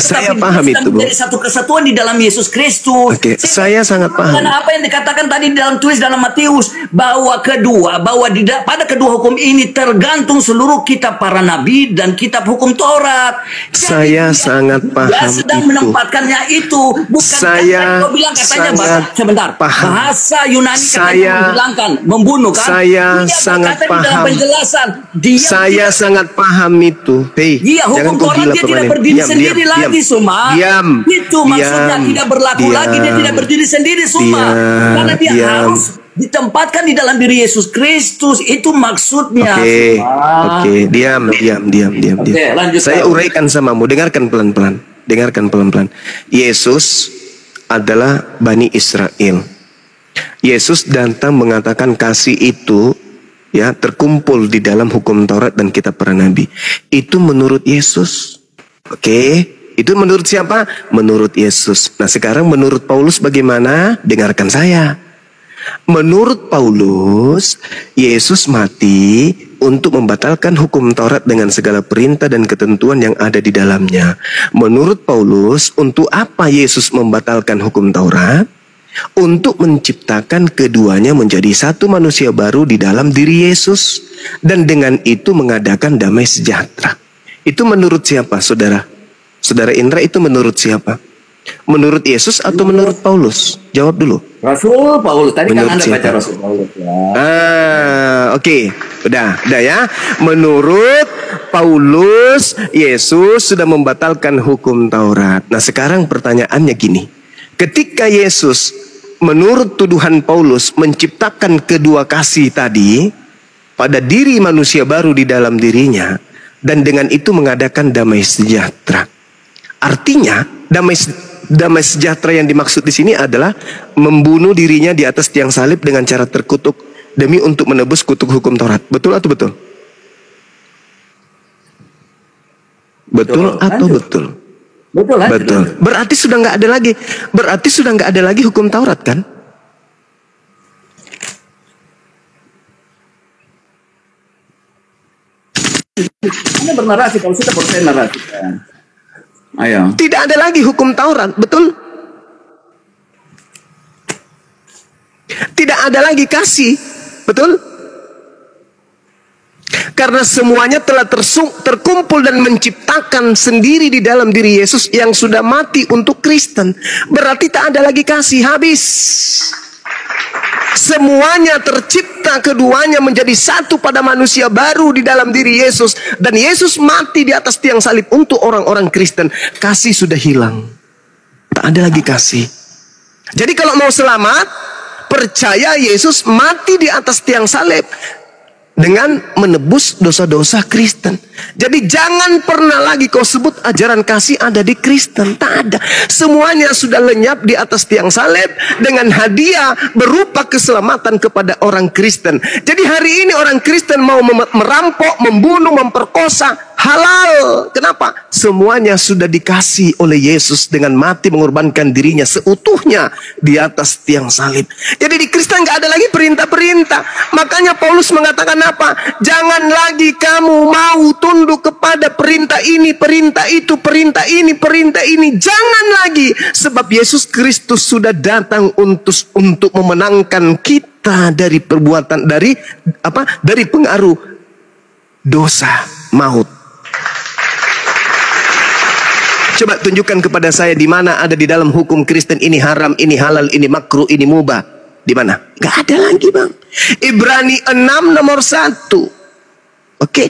saya paham itu, Bu. Menjadi satu kesatuan di dalam Yesus Kristus. Saya sangat paham. Dan apa yang dikatakan tadi dalam tulis dalam Matius, bahwa pada kedua hukum ini tergantung seluruh kitab para nabi dan kitab hukum Taurat. Saya sangat paham. Dia sedang menempatkannya itu, bukan kau bilang katanya bahasa Yunani katanya menghilangkan, membunuh kan? Saya sangat paham. Saya sangat paham itu. Hei, hukum Taurat dia tidak berdiri sendiri lagi, Diam. Itu maksudnya tidak berlaku lagi, dia tidak berdiri sendiri, karena dia harus ditempatkan di dalam diri Yesus Kristus. Itu maksudnya. Oke, diam. Lanjut. Saya uraikan samamu, dengarkan pelan-pelan. Yesus adalah Bani Israel. Yesus datang mengatakan kasih itu ya terkumpul di dalam hukum Taurat dan kitab para nabi. Itu menurut Yesus. Oke, itu menurut siapa? Menurut Yesus. Nah, sekarang menurut Paulus bagaimana? Dengarkan saya. Menurut Paulus, Yesus mati untuk membatalkan hukum Taurat dengan segala perintah dan ketentuan yang ada di dalamnya. Menurut Paulus, untuk apa Yesus membatalkan hukum Taurat? Untuk menciptakan keduanya menjadi satu manusia baru di dalam diri Yesus, dan dengan itu mengadakan damai sejahtera. Itu menurut siapa, saudara? Saudara Indra, itu menurut siapa? Menurut Yesus atau menurut Paulus? Jawab dulu. Rasul Paulus. Tadi menurut kan Anda siapa? baca Rasul Paulus ya. Oke. Udah ya. Menurut Paulus, Yesus sudah membatalkan hukum Taurat. Nah, sekarang pertanyaannya gini. Ketika Yesus menurut tuduhan Paulus menciptakan kedua kasih tadi pada diri manusia baru di dalam dirinya, dan dengan itu mengadakan damai sejahtera. Artinya damai sejahtera yang dimaksud di sini adalah membunuh dirinya di atas tiang salib dengan cara terkutuk demi untuk menebus kutuk hukum Taurat. Betul atau betul? Betul atau betul? Betul. Berarti sudah nggak ada lagi hukum Taurat, kan? Anda bernarasi, kalau sudah persen narasi. Ayo. Tidak ada lagi hukum Taurat, betul? Tidak ada lagi kasih, betul? Karena semuanya telah terkumpul dan menciptakan sendiri di dalam diri Yesus yang sudah mati untuk Kristen. Berarti tak ada lagi kasih, habis. Semuanya tercipta, keduanya menjadi satu pada manusia baru di dalam diri Yesus. Dan Yesus mati di atas tiang salib untuk orang-orang Kristen. Kasih sudah hilang. Tak ada lagi kasih. Jadi kalau mau selamat, percaya Yesus mati di atas tiang salib dengan menebus dosa-dosa Kristen. Jadi jangan pernah lagi kau sebut ajaran kasih ada di Kristen. Tak ada. Semuanya sudah lenyap di atas tiang salib dengan hadiah berupa keselamatan kepada orang Kristen. Jadi hari ini orang Kristen mau merampok, membunuh, memperkosa, Halal. Kenapa? Semuanya sudah dikasih oleh Yesus dengan mati mengorbankan dirinya seutuhnya di atas tiang salib. Jadi di Kristen nggak ada lagi perintah-perintah. Makanya Paulus mengatakan apa? Jangan lagi kamu mau tunduk kepada perintah ini, perintah itu, perintah ini, perintah ini. Jangan lagi. Sebab Yesus Kristus sudah datang untuk memenangkan kita dari perbuatan, dari pengaruh dosa maut. Coba tunjukkan kepada saya di mana ada di dalam hukum Kristen ini haram, ini halal, ini makruh, ini mubah. Di mana? Gak ada lagi, Bang. Ibrani 6 nomor 1. Oke.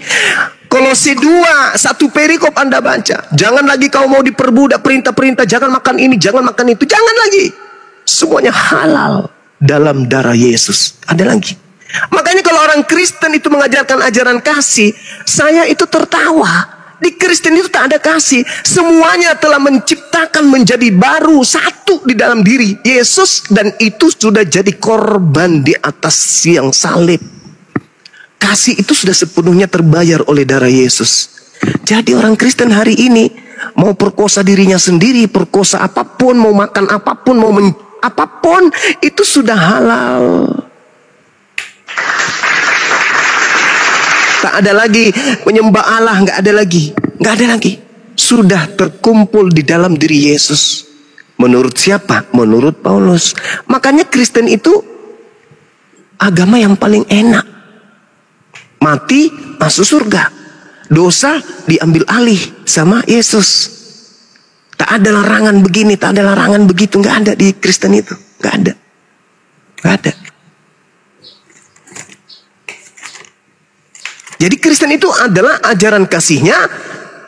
Kolose 2, 1 perikop Anda baca. Jangan lagi kau mau diperbudak perintah-perintah, jangan makan ini, jangan makan itu. Jangan lagi. Semuanya halal dalam darah Yesus. Ada lagi. Makanya kalau orang Kristen itu mengajarkan ajaran kasih, saya itu tertawa. Di Kristen itu tak ada kasih. Semuanya telah menciptakan menjadi baru, satu di dalam diri Yesus, dan itu sudah jadi korban di atas tiang salib. Kasih itu sudah sepenuhnya terbayar oleh darah Yesus. Jadi orang Kristen hari ini mau perkosa dirinya sendiri, perkosa apapun, mau makan apapun, apapun, itu sudah halal. Tak ada lagi menyembah Allah, nggak ada lagi, nggak ada lagi. Sudah terkumpul di dalam diri Yesus. Menurut siapa? Menurut Paulus. Makanya Kristen itu agama yang paling enak. Mati masuk surga, dosa diambil alih sama Yesus. Tak ada larangan begini, tak ada larangan begitu, nggak ada di Kristen itu, nggak ada, nggak ada. Jadi Kristen itu adalah ajaran kasihnya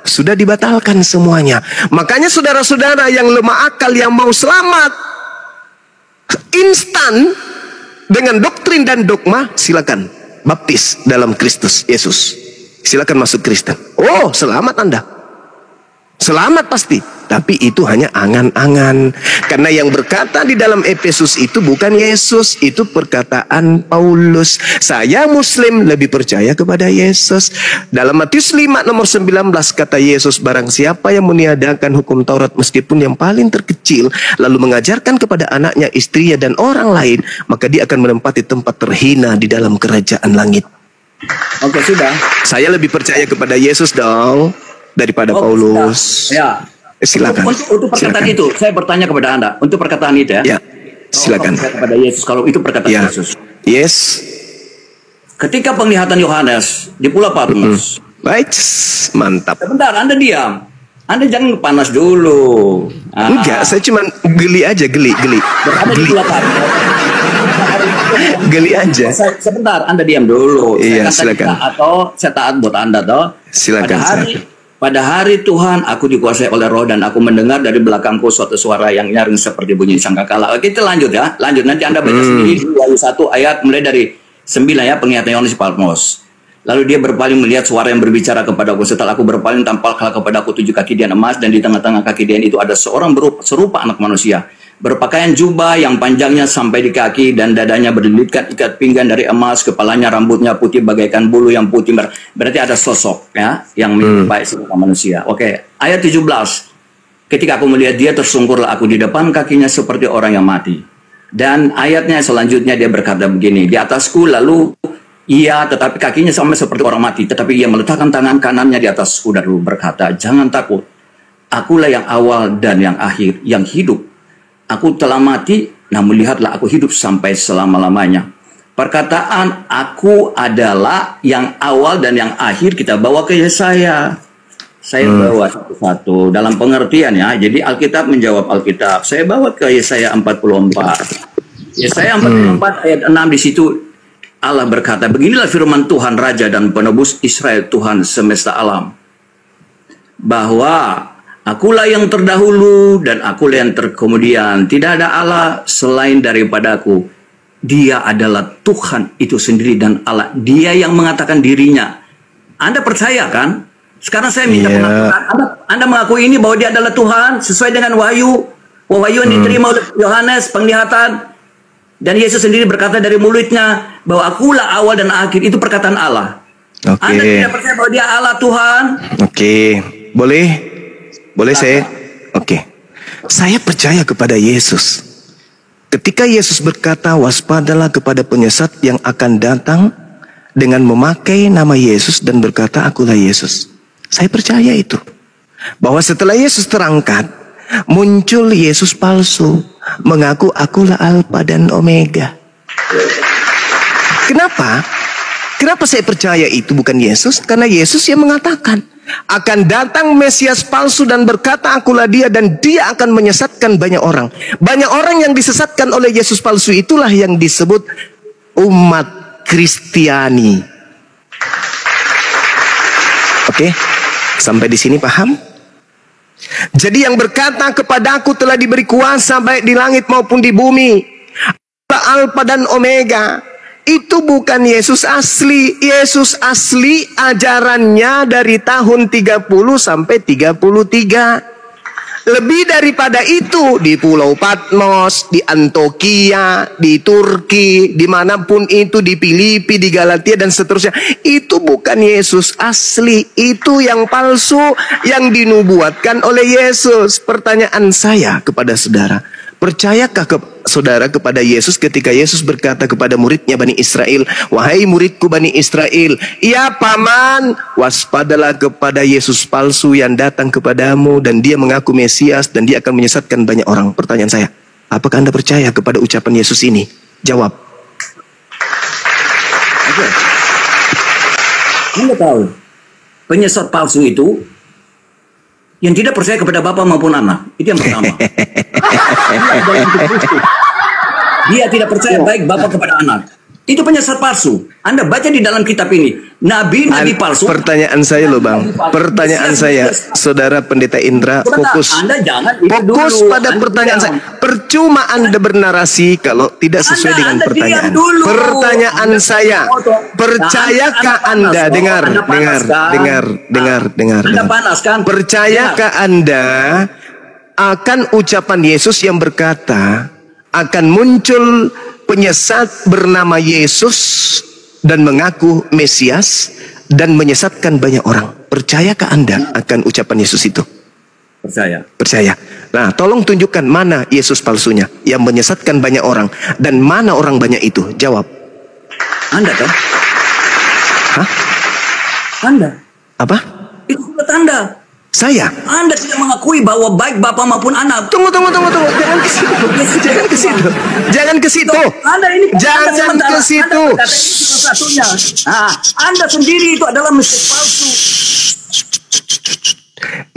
sudah dibatalkan semuanya. Makanya saudara-saudara yang lemah akal yang mau selamat instan dengan doktrin dan dogma, silakan baptis dalam Kristus Yesus. Silakan masuk Kristen. Oh, selamat Anda. Selamat pasti. Tapi itu hanya angan-angan. Karena yang berkata di dalam Efesus itu bukan Yesus, itu perkataan Paulus. Saya Muslim lebih percaya kepada Yesus. Dalam Matius 5 nomor 19 kata Yesus, barang siapa yang meniadakan hukum Taurat meskipun yang paling terkecil, lalu mengajarkan kepada anaknya, istrinya dan orang lain, maka dia akan menempati tempat terhina di dalam kerajaan langit. Oke, sudah. Saya lebih percaya kepada Yesus dong daripada Paulus. Sudah. Ya. Silakan. Untuk perkataan silakan. itu, saya bertanya kepada Anda. Untuk perkataan itu ya. Silakan. Kepada Yesus, kalau itu perkataan Yesus. Yes. Ketika penglihatan Yohanes di Pulau Patmos. Baik, mantap. Sebentar, Anda diam. Anda jangan panas dulu. Enggak, saya cuma geli aja, geli. Berada di Pulau Patmos. Geli aja. Sebentar, Anda diam dulu. Iya, silakan. Atau saya taat buat Anda toh. Silakan. Pada hari Tuhan aku dikuasai oleh Roh dan aku mendengar dari belakangku suatu suara yang nyaring seperti bunyi sangkakala. Kita lanjut ya, lanjut nanti Anda baca sendiri Wahyu 1 ayat mulai dari 9 ya, penglihatan Yohanes di Patmos. Lalu dia berpaling melihat suara yang berbicara kepadaku. Setelah aku berpaling tampaklah kepadaku 7 kaki dian emas, dan di tengah-tengah kaki dian itu ada seorang serupa anak manusia, berpakaian jubah yang panjangnya sampai di kaki dan dadanya berlilitkan ikat pinggang dari emas, kepalanya rambutnya putih bagaikan bulu yang putih. Berarti ada sosok ya yang menyerupai seorang manusia. Oke, ayat 17. Ketika aku melihat dia, tersungkurlah aku di depan kakinya seperti orang yang mati. Dan ayatnya selanjutnya dia berkata begini, di atasku lalu ia, tetapi kakinya sama seperti orang mati, tetapi ia meletakkan tangan kanannya di atasku dan berkata, jangan takut, akulah yang awal dan yang akhir, yang hidup. Aku telah mati, namun lihatlah aku hidup sampai selama-lamanya. Perkataan aku adalah yang awal dan yang akhir kita bawa ke Yesaya. Saya bawa satu-satu dalam pengertian ya. Jadi Alkitab menjawab Alkitab. Saya bawa ke Yesaya 44. Yesaya 44 ayat 6 di situ Allah berkata, beginilah firman Tuhan Raja dan Penebus Israel, Tuhan semesta alam. Bahwa akulah yang terdahulu dan akulah yang terkemudian. Tidak ada Allah selain daripadaku. Dia adalah Tuhan itu sendiri dan Allah. Dia yang mengatakan dirinya. Anda percaya kan? Sekarang saya minta pengakuan. Anda mengakui ini bahwa dia adalah Tuhan sesuai dengan wahyu. Wahyu yang diterima oleh Yohanes penglihatan. Dan Yesus sendiri berkata dari mulutnya bahwa akulah awal dan akhir. Itu perkataan Allah. Anda tidak percaya bahwa dia Allah Tuhan? Oke. Boleh saya? Oke. Saya percaya kepada Yesus. Ketika Yesus berkata, waspadalah kepada penyesat yang akan datang dengan memakai nama Yesus dan berkata, akulah Yesus. Saya percaya itu. Bahwa setelah Yesus terangkat, muncul Yesus palsu, mengaku akulah Alfa dan Omega. Kenapa? Kenapa saya percaya itu bukan Yesus? Karena Yesus yang mengatakan, akan datang Mesias palsu dan berkata akulah dia, dan dia akan menyesatkan banyak orang. Banyak orang yang disesatkan oleh Yesus palsu itulah yang disebut umat Kristiani. Oke, sampai di sini paham? Jadi yang berkata kepadaku telah diberi kuasa baik di langit maupun di bumi, Alfa dan Omega, itu bukan Yesus asli. Yesus asli ajarannya dari tahun 30 sampai 33. Lebih daripada itu, di Pulau Patmos, di Antioquia, di Turki, dimanapun itu, di Filipi, di Galatia dan seterusnya, itu bukan Yesus asli. Itu yang palsu, yang dinubuatkan oleh Yesus. Pertanyaan saya kepada saudara, percayakah saudara kepada Yesus ketika Yesus berkata kepada muridnya Bani Israel, wahai muridku Bani Israel, ya paman, waspadalah kepada Yesus palsu yang datang kepadamu dan dia mengaku Mesias dan dia akan menyesatkan banyak orang. Pertanyaan saya, apakah Anda percaya kepada ucapan Yesus ini? Jawab. Anda tahu, penyesat palsu itu yang tidak percaya kepada Bapa maupun Anak. Itu yang pertama. Dia tidak percaya baik Bapa kepada Anak. Itu penyesat palsu. Anda baca di dalam kitab ini, nabi-nabi palsu. Pertanyaan saya loh Bang, pertanyaan saya, Saudara Pendeta Indra, fokus pada pertanyaan saya. Percuma Anda bernarasi kalau tidak sesuai dengan pertanyaan. Pertanyaan saya, percayakah Anda, dengar. Percayakah Anda akan ucapan Yesus yang berkata akan muncul penyesat bernama Yesus dan mengaku Mesias dan menyesatkan banyak orang? Percayakah Anda akan ucapan Yesus itu? Percaya. Nah, tolong tunjukkan mana Yesus palsunya yang menyesatkan banyak orang dan mana orang banyak itu. Jawab. Anda kan? Hah? Anda. Apa? Itu bukan Anda. Saya. Anda tidak mengakui bahwa baik Bapa maupun Anak. Tunggu. Jangan ke situ. Anda ini jangan ke situ. Anda sendiri itu adalah Mesias palsu.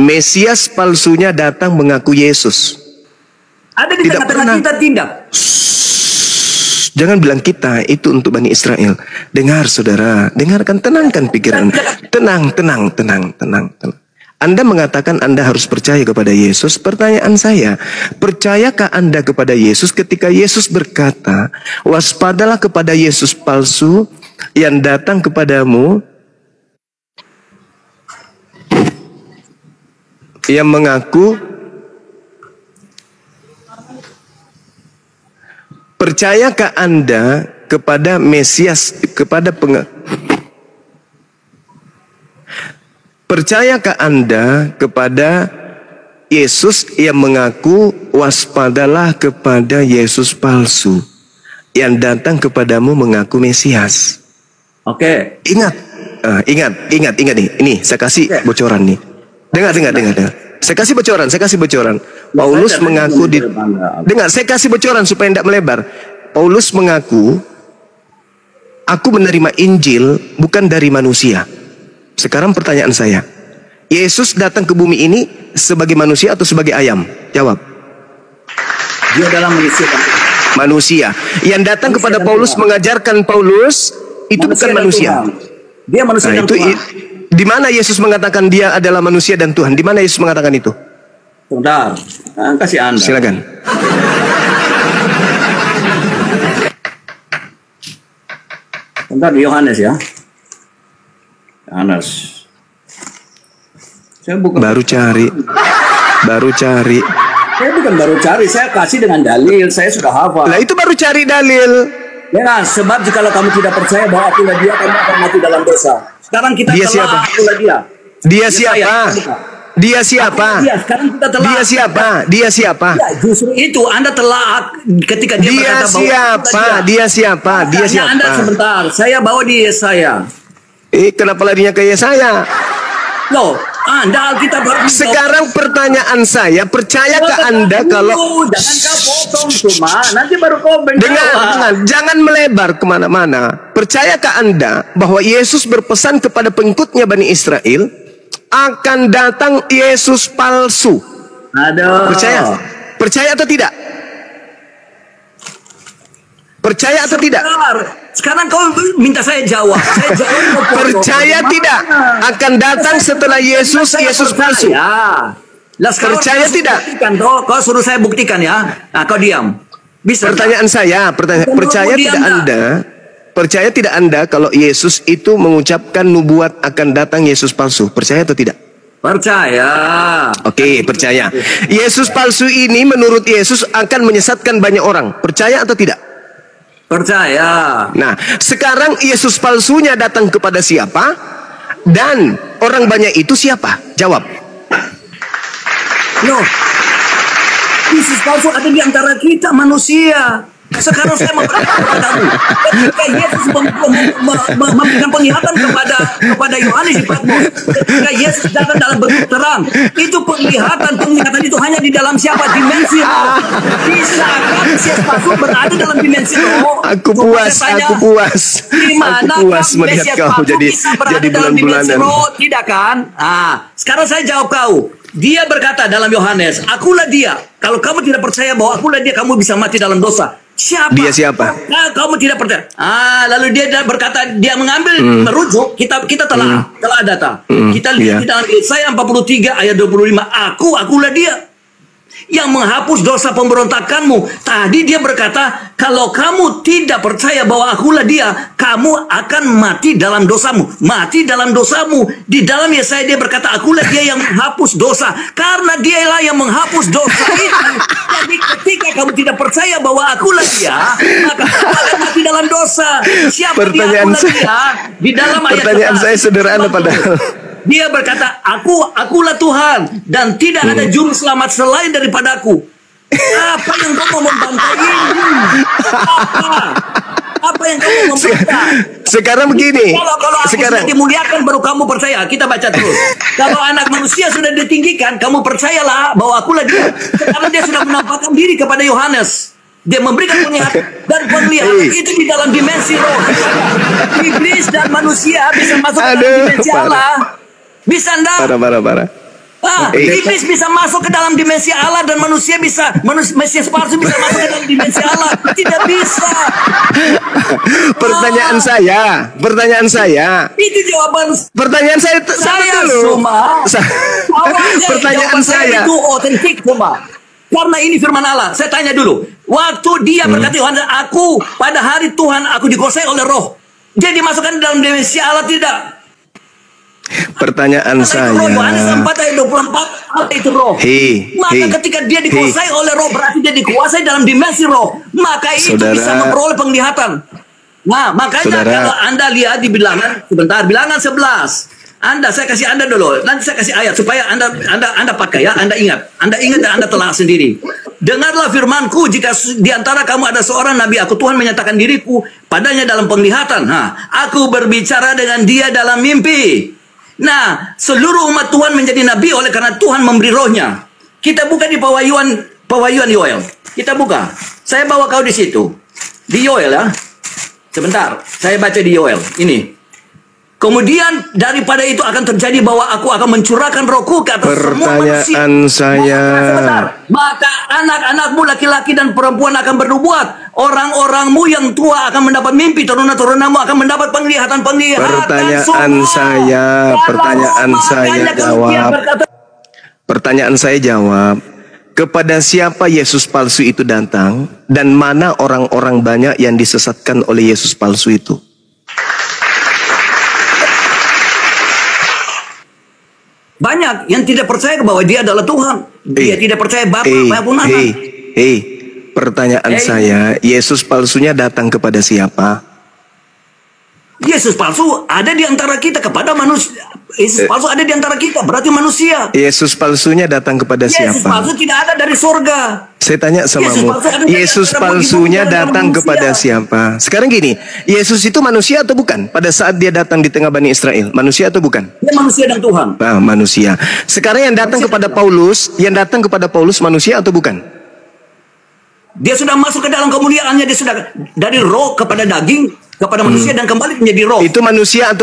Mesias palsunya datang mengaku Yesus. Ada di tengah-tengah kita tidak. Jangan bilang kita, itu untuk Bani Israel. Dengar saudara, dengarkan, tenangkan pikiran. Tenang. Anda mengatakan Anda harus percaya kepada Yesus. Pertanyaan saya, percayakah Anda kepada Yesus ketika Yesus berkata, waspadalah kepada Yesus palsu yang datang kepadamu, yang mengaku. Percayakah Anda kepada Mesias, percayakah Anda kepada Yesus yang mengaku waspadalah kepada Yesus palsu yang datang kepadamu mengaku Mesias? Oke. Ingat nih. Ini saya kasih bocoran nih. Dengar. Saya kasih bocoran. Paulus mengaku saya kasih bocoran supaya tidak melebar. Paulus mengaku, aku menerima Injil bukan dari manusia. Sekarang pertanyaan saya, Yesus datang ke bumi ini sebagai manusia atau sebagai ayam? Jawab. Dia adalah manusia. Yang datang kepada Paulus mengajarkan Paulus itu bukan manusia. Dia manusia dan Tuhan. Di mana Yesus mengatakan dia adalah manusia dan Tuhan? Di mana Yesus mengatakan itu? Sebentar, kasih Anda. Silakan. Sebentar, Yohanes ya. Yohanes. Saya bukan baru cari. Saya bukan baru cari, saya kasih dengan dalil. Saya sudah hafal. Lah itu baru cari dalil. Ya, sebab jika kamu tidak percaya bahwa akulah dia, kamu akan mati dalam dosa. Sekarang kita Dia telah siapa? akulah dia. Dia siapa? Dia siapa? Dia, sekarang kita telah. Dia siapa? Dia siapa? Ya, justru itu Anda telah ketika dia berkata bahwa siapa? Dia siapa? Dia siapa? Anda sebentar, saya bawa di Yesaya. Kenapa larinya ke Yesaya? Loh, Anda Alkitab sekarang pertanyaan saya, percayakah Anda kalau jangan kau potong cuma nanti baru kau jangan melebar kemana-mana. Percayakah Anda bahwa Yesus berpesan kepada pengikutnya Bani Israel akan datang Yesus palsu? Aduh. Percaya atau tidak? Percaya atau tidak? Sekarang kau minta saya jawab. Saya jawab. Percaya tidak akan datang setelah Yesus palsu? Percaya tidak? Kau suruh saya buktikan ya. Nah, kau diam. Bisa. Pertanyaan saya, percaya tidak Anda? Percaya tidak Anda kalau Yesus itu mengucapkan nubuat akan datang Yesus palsu? Percaya atau tidak? Percaya. Oke, percaya. Yesus palsu ini menurut Yesus akan menyesatkan banyak orang. Percaya atau tidak? Percaya. Nah, sekarang Yesus palsunya datang kepada siapa? Dan orang banyak itu siapa? Jawab. Loh, Yesus palsu ada di antara kita manusia. Sekarang saya memberitahu kepadamu, ketika Yesus memberikan penglihatan kepada Yohanes di Patmos, ketika Yesus datang dalam bentuk terang, itu penglihatan itu hanya di dalam siapa? Dimensi roh. Bisakah Yesus palsu berada dalam dimensi roh? Aku puas. Di mana melihat kau jadi bulan-bulanan. Tidak kan? Sekarang saya jawab kau. Dia berkata dalam Yohanes, akulah dia. Kalau kamu tidak percaya bahwa akulah dia, kamu bisa mati dalam dosa. Siapa? Dia siapa? Nah, kamu tidak percaya. Lalu dia berkata, dia mengambil merujuk. Kita telah data. Kita lihat di dalam Yesaya 43 ayat 25. Akulah dia yang menghapus dosa pemberontakanmu. Tadi dia berkata, kalau kamu tidak percaya bahwa akulah dia, kamu akan mati dalam dosamu. Mati dalam dosamu. Di dalam Yesaya dia berkata, akulah dia yang menghapus dosa. Karena dialah yang menghapus dosa itu. Jadi ketika kamu tidak percaya bahwa akulah dia, maka kamu akan mati dalam dosa. Siapa dia akulah dia? Di dalam ayat pertanyaan saya sederhana padahal. Dia berkata, akulah Tuhan dan tidak ada juru selamat selain daripadaku. Apa yang kau mau membantai ini? Apa yang kau mau membantah? Sekarang begini. Kalau aku sudah dimuliakan baru kamu percaya. Kita baca terus. Kalau anak manusia sudah ditinggikan, kamu percayalah bahwa akulah dia. Sekarang dia sudah menampakkan diri kepada Yohanes. Dia memberikan penglihatan dan penglihatan itu di dalam dimensi roh. Iblis dan manusia bisa masuk ke dalam dimensi Allah. Bisa enggak? Parah. Iblis bisa masuk ke dalam dimensi Allah dan manusia Mesias palsu bisa masuk ke dalam dimensi Allah. Tidak bisa. Pertanyaan saya. Itu jawaban. Pertanyaan saya dulu. Pertanyaan saya itu otentik cuma. Karena ini firman Allah. Saya tanya dulu. Waktu dia berkata Yohanes, aku pada hari Tuhan aku dikuasai oleh roh. Dia dimasukkan dalam dimensi Allah tidak? Pertanyaan saya. Yohanes 4 ayat 24 itu roh. Maka ketika dia dikuasai oleh roh berarti dia dikuasai dalam dimensi roh. Maka itu bisa memperoleh penglihatan. Nah, makanya kalau Anda lihat di bilangan bilangan 11. Saya kasih Anda dulu. Nanti saya kasih ayat supaya Anda pakai ya. Anda ingat dan Anda telah sendiri. Dengarlah firmanku, jika di antara kamu ada seorang nabi aku, Tuhan menyatakan diriku padanya dalam penglihatan. Aku berbicara dengan dia dalam mimpi. Nah, seluruh umat Tuhan menjadi nabi oleh karena Tuhan memberi rohnya. Kita buka di Pawahyuan Yoel. Kita buka. Saya bawa kau di situ. Di Yoel ya. Sebentar, saya baca di Yoel. Ini. Kemudian daripada itu akan terjadi bahwa aku akan mencurahkan rohku ke atas semua manusia. Pertanyaan saya. Maka anak-anakmu laki-laki dan perempuan akan bernubuat. Orang-orangmu yang tua akan mendapat mimpi. Turunan-turunanmu akan mendapat penglihatan. Pertanyaan saya jawab. Kepada siapa Yesus palsu itu datang? Dan mana orang-orang banyak yang disesatkan oleh Yesus palsu itu? Banyak yang tidak percaya bahwa dia adalah Tuhan. Dia tidak percaya Bapa maupun Anak. pertanyaan saya, Yesus palsunya datang kepada siapa? Yesus palsu ada di antara kita kepada manusia. Yesus palsu ada di antara kita, berarti manusia. Yesus palsunya datang kepada siapa? Yesus palsu tidak ada dari surga. Saya tanya samamu, Yesus palsunya datang kepada siapa? Sekarang gini, Yesus itu manusia atau bukan? Pada saat dia datang di tengah Bani Israel, manusia atau bukan? Dia manusia dan Tuhan. Manusia. Sekarang yang datang kepada Paulus, manusia atau bukan? Dia sudah masuk ke dalam kemuliaannya, dia sudah dari roh kepada daging, kepada manusia dan kembali menjadi roh. Itu manusia atau